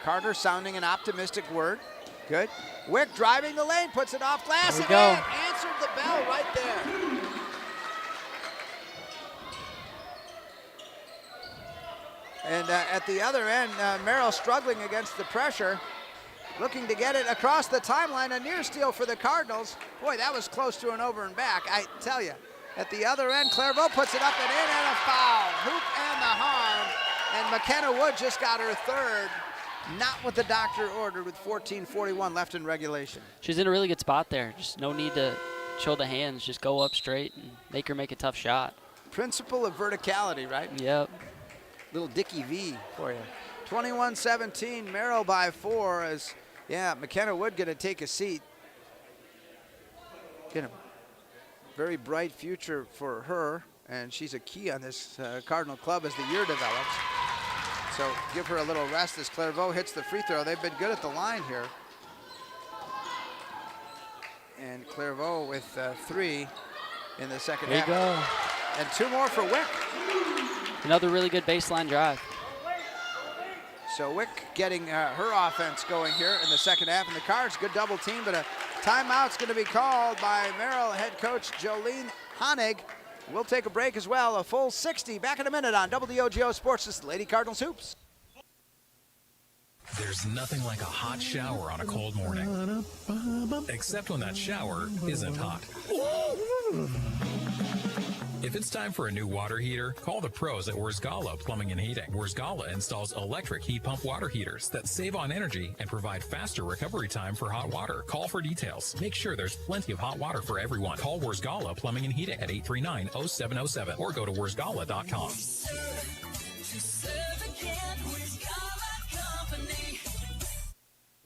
S3: Carter sounding an optimistic word. Good. Wick driving the lane, puts it off glass again. Answered the bell right there. And at the other end, Merrill struggling against the pressure, looking to get it across the timeline. A near steal for the Cardinals. Boy, that was close to an over and back, I tell you. At the other end, Clairvaux puts it up and in, and a foul. Hoop and the harm. And McKenna Wood just got her third. Not what the doctor ordered with 14:41 left in regulation.
S19: She's in a really good spot there. Just no need to show the hands. Just go up straight and make her make a tough shot.
S3: Principle of verticality, right?
S19: Yep.
S3: Little Dickie V for you. 21-17, Merrill by 4 as, McKenna Wood going to take a seat. Get a very bright future for her, and she's a key on this Cardinal club as the year develops. So give her a little rest as Clairvaux hits the free throw. They've been good at the line here. And Clairvaux with 3 in the second half.
S19: There you go.
S3: And 2 more for Wick.
S19: Another really good baseline drive.
S3: So Wick getting her offense going here in the second half. And the Cards, good double team, but a timeout's going to be called by Merrill head coach Jolene Honig. We'll take a break as well. A full 60 back in a minute on WOGO Sports. This is Lady Cardinals Hoops.
S6: There's nothing like a hot shower on a cold morning. Except when that shower isn't hot. If it's time for a new water heater, call the pros at Wurzgala Plumbing and Heating. Wurzgala installs electric heat pump water heaters that save on energy and provide faster recovery time for hot water. Call for details. Make sure there's plenty of hot water for everyone. Call Wurzgala Plumbing and Heating at 839-0707 or go to wurzgala.com.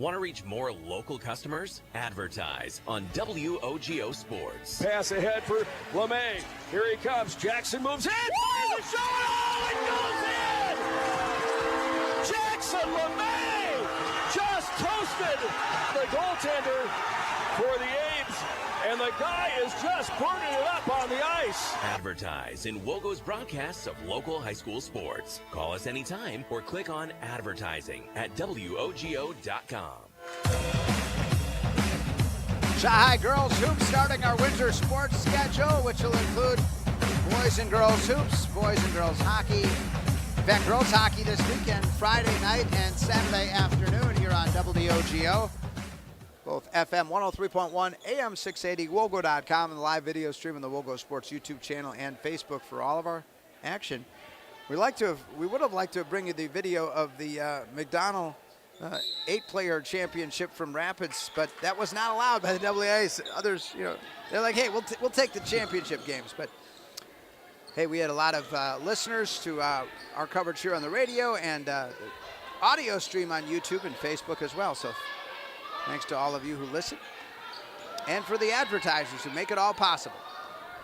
S2: Want to reach more local customers? Advertise on WOGO Sports.
S11: Pass ahead for LeMay. Here he comes. Jackson moves in. Fires a shot. Oh, it goes in! Jackson LeMay just toasted the goaltender for the A's, and the guy is just burning it up on the ice.
S2: Advertise in WOGO's broadcasts of local high school sports. Call us anytime or click on advertising at WOGO.com.
S3: Chi-High Girls Hoops starting our winter sports schedule, which will include boys and girls hoops, boys and girls hockey. In fact, girls hockey this weekend, Friday night and Saturday afternoon here on WOGO. both FM 103.1, AM 680, WOGO.com, and the live video stream on the WOGO Sports YouTube channel and Facebook for all of our action. We would have liked to bring you the video of the McDonald 8-player championship from Rapids, but that was not allowed by the WA. Others, they're like, hey, we'll take the championship games. But hey, we had a lot of listeners to our coverage here on the radio and audio stream on YouTube and Facebook as well. So thanks to all of you who listen, and for the advertisers who make it all possible.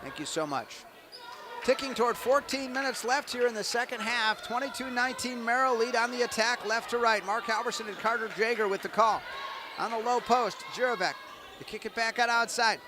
S3: Thank you so much. Ticking toward 14 minutes left here in the second half. 22-19 Merrill lead on the attack, left to right. Mark Halverson and Carter Jager with the call. On the low post, Juravec. They kick it back out outside.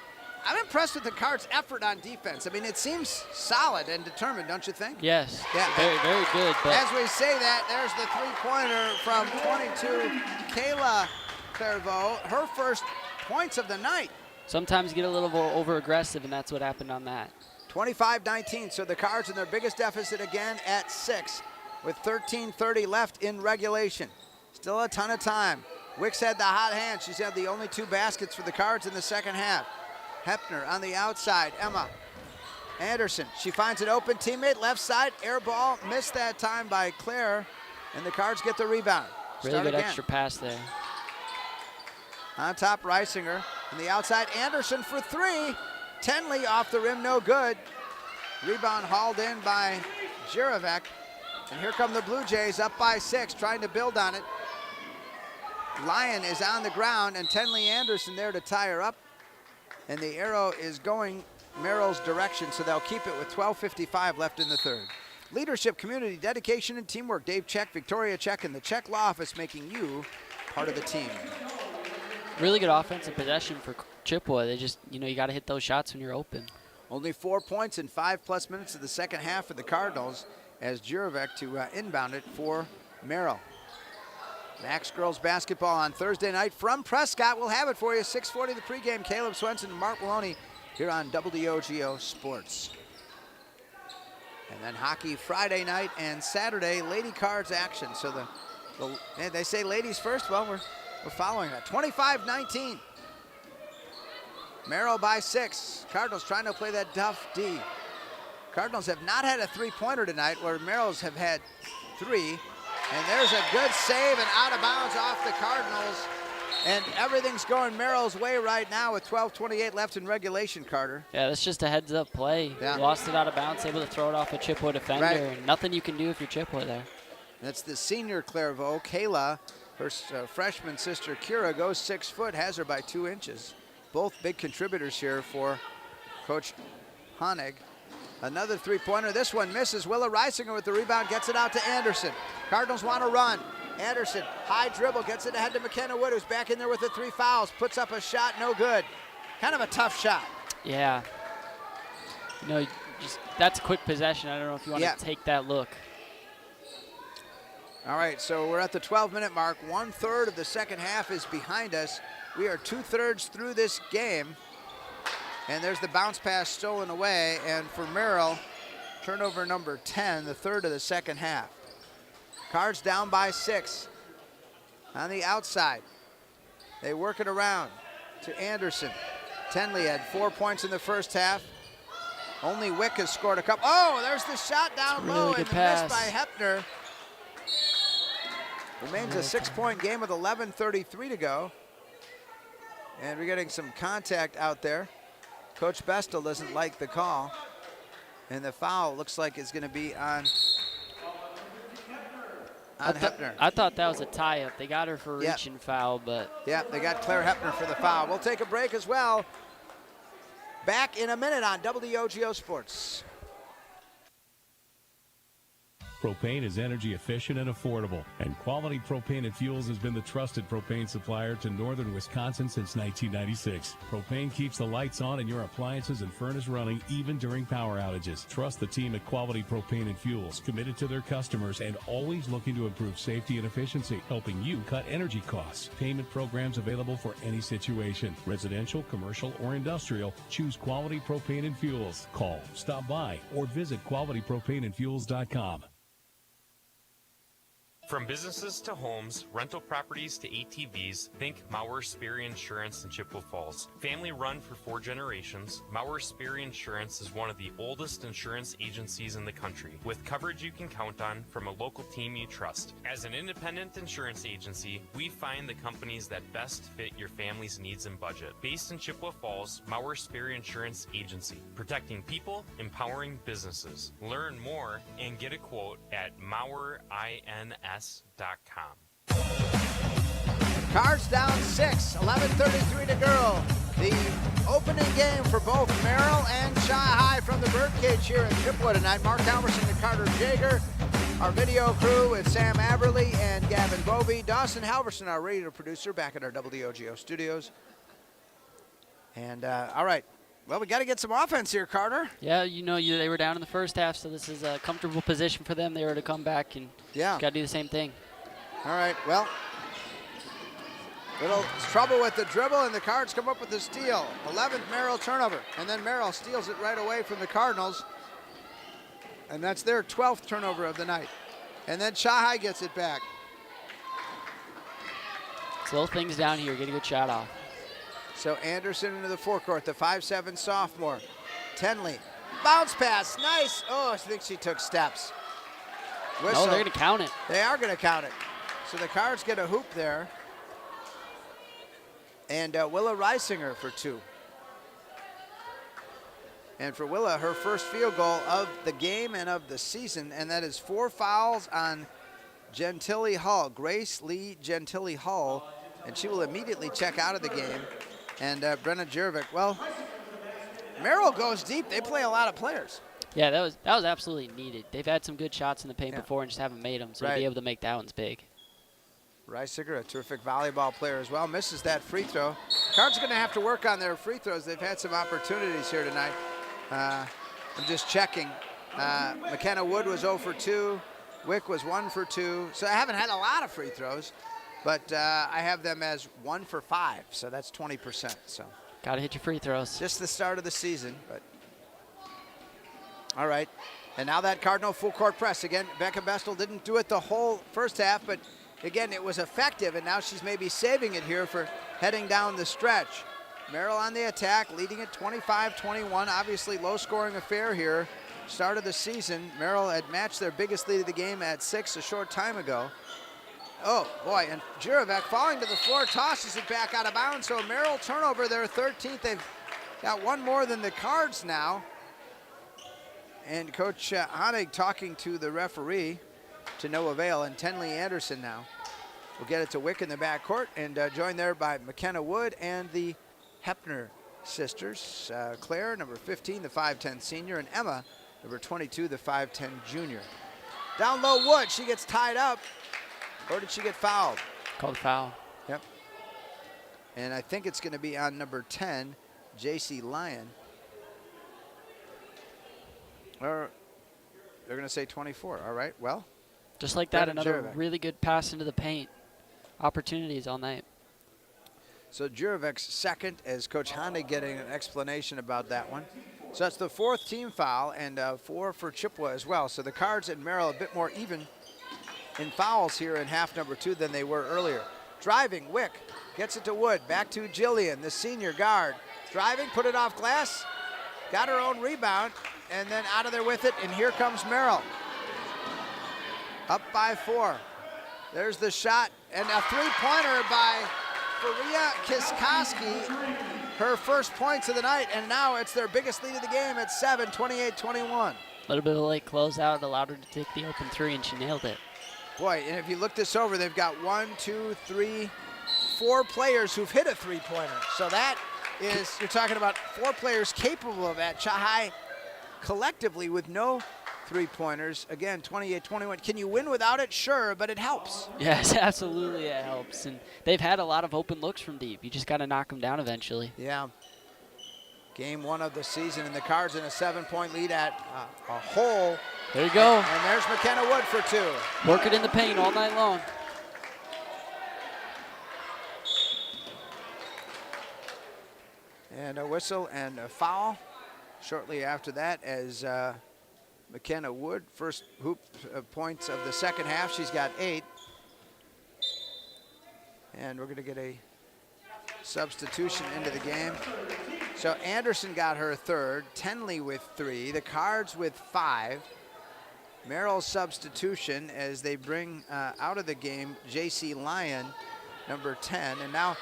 S3: I'm impressed with the Cards' effort on defense. I mean, it seems solid and determined, don't you think?
S19: Yes,
S3: yeah,
S19: very, very good. But
S3: as we say that, there's the three-pointer from 22, Kayla Clairvaux, her first points of the night.
S19: Sometimes get a little over-aggressive, and that's what happened on that.
S3: 25-19, so the Cards in their biggest deficit again at 6 with 13:30 left in regulation. Still a ton of time. Wicks had the hot hand. She's had the only 2 baskets for the Cards in the second half. Hepner on the outside, Emma Anderson. She finds an open teammate, left side, air ball, missed that time by Claire, and the Cards get the rebound.
S19: Really good extra pass there.
S3: On top, Reisinger. On the outside, Anderson for 3. Tenley off the rim, no good. Rebound hauled in by Juravec. And here come the Blue Jays up by 6, trying to build on it. Lyon is on the ground, and Tenley Anderson there to tie her up. And the arrow is going Merrill's direction, so they'll keep it with 12:55 left in the third. Leadership, community, dedication, and teamwork. Dave Check, Victoria Check, and the Check Law Office making you part of the team.
S19: Really good offensive possession for Chippewa. They just, you got to hit those shots when you're open.
S3: Only 4 points in 5+ minutes of the second half for the Cardinals as Juravec to inbound it for Merrill. Max girls basketball on Thursday night from Prescott. We'll have it for you. 6:40 the pregame. Caleb Swenson and Mark Maloney here on WOGO Sports. And then hockey Friday night and Saturday, Lady Cards action. So they say ladies first. Well, we're following that. 25-19. Merrill by 6. Cardinals trying to play that tough D. Cardinals have not had a three-pointer tonight, where Merrills have had 3. And there's a good save and out of bounds off the Cardinals. And everything's going Merrill's way right now with 12:28 left in regulation, Carter.
S19: Yeah, that's just a heads-up play.
S3: Yeah.
S19: Lost it out of bounds, able to throw it off a Chippewa defender.
S3: Right.
S19: And nothing you can do if you're Chippewa there.
S3: That's the senior Clairvaux, Kayla. Her freshman sister, Kira, goes 6 foot, has her by 2 inches. Both big contributors here for Coach Honig. Another three-pointer. This one misses. Willa Reisinger with the rebound, gets it out to Anderson. Cardinals want to run. Anderson, high dribble, gets it ahead to McKenna Wood, who's back in there with the 3 fouls. Puts up a shot, no good. Kind of a tough shot.
S19: Yeah. That's a quick possession. I don't know if you want to take that look.
S3: All right, so we're at the 12-minute mark. 1/3 of the second half is behind us. We are 2/3 through this game. And there's the bounce pass stolen away. And for Merrill, turnover number 10, the 3rd of the second half. Cards down by 6. On the outside, they work it around to Anderson. Tenley had 4 points in the first half. Only Wick has scored a couple. Oh, there's the shot down low and the miss by Hepner. Remains a 6-point game with 11:33 to go. And we're getting some contact out there. Coach Bestel doesn't like the call. And the foul looks like it's going to be on Hepner.
S19: I thought that was a tie-up. They got her for reaching foul, but...
S3: Yeah, they got Claire Hepner for the foul. We'll take a break as well. Back in a minute on WOGO Sports.
S15: Propane is energy efficient and affordable, and Quality Propane and Fuels has been the trusted propane supplier to northern Wisconsin since 1996. Propane keeps the lights on in your appliances and furnace running even during power outages. Trust the team at Quality Propane and Fuels, committed to their customers and always looking to improve safety and efficiency, helping you cut energy costs. Payment programs available for any situation. Residential, commercial, or industrial, choose Quality Propane and Fuels. Call, stop by, or visit qualitypropaneandfuels.com.
S14: From businesses to homes, rental properties to ATVs, think Mauer Sperry Insurance in Chippewa Falls. Family run for 4 generations, Mauer Sperry Insurance is one of the oldest insurance agencies in the country, with coverage you can count on from a local team you trust. As an independent insurance agency, we find the companies that best fit your family's needs and budget. Based in Chippewa Falls, Mauer Sperry Insurance Agency, protecting people, empowering businesses. Learn more and get a quote at MauerINS.com.
S3: Cards down 6, 11:33 to go. The opening game for both Merrill and Shy High from the Birdcage here in Chippewa tonight. Mark Halverson and Carter Jager. Our video crew with Sam Aberley and Gavin Bovey. Dawson Halverson, our radio producer, back at our WOGO studios. And, all right. Well, we got to get some offense here, Carter.
S19: Yeah, they were down in the first half, so this is a comfortable position for them. They were to come back and got to do the same thing.
S3: All right, well, little trouble with the dribble, and the Cards come up with the steal. 11th Merrill turnover, and then Merrill steals it right away from the Cardinals. And that's their 12th turnover of the night. And then Shy High gets it back.
S19: Slow things down here, get a good shot off.
S3: So Anderson into the forecourt, the 5'7" sophomore. Tenley, bounce pass, nice. Oh, I think she took steps. Whistle.
S19: No, they're going to count it.
S3: They are going to count it. So the Cards get a hoop there. And Willa Reisinger for 2. And for Willa, her first field goal of the game and of the season, and that is 4 fouls on Gentili Hall, Grace Lee Gentili Hall, and she will immediately check out of the game. And Brenna Jurovic, well, Merrill goes deep. They play a lot of players.
S19: Yeah, that was absolutely needed. They've had some good shots in the paint before and just haven't made them, so to be able to make that one's big.
S3: Reisinger, a terrific volleyball player as well, misses that free throw. Cards are going to have to work on their free throws. They've had some opportunities here tonight. I'm just checking. McKenna Wood was 0 for 2. Wick was 1 for 2. So I haven't had a lot of free throws. But I have them as 1 for 5, so that's 20%. So
S19: got to hit your free throws.
S3: Just the start of the season, but all right. And now that Cardinal full court press again. Becca Bestel didn't do it the whole first half, but again, it was effective, and now she's maybe saving it here for heading down the stretch. Merrill on the attack, leading at 25-21. Obviously, low-scoring affair here. Start of the season, Merrill had matched their biggest lead of the game at 6 a short time ago. Oh, boy, and Jurovic falling to the floor, tosses it back out of bounds. So Merrill turnover, their 13th. They've got one more than the Cards now. And Coach Honig talking to the referee to no avail. And Tenley Anderson now will get it to Wick in the backcourt, and joined there by McKenna Wood and the Hepner sisters. Claire, number 15, the 5'10" senior, and Emma, number 22, the 5'10" junior. Down low, Wood, she gets tied up. Or did she get fouled?
S19: Called foul.
S3: Yep. And I think it's going to be on number 10, J.C. Lyon. Or they're going to say 24. All right, well.
S19: Just like that, another really good pass into the paint. Opportunities all night.
S3: So Jurovic's second, as Coach Honig getting an explanation about that one. So that's the 4th team foul, and 4 for Chippewa as well. So the Cards and Merrill a bit more even in fouls here in half number 2 than they were earlier. Driving, Wick gets it to Wood. Back to Jillian, the senior guard. Driving, put it off glass. Got her own rebound, and then out of there with it, and here comes Merrill. Up by 4. There's the shot, and a three-pointer by Faria Kiskoski. Her first points of the night, and now it's their biggest lead of the game at 7, 28-21.
S19: A little bit of a late closeout allowed her to take the open 3, and she nailed it.
S3: Boy, and if you look this over, they've got 4 players who've hit a three-pointer. So that is, you're talking about 4 players capable of that. Chahai collectively with no three-pointers. Again, 28-21. Can you win without it? Sure, but it helps.
S19: Yes, absolutely it helps. And they've had a lot of open looks from deep. You just got to knock them down eventually.
S3: Yeah. Game 1 of the season, and the Cards in a 7-point lead at a hole.
S19: There you go.
S3: And there's McKenna Wood for 2.
S19: Work it in the paint all night long.
S3: And a whistle and a foul shortly after that as McKenna Wood, first hoop points of the second half. She's got 8. And we're going to get a substitution into the game. So Anderson got her third, Tenley with 3, the Cards with 5. Merrill's substitution as they bring out of the game J.C. Lyon, number 10. And now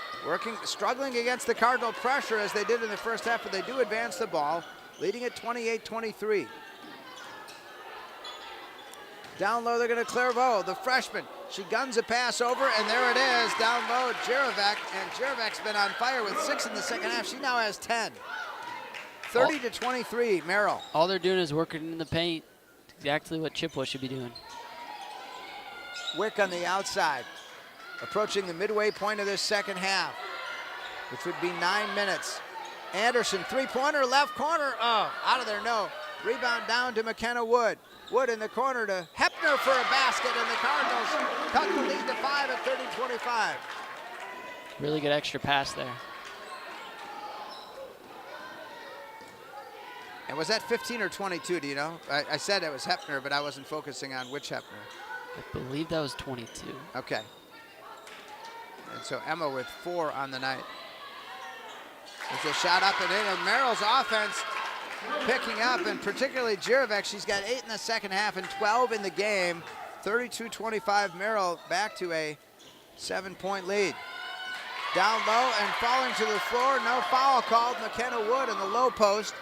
S3: struggling against the Cardinal pressure as they did in the first half, but they do advance the ball, leading at 28-23. Down low, they're going to Clairvaux, the freshman. She guns a pass over, and there it is, down low, Jerovac. And Jerovac's been on fire with 6 in the second half. She now has 10. 30-23, Merrill.
S19: All they're doing is working in the paint. Exactly what Chippewa should be doing.
S3: Wick on the outside, approaching the midway point of this second half, which would be 9 minutes. Anderson, three-pointer, left corner. Oh, out of there, no. Rebound down to McKenna Wood. Wood in the corner to Hepner for a basket, and the Cardinals cut the lead to 5 at 30-25.
S19: Really good extra pass there.
S3: And was that 15 or 22, do you know? I said it was Hepner, but I wasn't focusing on which Hepner.
S19: I believe that was 22.
S3: Okay. And so Emma with 4 on the night. There's a shot up and in, and Merrill's offense picking up, and particularly Jerovac. She's got 8 in the second half and 12 in the game. 32-25, Merrill back to a 7-point lead. Down low and falling to the floor, no foul called. McKenna Wood in the low post.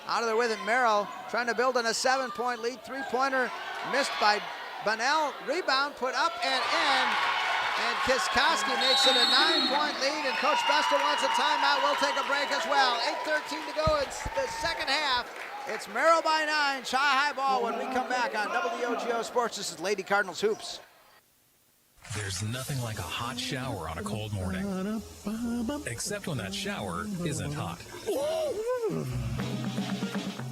S3: Out of there with it, Merrill trying to build on a 7-point lead. Three-pointer missed by Bunnell. Rebound put up and in. And Kiskowski makes it a 9-point lead, and Coach Bester wants a timeout. We'll take a break as well. 8:13 to go in the second half. It's Merrill by 9, Chi-High ball when we come back on WOGO Sports. This is Lady Cardinals Hoops.
S6: There's nothing like a hot shower on a cold morning, except when that shower isn't hot.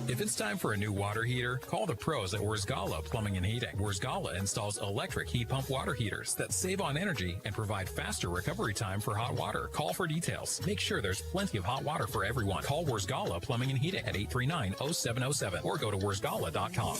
S6: If it's time for a new water heater, call the pros at Wurzgala Plumbing and Heating. Wurzgala installs electric heat pump water heaters that save on energy and provide faster recovery time for hot water. Call for details. Make sure there's plenty of hot water for everyone. Call Wurzgala Plumbing and Heating at 839-0707 or go to wurzgala.com.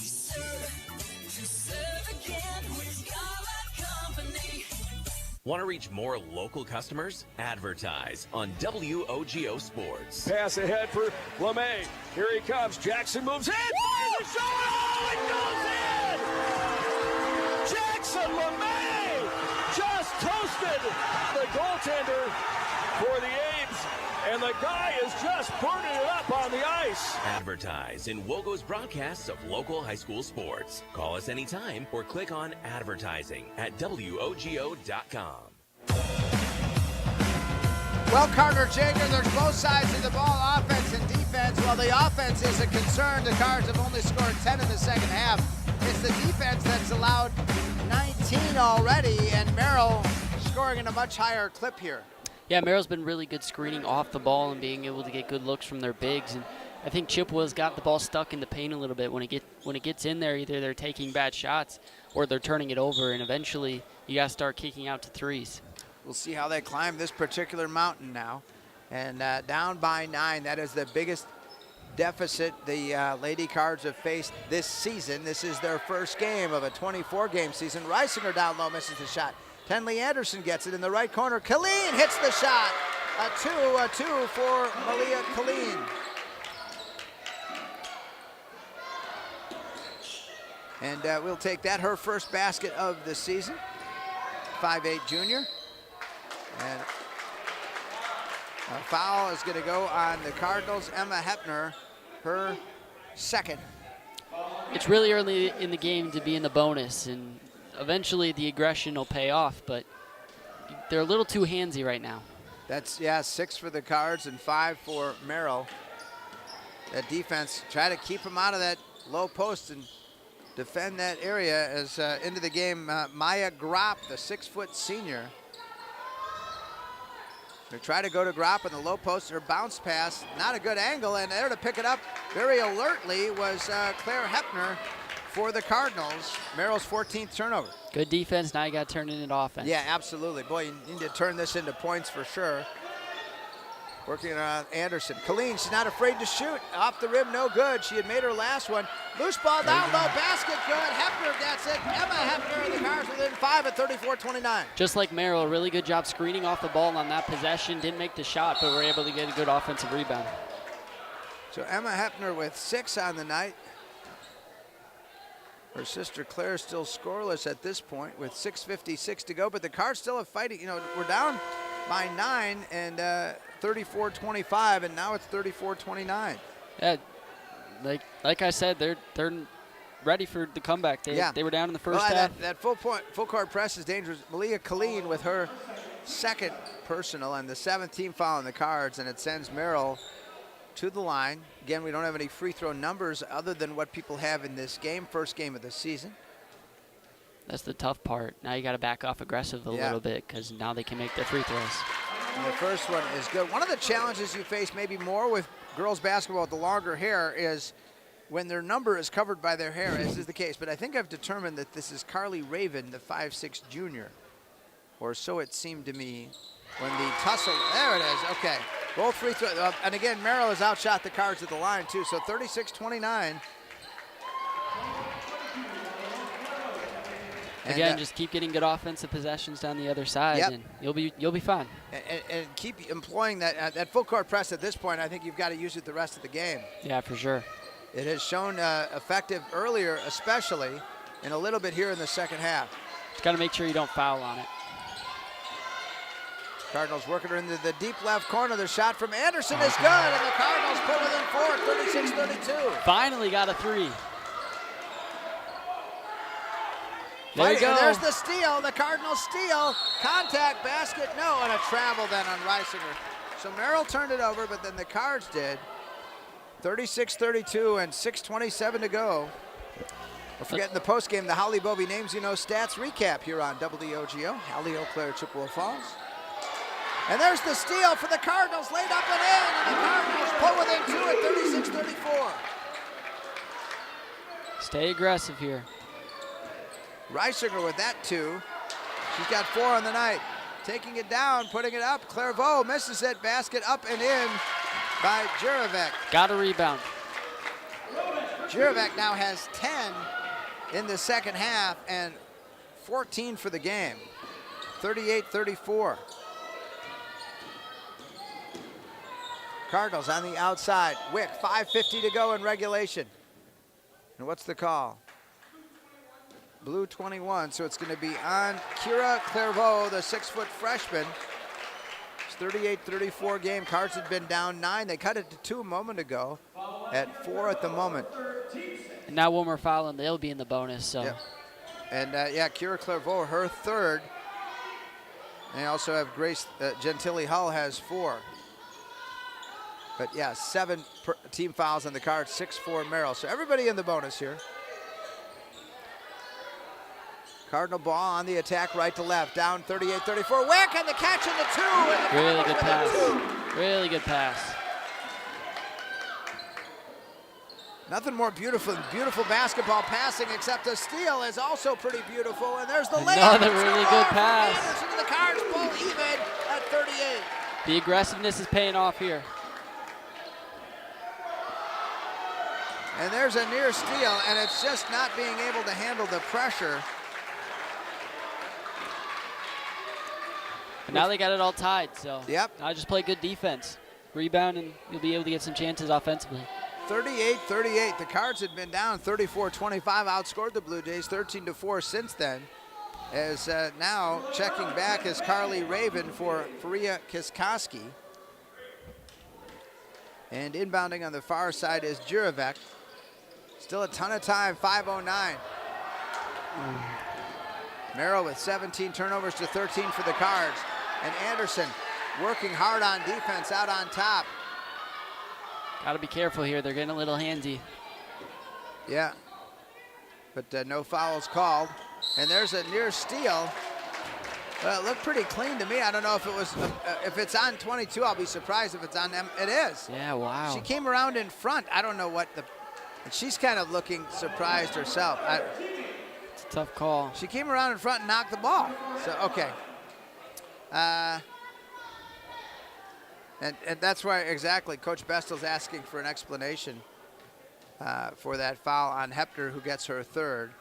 S2: Want to reach more local customers? Advertise on WOGO Sports.
S11: Pass ahead for LeMay. Here he comes. Jackson moves in. Woo! Oh, it goes in! Jackson LeMay just toasted the goaltender for the Abes, and the guy is just burning it up on the ice.
S2: Advertise in WOGO's broadcasts of local high school sports. Call us anytime or click on advertising at WOGO.com.
S3: Well, Carter Jager, there's both sides of the ball, offense and defense. While the offense is a concern, the Cards have only scored 10 in the second half. It's the defense that's allowed 19 already, and Merrill scoring in a much higher clip here.
S19: Yeah, Merrill's been really good screening off the ball and being able to get good looks from their bigs. And I think Chippewa's got the ball stuck in the paint a little bit. When it gets in there, either they're taking bad shots or they're turning it over, and eventually you got to start kicking out to threes.
S3: We'll see how they climb this particular mountain now. And down by 9, that is the biggest deficit the Lady Cards have faced this season. This is their first game of a 24-game season. Reisinger down low, misses the shot. Tenley Anderson gets it in the right corner. Killeen hits the shot. A two for Malia Killeen. And we'll take that, her first basket of the season. 5'8" junior. And a foul is going to go on the Cardinals. Emma Hepner, her second.
S19: It's really early in the game to be in the bonus, and eventually the aggression will pay off, but they're a little too handsy right now.
S3: That's, 6 for the Cards and 5 for Merrill. That defense, try to keep them out of that low post and defend that area. As into the game, Maya Gropp, the 6-foot senior. They try to go to Gropp in the low post. Her bounce pass, not a good angle, and there to pick it up very alertly was Claire Hepner for the Cardinals. Merrill's 14th turnover.
S19: Good defense, now you got to turn it into offense.
S3: Yeah, absolutely. Boy, you need to turn this into points for sure. Working on Anderson. Colleen, she's not afraid to shoot. Off the rim, no good. She had made her last one. Loose ball down low, basket good. Hefner gets it. Emma Hefner, the Cards within 5 at 34-29.
S19: Just like Merrill, a really good job screening off the ball on that possession. Didn't make the shot, but were able to get a good offensive rebound.
S3: So Emma Hefner with 6 on the night. Her sister Claire still scoreless at this point with 6:56 to go, but the Cards still are fighting. You know, we're down by 9 and 34-25, and now it's 34-29.
S19: Yeah, like I said, they're ready for the comeback. They were down in the first half.
S3: That full court press is dangerous. Malia Colleen with her second personal and the 7th team foul on the Cards, and it sends Merrill to the line. Again, we don't have any free throw numbers other than what people have in this game, first game of the season.
S19: That's the tough part. Now you got to back off aggressive a little bit because now they can make their free throws.
S3: And the first one is good. One of the challenges you face maybe more with girls basketball with the longer hair is when their number is covered by their hair, as is the case. But I think I've determined that this is Carly Raven, the 5'6" junior, or so it seemed to me when the tussle. There it is. Okay. Both free throws. And again, Merrill has outshot the Cards at the line, too. So 36-29.
S19: Again, just keep getting good offensive possessions down the other side, and you'll be fine.
S3: And keep employing that full court press at this point. I think you've got to use it the rest of the game.
S19: Yeah, for sure.
S3: It has shown effective earlier, especially, and a little bit here in the second half.
S19: Just got to make sure you don't foul on it.
S3: Cardinals working her into the deep left corner. The shot from Anderson is good, and the Cardinals put within 4, 36-32.
S19: Finally got a 3. There you go.
S3: And there's the steal. The Cardinals steal. Contact, basket, no, and a travel then on Reisinger. So Merrill turned it over, but then the Cards did. 36-32 and 6:27 to go. We're forgetting the postgame, the Holly Bovey Names You Know Stats recap here on WOGO. Holly Eau Claire, Chippewa Falls. And there's the steal for the Cardinals, laid up and in, and the Cardinals pull within 2 at 36-34.
S19: Stay aggressive here.
S3: Reisinger with that 2. She's got 4 on the night. Taking it down, putting it up. Clairvaux misses it. Basket up and in by Juravec.
S19: Got a rebound.
S3: Juravec now has 10 in the second half and 14 for the game. 38-34. Cardinals on the outside. Wick, 5:50 to go in regulation. And what's the call? Blue 21, so it's going to be on Kira Clairvaux, the 6-foot freshman. It's 38-34 game. Cards had been down 9. They cut it to 2 a moment ago at 4 at the moment.
S19: And now one more foul, and they'll be in the bonus. So.
S3: Yep. And, Kira Clairvaux, her 3rd. And they also have Grace Gentili Hull has 4. But, 7 team fouls on the Cards, 6 for Merrill. So everybody in the bonus here. Cardinal ball on the attack, right to left, down 38-34. Wick and the catch in the 2. And the
S19: really good pass. Really good pass.
S3: Nothing more beautiful than beautiful basketball passing, except the steal is also pretty beautiful. And there's the layup.
S19: Another really good pass.
S3: Anderson, and the Cards pull even at 38.
S19: The aggressiveness is paying off here.
S3: And there's a near steal, and it's just not being able to handle the pressure.
S19: But now they got it all tied, so
S3: yep.
S19: Now just play good defense. Rebound, and you'll be able to get some chances offensively.
S3: 38-38. The Cards had been down 34-25, outscored the Blue Jays 13-4 since then. As now checking back is Carly Raven for Faria Kiskoski. And inbounding on the far side is Juravec. Still a ton of time, 5:09. Merrill with 17 turnovers to 13 for the Cards. And Anderson working hard on defense out on top.
S19: Got to be careful here. They're getting a little handsy.
S3: Yeah, but no fouls called. And there's a near steal. Well, it looked pretty clean to me. I don't know if it was, if it's on 22, I'll be surprised if it's on them. It is.
S19: Yeah, wow.
S3: She came around in front. I don't know what and she's kind of looking surprised herself.
S19: It's a tough call.
S3: She came around in front and knocked the ball. So, okay. And that's why, exactly, Coach Bestel's asking for an explanation for that foul on Hepner, who gets her third.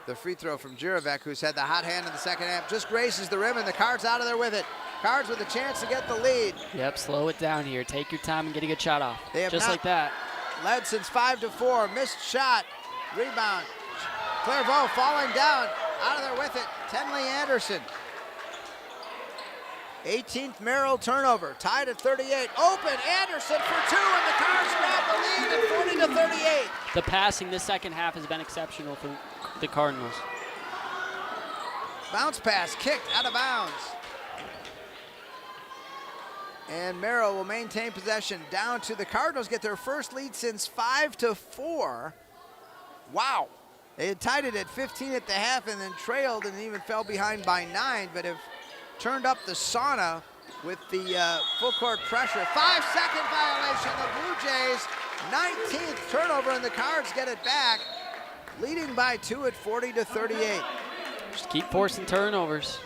S3: The free throw from Jirovec, who's had the hot hand in the second half, just grazes the rim, and the Cards out of there with it. Cards with a chance to get the lead.
S19: Yep, slow it down here. Take your time and get a good shot off.
S3: They have
S19: just like that.
S3: Led since 5-4. Missed shot. Rebound. Clairvaux falling down. Out of there with it. Tenley Anderson. 18th Merrill turnover. Tied at 38. Open. Anderson for two, and the Cards grab the lead at 40-38.
S19: The passing this second half has been exceptional for the Cardinals.
S3: Bounce pass kicked out of bounds. And Merrill will maintain possession down to the Cardinals, get their first lead since 5-4. Wow. They had tied it at 15 at the half and then trailed and even fell behind by 9, but have turned up the sauna with the full court pressure. 5-second violation. The Blue Jays, 19th turnover, and the Cards get it back, leading by 2 at 40-38.
S19: Just keep forcing turnovers.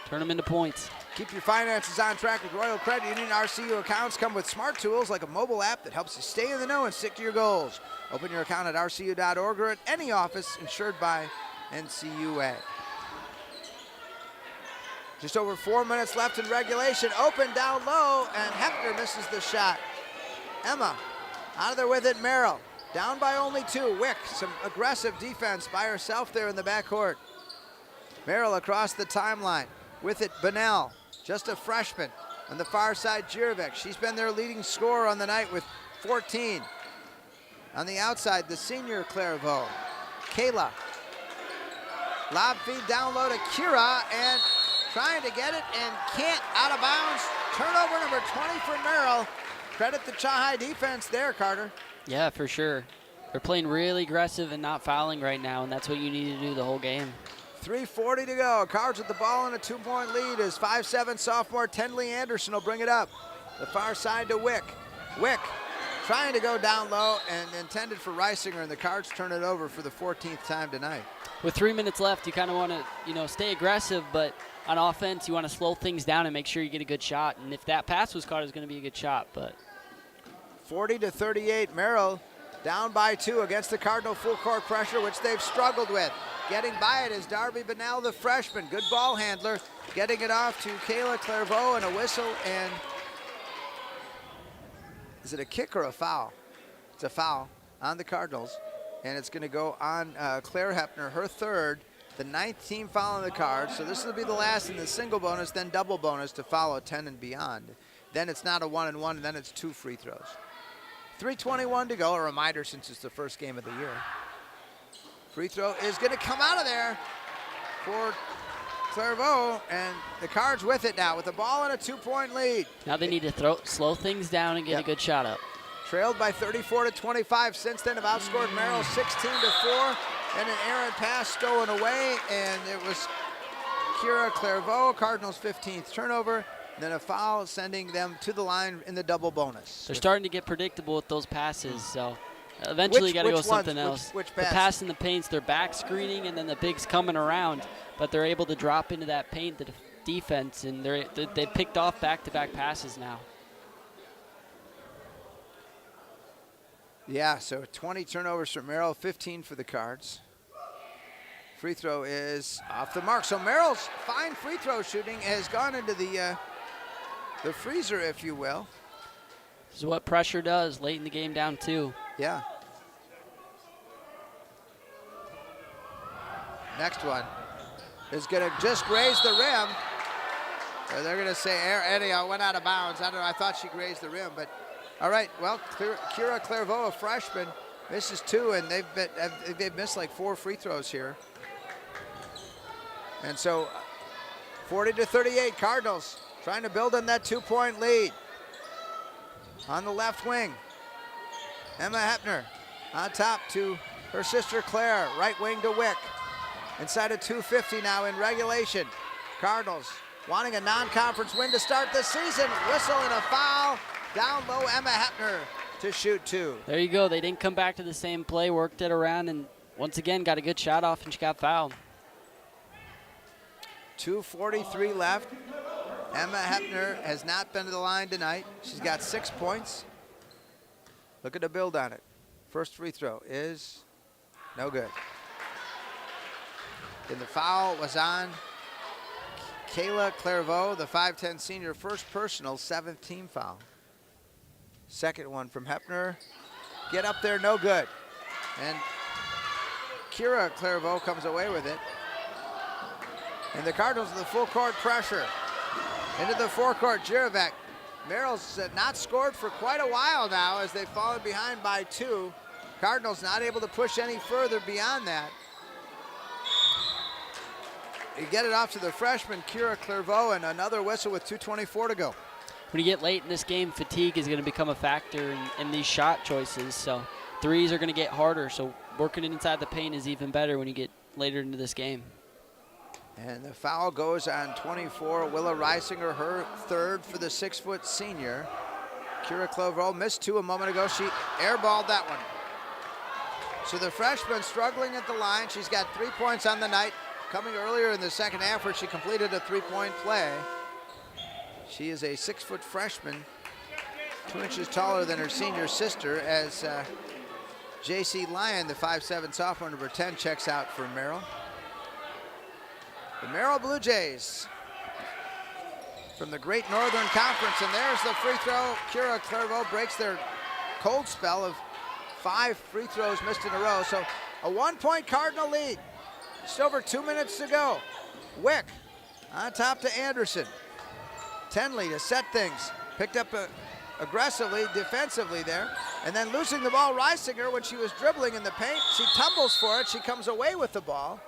S19: Turn them into points.
S3: Keep your finances on track with Royal Credit Union. RCU accounts come with smart tools like a mobile app that helps you stay in the know and stick to your goals. Open your account at rcu.org or at any office insured by NCUA. Just over 4 minutes left in regulation. Open down low, and Hepner misses the shot. Emma out of there with it. Merrill down by only 2. Wick, some aggressive defense by herself there in the backcourt. Merrill across the timeline. With it, Bunnell, just a freshman. On the far side, Jirovec. She's been their leading scorer on the night with 14. On the outside, the senior Clairvaux, Kayla. Lob feed down low to Kira, and trying to get it and can't, out of bounds. Turnover number 20 for Merrill. Credit the Chahai defense there, Carter.
S19: Yeah, for sure. They're playing really aggressive and not fouling right now, and that's what you need to do the whole game.
S3: 3:40 to go. Cards with the ball and a 2-point lead as 5'7" sophomore Tenley Anderson will bring it up. The far side to Wick. Wick trying to go down low and intended for Reisinger, and the Cards turn it over for the 14th time tonight.
S19: With 3 minutes left, you kind of want to, stay aggressive, but on offense, you want to slow things down and make sure you get a good shot. And if that pass was caught, it was going to be a good shot. But
S3: 40-38, Merrill down by 2 against the Cardinal full court pressure, which they've struggled with. Getting by it is Darby Bunnell, the freshman. Good ball handler. Getting it off to Kayla Clairvaux, and a whistle, and is it a kick or a foul? It's a foul on the Cardinals, and it's going to go on Claire Hepner, her third, the 9th team foul on the Cards. So this will be the last in the single bonus, then double bonus to follow 10 and beyond. Then it's not a 1-and-1, and then it's 2 free throws. 3:21 to go. A reminder, since it's the first game of the year. Free throw is going to come out of there for Clairvaux, and the Cards with it now with the ball and a 2-point lead.
S19: Now they need to slow things down and get a good shot up.
S3: Trailed by 34-25. Since then have outscored Merrill 16-4, and an errant pass stolen away, and it was Kira Clairvaux, Cardinals' 15th turnover. Then a foul sending them to the line in the double bonus.
S19: They're starting to get predictable with those passes, so eventually you got to go something else.
S3: Which
S19: pass? The pass in the paint's their back screening, and then the big's coming around, but they're able to drop into that paint, the defense, and they picked off back-to-back passes now.
S3: Yeah, so 20 turnovers for Merrill, 15 for the Cards. Free throw is off the mark. So Merrill's fine free throw shooting has gone into the freezer, if you will.
S19: This is what pressure does late in the game, down 2.
S3: Yeah. Next one is going to just graze the rim. Or they're going to say, Eddie, I went out of bounds. I don't know, I thought she grazed the rim, but all right. Well, Kira Clairvaux, a freshman, misses 2, and they've missed like 4 free throws here. And so 40-38, Cardinals trying to build on that 2-point lead. On the left wing, Emma Hepner on top to her sister Claire, right wing to Wick. Inside of 2:50 now in regulation. Cardinals wanting a non-conference win to start the season. Whistle and a foul. Down low, Emma Hepner to shoot 2.
S19: There you go. They didn't come back to the same play, worked it around, and once again got a good shot off, and she got fouled.
S3: 2:43 left. Emma Hepner has not been to the line tonight. She's got 6 points. Look at the build on it. First free throw is no good. And the foul was on Kayla Clairvaux, the 5'10 senior, first personal, 7th team foul. Second one from Hepner. Get up there, no good. And Kira Clairvaux comes away with it. And the Cardinals with the full court pressure. Into the forecourt, Jirovac. Merrill's not scored for quite a while now as they've fallen behind by 2. Cardinals not able to push any further beyond that. You get it off to the freshman, Kira Clairvaux, and another whistle with 2:24 to go.
S19: When you get late in this game, fatigue is going to become a factor in these shot choices. So threes are going to get harder. So working it inside the paint is even better when you get later into this game.
S3: And the foul goes on 24. Willa Reisinger, her third for the 6-foot senior. Kira Clairvaux missed 2 a moment ago. She airballed that one. So the freshman struggling at the line. She's got 3 points on the night. Coming earlier in the second half where she completed a 3-point play. She is a 6-foot freshman, 2 inches taller than her senior sister, as J.C. Lyon, the 5'7 sophomore, number 10, checks out for Merrill. The Merrill Bluejays from the Great Northern Conference, and there's the free throw. Kira Clairvaux breaks their cold spell of 5 free throws missed in a row. So a 1-point Cardinal lead. Just over 2 minutes to go. Wick on top to Anderson. Tenley to set things. Picked up aggressively, defensively there. And then losing the ball, Reisinger, when she was dribbling in the paint, she tumbles for it. She comes away with the ball.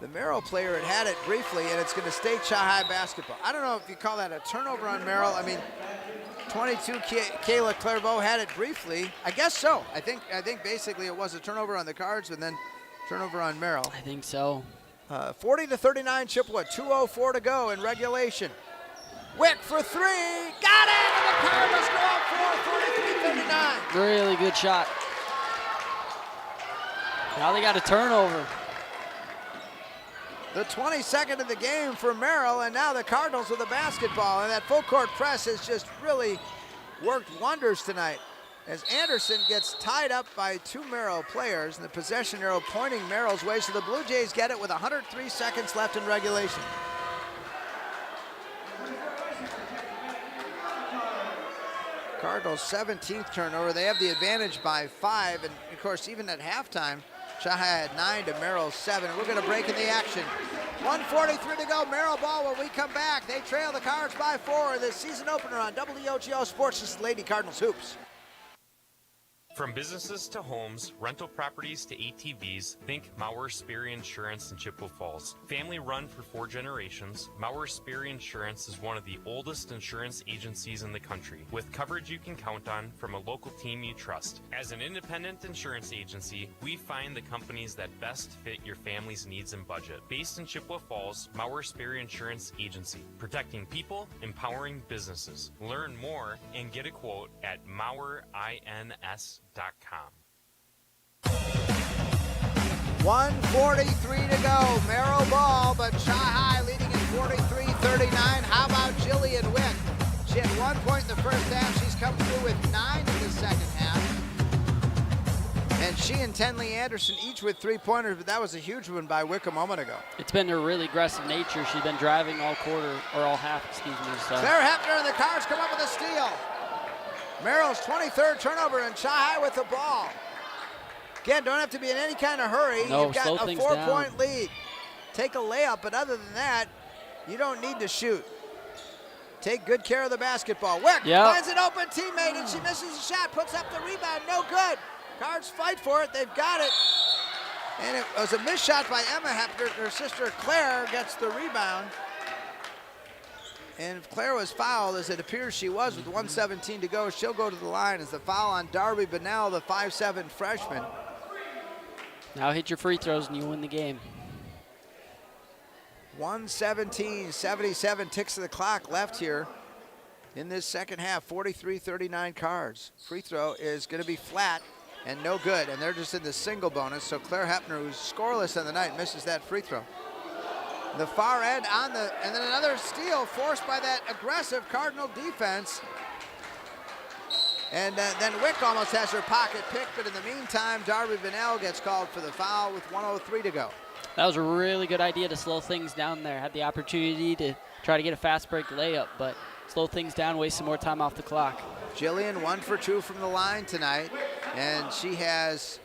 S3: The Merrill player had it briefly, and it's going to stay Chi-High basketball. I don't know if you call that a turnover on Merrill. I mean, 22, Kayla Clairvaux had it briefly. I guess so. I think basically it was a turnover on the Cards and then turnover on Merrill.
S19: I think so.
S3: 40-39 Chippewa, 2:04 to go in regulation. Wick for 3, got it, and the Cardinals go up 43-39.
S19: Really good shot. Now they got a turnover.
S3: The 22nd of the game for Merrill, and now the Cardinals with the basketball, and that full court press has just really worked wonders tonight as Anderson gets tied up by 2 Merrill players, and the possession arrow pointing Merrill's way, so the Blue Jays get it with 103 seconds left in regulation. Cardinals' 17th turnover. They have the advantage by 5, and of course, even at halftime, Chi-High had 9 to Merrill's 7. We're going to break in the action. 1:43 to go. Merrill ball when we come back. They trail the Cards by 4 in the season opener on WOGO Sports. This is Lady Cardinals Hoops.
S14: From businesses to homes, rental properties to ATVs, think Mauer Sperry Insurance in Chippewa Falls. Family run for 4 generations, Mauer Sperry Insurance is one of the oldest insurance agencies in the country, with coverage you can count on from a local team you trust. As an independent insurance agency, we find the companies that best fit your family's needs and budget. Based in Chippewa Falls, Mauer Sperry Insurance Agency, protecting people, empowering businesses. Learn more and get a quote at MauerINS.com.
S3: 1:43 to go. Merrill ball, but Chi-High leading at 43-39. How about Jillian Wick? She had 1 point in the first half. She's come through with 9 in the second half. And she and Tenley Anderson each with 3-pointers, but that was a huge one by Wick a moment ago.
S19: It's been her really aggressive nature. She's been driving all quarter, or all half, excuse me. So.
S3: Claire Hepner and the Cards come up with a steal. Merrill's 23rd turnover, and Chi-High with the ball. Again, don't have to be in any kind of hurry.
S19: No,
S3: you've got a 4-point lead. Take a layup, but other than that, you don't need to shoot. Take good care of the basketball. Wick finds an open teammate, and she misses a shot, puts up the rebound, no good. Cards fight for it, they've got it. And it was a missed shot by Emma Hepner. Her sister Claire gets the rebound. And if Claire was fouled, as it appears she was with 1:17 to go, she'll go to the line as the foul on Darby Bunnell, the 5'7 freshman.
S19: Now hit your free throws and you win the game.
S3: 1:17:77 ticks of the clock left here in this second half. 43-39 Cards. Free throw is going to be flat and no good, and they're just in the single bonus. So Claire Hepner, who's scoreless on the night, misses that free throw. The far end and then another steal forced by that aggressive Cardinal defense. And then Wick almost has her pocket picked, but in the meantime, Darby Vanell gets called for the foul with 1:03 to go.
S19: That was a really good idea to slow things down there. Had the opportunity to try to get a fast break layup, but slow things down, waste some more time off the clock.
S3: Jillian 1 for 2 from the line tonight, and she has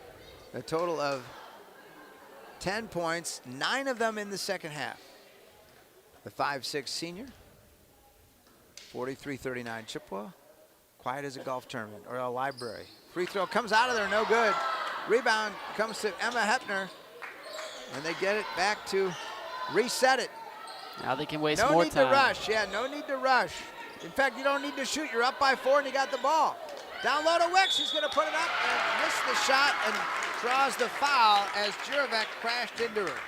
S3: a total of 10 points, 9 of them in the second half. The 5'6" senior, 43-39 Chippewa. Quiet as a golf tournament or a library. Free throw comes out of there, no good. Rebound comes to Emma Hepner, and they get it back to reset it.
S19: Now they can waste more time.
S3: No need to rush, yeah, no need to rush. In fact, you don't need to shoot. You're up by 4 and you got the ball. Down low to Wick, she's gonna put it up and miss the shot and draws the foul as Juravec crashed into her.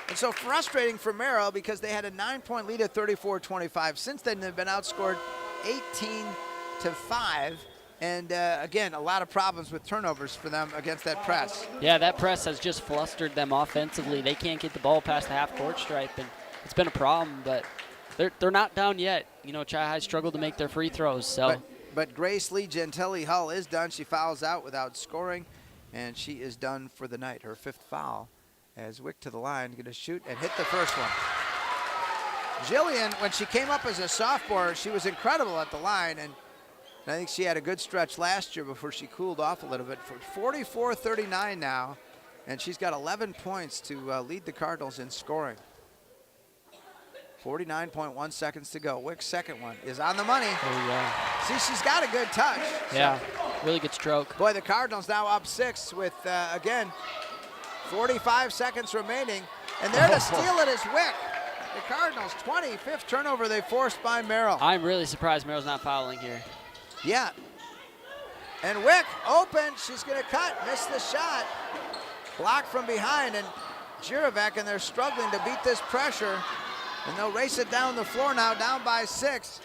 S3: And so frustrating for Merrill because they had a 9-point lead at 34-25. Since then, they've been outscored 18-5. And again, a lot of problems with turnovers for them against that press.
S19: Yeah, that press has just flustered them offensively. They can't get the ball past the half-court stripe, and it's been a problem, but they're not down yet. You know, Chi-High struggled to make their free throws. So.
S3: But Grace Lee Gentili Hull is done. She fouls out without scoring, and she is done for the night. Her 5th foul as Wick to the line, going to shoot and hit the first one. Jillian, when she came up as a sophomore, she was incredible at the line, and I think she had a good stretch last year before she cooled off a little bit. For 44-39 now, and she's got 11 points to lead the Cardinals in scoring. 49.1 seconds to go. Wick's second one is on the money.
S19: Oh, yeah.
S3: See, she's got a good touch.
S19: Yeah, really good stroke.
S3: Boy, the Cardinals now up 6 with, again, 45 seconds remaining. And there to steal it is Wick. The Cardinals, 25th turnover they forced by Merrill.
S19: I'm really surprised Merrill's not fouling here.
S3: Yeah. And Wick open. She's going to cut. Missed the shot. Blocked from behind. And Juravec, and they're struggling to beat this pressure. And they'll race it down the floor now, down by 6.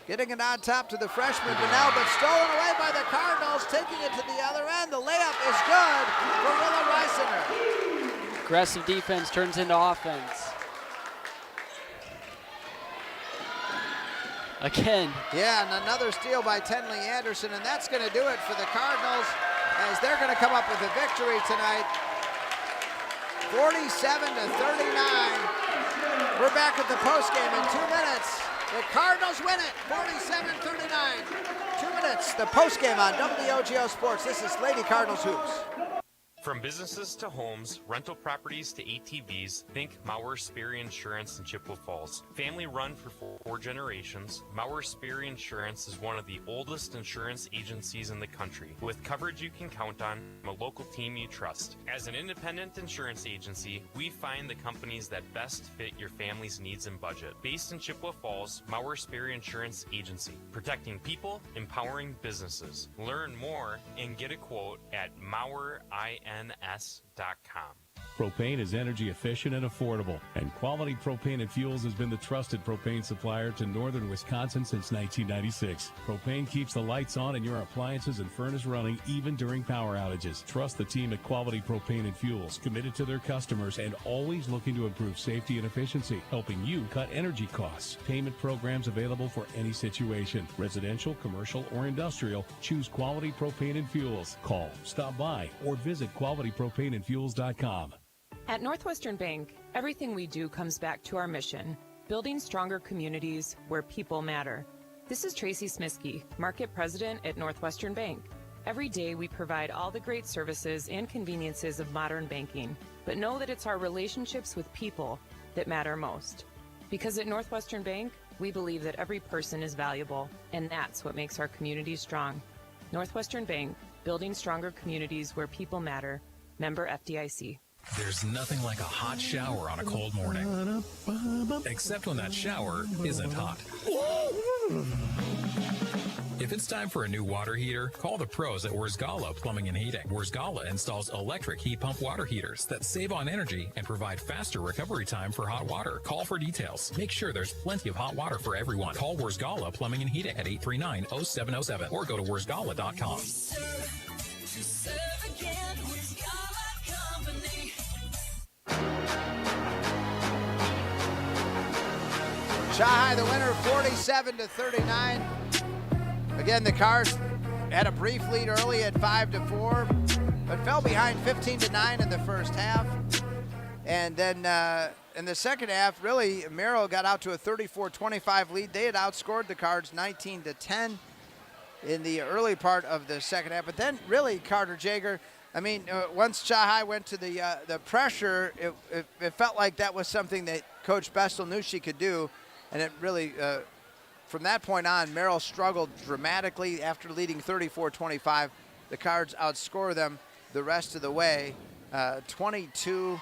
S3: Getting it on top to the freshman, Vanell, but stolen away by the Cardinals, taking it to the other end. The layup is good for Willa Reisinger.
S19: Aggressive defense turns into offense. Again.
S3: Yeah, and another steal by Tenley Anderson, and that's going to do it for the Cardinals as they're going to come up with a victory tonight. 47-39. We're back at the postgame in 2 minutes. The Cardinals win it, 47-39. 2 minutes, the postgame on WOGO Sports. This is Lady Cardinals Hoops.
S14: From businesses to homes, rental properties to ATVs, think Mauer Sperry Insurance in Chippewa Falls. Family run for 4 generations, Mauer Sperry Insurance is one of the oldest insurance agencies in the country. With coverage you can count on, a local team you trust. As an independent insurance agency, we find the companies that best fit your family's needs and budget. Based in Chippewa Falls, Mauer Sperry Insurance Agency. Protecting people, empowering businesses. Learn more and get a quote at MauerINS.com.
S15: Propane is energy efficient and affordable, and Quality Propane and Fuels has been the trusted propane supplier to northern Wisconsin since 1996. Propane keeps the lights on and your appliances and furnace running even during power outages. Trust the team at Quality Propane and Fuels, committed to their customers and always looking to improve safety and efficiency, helping you cut energy costs. Payment programs available for any situation. Residential, commercial, or industrial, choose Quality Propane and Fuels. Call, stop by, or visit qualitypropaneandfuels.com.
S4: At Northwestern Bank, everything we do comes back to our mission, building stronger communities where people matter. This is Tracy Smiskey, Market President at Northwestern Bank. Every day we provide all the great services and conveniences of modern banking, but know that it's our relationships with people that matter most. Because at Northwestern Bank, we believe that every person is valuable, and that's what makes our communities strong. Northwestern Bank, building stronger communities where people matter. Member FDIC.
S6: There's nothing like a hot shower on a cold morning. Except when that shower isn't hot. If it's time for a new water heater, call the pros at Wurzgala Plumbing and Heating. Wurzgala installs electric heat pump water heaters that save on energy and provide faster recovery time for hot water. Call for details. Make sure there's plenty of hot water for everyone. Call Wurzgala Plumbing and Heating at 839-0707 or go to wurzgala.com.
S3: Shanghai the winner, 47-39. Again, the Cards had a brief lead early at 5-4, but fell behind 15-9 in the first half. And then in the second half, really, Merrill got out to a 34-25 lead. They had outscored the Cards 19-10 in the early part of the second half. But then, really, Carter Jager, I mean, once Shanghai went to the pressure, it felt like that was something that Coach Bestel knew she could do. And it really, from that point on, Merrill struggled dramatically after leading 34-25. The Cards outscore them the rest of the way, 22-5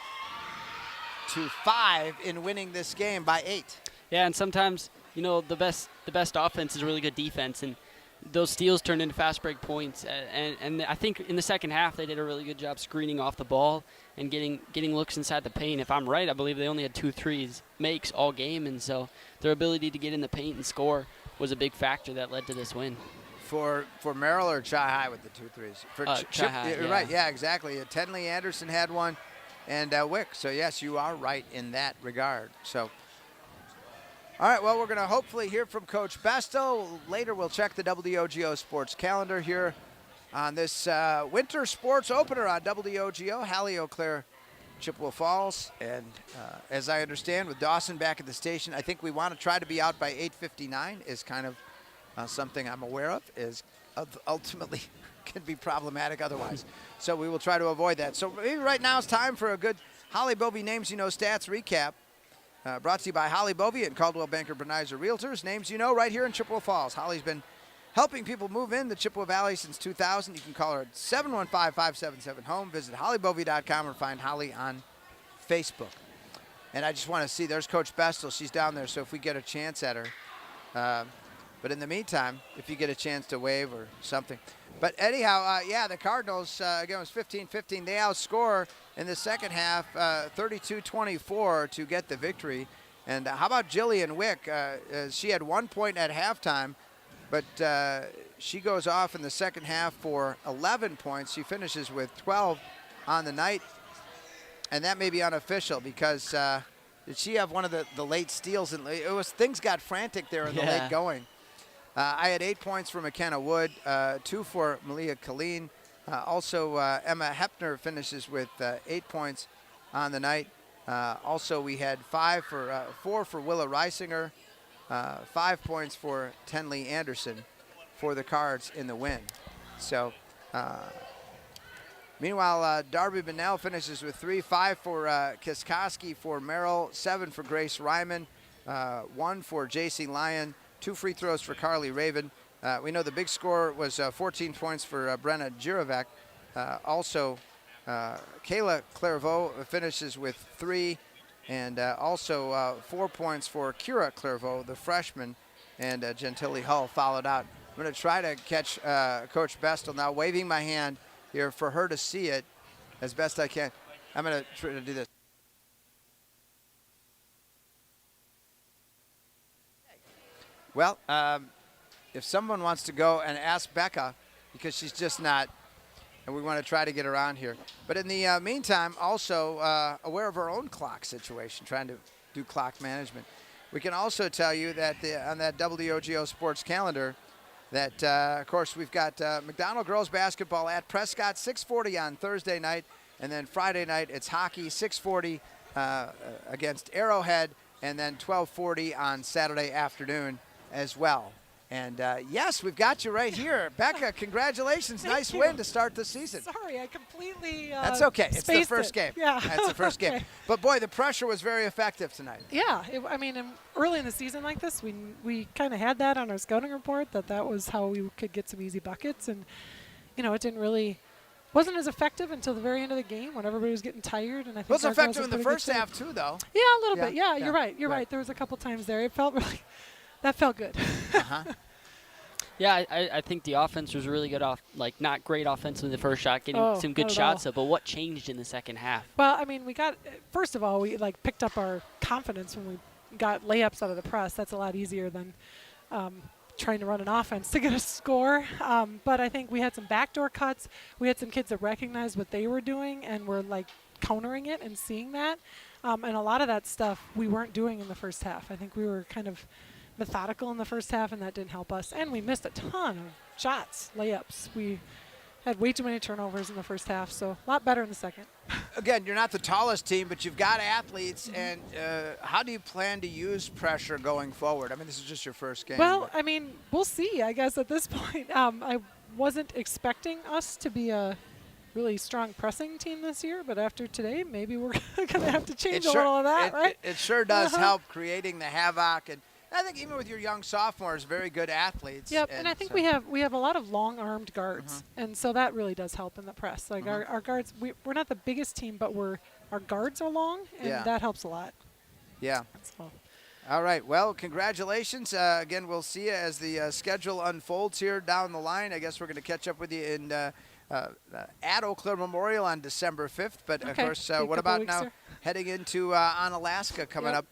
S3: in winning this game by 8.
S19: Yeah, and sometimes, you know, the best offense is really good defense, and those steals turned into fast break points. And I think in the second half they did a really good job screening off the ball and getting looks inside the paint. If I'm right, I believe they only had 2 threes makes all game, and so their ability to get in the paint and score was a big factor that led to this win.
S3: For Merrill or Shanghai with the 2 threes? For
S19: Shanghai,
S3: yeah. Right, yeah, exactly. Tenley Anderson had one, and Wick. So, yes, you are right in that regard. So, all right, well, we're going to hopefully hear from Coach Bestel. Later, we'll check the WOGO Sports calendar here on this winter sports opener on WOGO, Hallie Eau Claire, Chippewa Falls. And as I understand, with Dawson back at the station, I think we want to try to be out by 8:59 is kind of something I'm aware of, is ultimately can be problematic otherwise. So we will try to avoid that. So maybe right now it's time for a good Holly Bovey Names You Know Stats recap. Brought to you by Holly Bovey and Caldwell Banker Berneiser Realtors. Names you know right here in Chippewa Falls. Holly's been helping people move in the Chippewa Valley since 2000. You can call her at 715-577-HOME. Visit hollybovey.com or find Holly on Facebook. And I just want to see, there's Coach Bestel. She's down there, so if we get a chance at her. But in the meantime, if you get a chance to wave or something. But anyhow, yeah, the Cardinals, again, it was 15-15. They outscore in the second half 32-24 to get the victory. And how about Jillian Wick? She had 1 point at halftime, but she goes off in the second half for 11 points. She finishes with 12 on the night. And that may be unofficial because did she have one of the late steals? And things got frantic there in the late going. I had 8 points for McKenna Wood, 2 for Malia Colleen. Also, Emma Hepner finishes with 8 points on the night. Also, we had 4 for Willa Reisinger, 5 points for Tenley Anderson for the Cards in the win. So, meanwhile, Darby Bennell finishes with 3, 5 for Kiskoski for Merrill, 7 for Grace Ryman, 1 for J.C. Lyon, 2 free throws for Carly Raven. We know the big score was 14 points for Brenna Jirovac. Also, Kayla Clairvaux finishes with 3, and also 4 points for Kira Clairvaux, the freshman, and Gentili Hull followed out. I'm going to try to catch Coach Bestel now, waving my hand here for her to see it as best I can. I'm going to try to do this. Well, if someone wants to go and ask Becca, because she's just not, and we want to try to get her on here. But in the meantime, also aware of our own clock situation, trying to do clock management. We can also tell you that on that WOGO Sports calendar that, of course, we've got McDonald girls basketball at Prescott, 6:40 on Thursday night. And then Friday night, it's hockey, 6:40 against Arrowhead, and then 12:40 on Saturday afternoon as well. And yes, we've got you right here. Becca, congratulations. Nice win to start the season.
S13: Sorry, I completely
S3: That's okay. It's the first game.
S13: Yeah.
S3: That's the first game. But, boy, the pressure was very effective tonight.
S13: Yeah. I mean, early in the season like this, we kind of had that on our scouting report, that was how we could get some easy buckets. And, you know, it wasn't as effective until the very end of the game when everybody was getting tired. And I think
S3: it was effective in the first half, too, though.
S13: Yeah, a little bit. Yeah, you're right. You're right. There was a couple times there. It felt really – that felt good.
S19: Yeah, I think the offense was really good not great offensively in the first shot, getting some good shots up, but what changed in the second half?
S13: Well, I mean, first of all, we picked up our confidence when we got layups out of the press. That's a lot easier than trying to run an offense to get a score. But I think we had some backdoor cuts. We had some kids that recognized what they were doing and were countering it and seeing that. And a lot of that stuff we weren't doing in the first half. I think we were kind of methodical in the first half, and that didn't help us. And we missed a ton of shots, layups. We had way too many turnovers in the first half, so a lot better in the second.
S3: Again, you're not the tallest team, but you've got athletes, and how do you plan to use pressure going forward? I mean, this is just your first game.
S13: Well, I mean, we'll see, I guess, at this point. I wasn't expecting us to be a really strong pressing team this year, but after today, maybe we're going to have to change a little of that, right?
S3: It sure does help creating the havoc, and I think even with your young sophomores, very good athletes.
S13: Yep, and I think we have a lot of long-armed guards, and so that really does help in the press. Like our guards, we're not the biggest team, but our guards are long, and that helps a lot.
S3: Yeah.
S13: So.
S3: All right. Well, congratulations. Again, we'll see you as the schedule unfolds here down the line. I guess we're going to catch up with you in at Eau Claire Memorial on December 5th. But, of course, what about now heading into Onalaska coming up?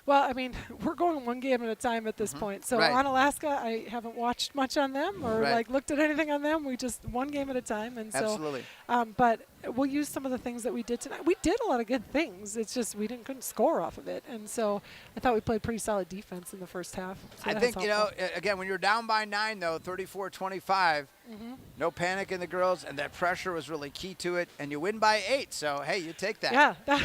S13: Well, I mean, we're going one game at a time at this point. So on Alaska, I haven't watched much on them or like looked at anything on them. We just one game at a time. And
S3: Absolutely.
S13: So, but we'll use some of the things that we did tonight. We did a lot of good things. It's just we couldn't score off of it. And so I thought we played pretty solid defense in the first half. So
S3: I think, again, when you're down by 9, though, 34-25, no panic in the girls, and that pressure was really key to it. And you win by 8, so, hey, you take that.
S13: Yeah,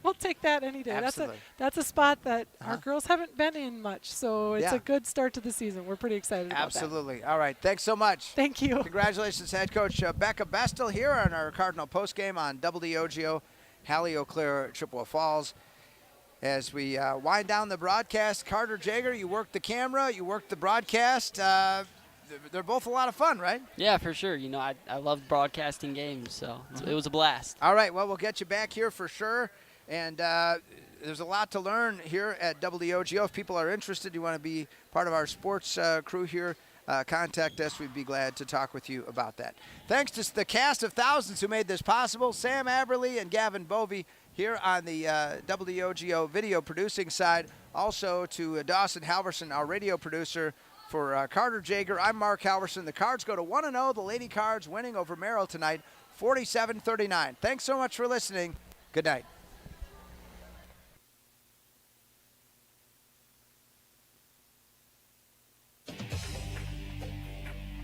S13: we'll take that any day.
S3: Absolutely.
S13: That's a spot that our girls haven't been in much, so it's a good start to the season. We're pretty excited about that.
S3: Absolutely. All right, thanks so much.
S13: Thank you.
S3: Congratulations, head coach Becca Bestel here on our Cardinal postgame on WOGO, Hallie Eau Claire, Chippewa Falls. As we wind down the broadcast, Carter Jager, you worked the camera, you worked the broadcast. They're both a lot of fun, right?
S19: Yeah, for sure. You know, I love broadcasting games, so it was a blast.
S3: All right, well, we'll get you back here for sure. And there's a lot to learn here at WOGO. If people are interested, you want to be part of our sports crew here, contact us. We'd be glad to talk with you about that. Thanks to the cast of thousands who made this possible, Sam Aberley and Gavin Bovey here on the WOGO video producing side. Also to Dawson Halverson, our radio producer. For Carter Jager, I'm Mark Halverson. The Cards go to 1-0. The Lady Cards winning over Merrill tonight, 47-39. Thanks so much for listening. Good night.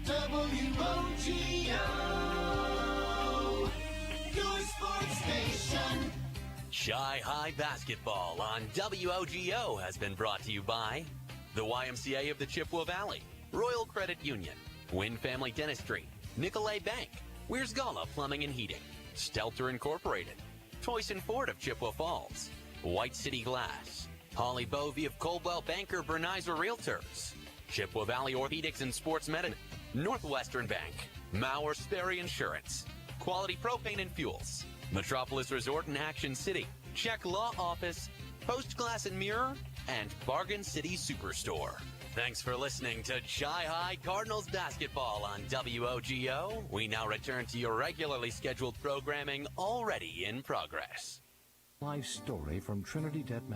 S1: WOGO, your sports station.
S2: Shy High Basketball on WOGO has been brought to you by the YMCA of the Chippewa Valley, Royal Credit Union, Wynn Family Dentistry, Nicolay Bank, Weir's Gala Plumbing and Heating, Stelter Incorporated, Toyson Ford of Chippewa Falls, White City Glass, Holly Bovey of Coldwell Banker Bernizer Realtors, Chippewa Valley Orthopedics and Sports Medicine, Northwestern Bank, Mauer Sperry Insurance, Quality Propane and Fuels, Metropolis Resort in Action City, Check Law Office, Post Glass and Mirror, and Bargain City Superstore. Thanks for listening to Shy High Cardinals basketball on WOGO. We now return to your regularly scheduled programming already in progress.
S20: Life story from Trinity Debt Management.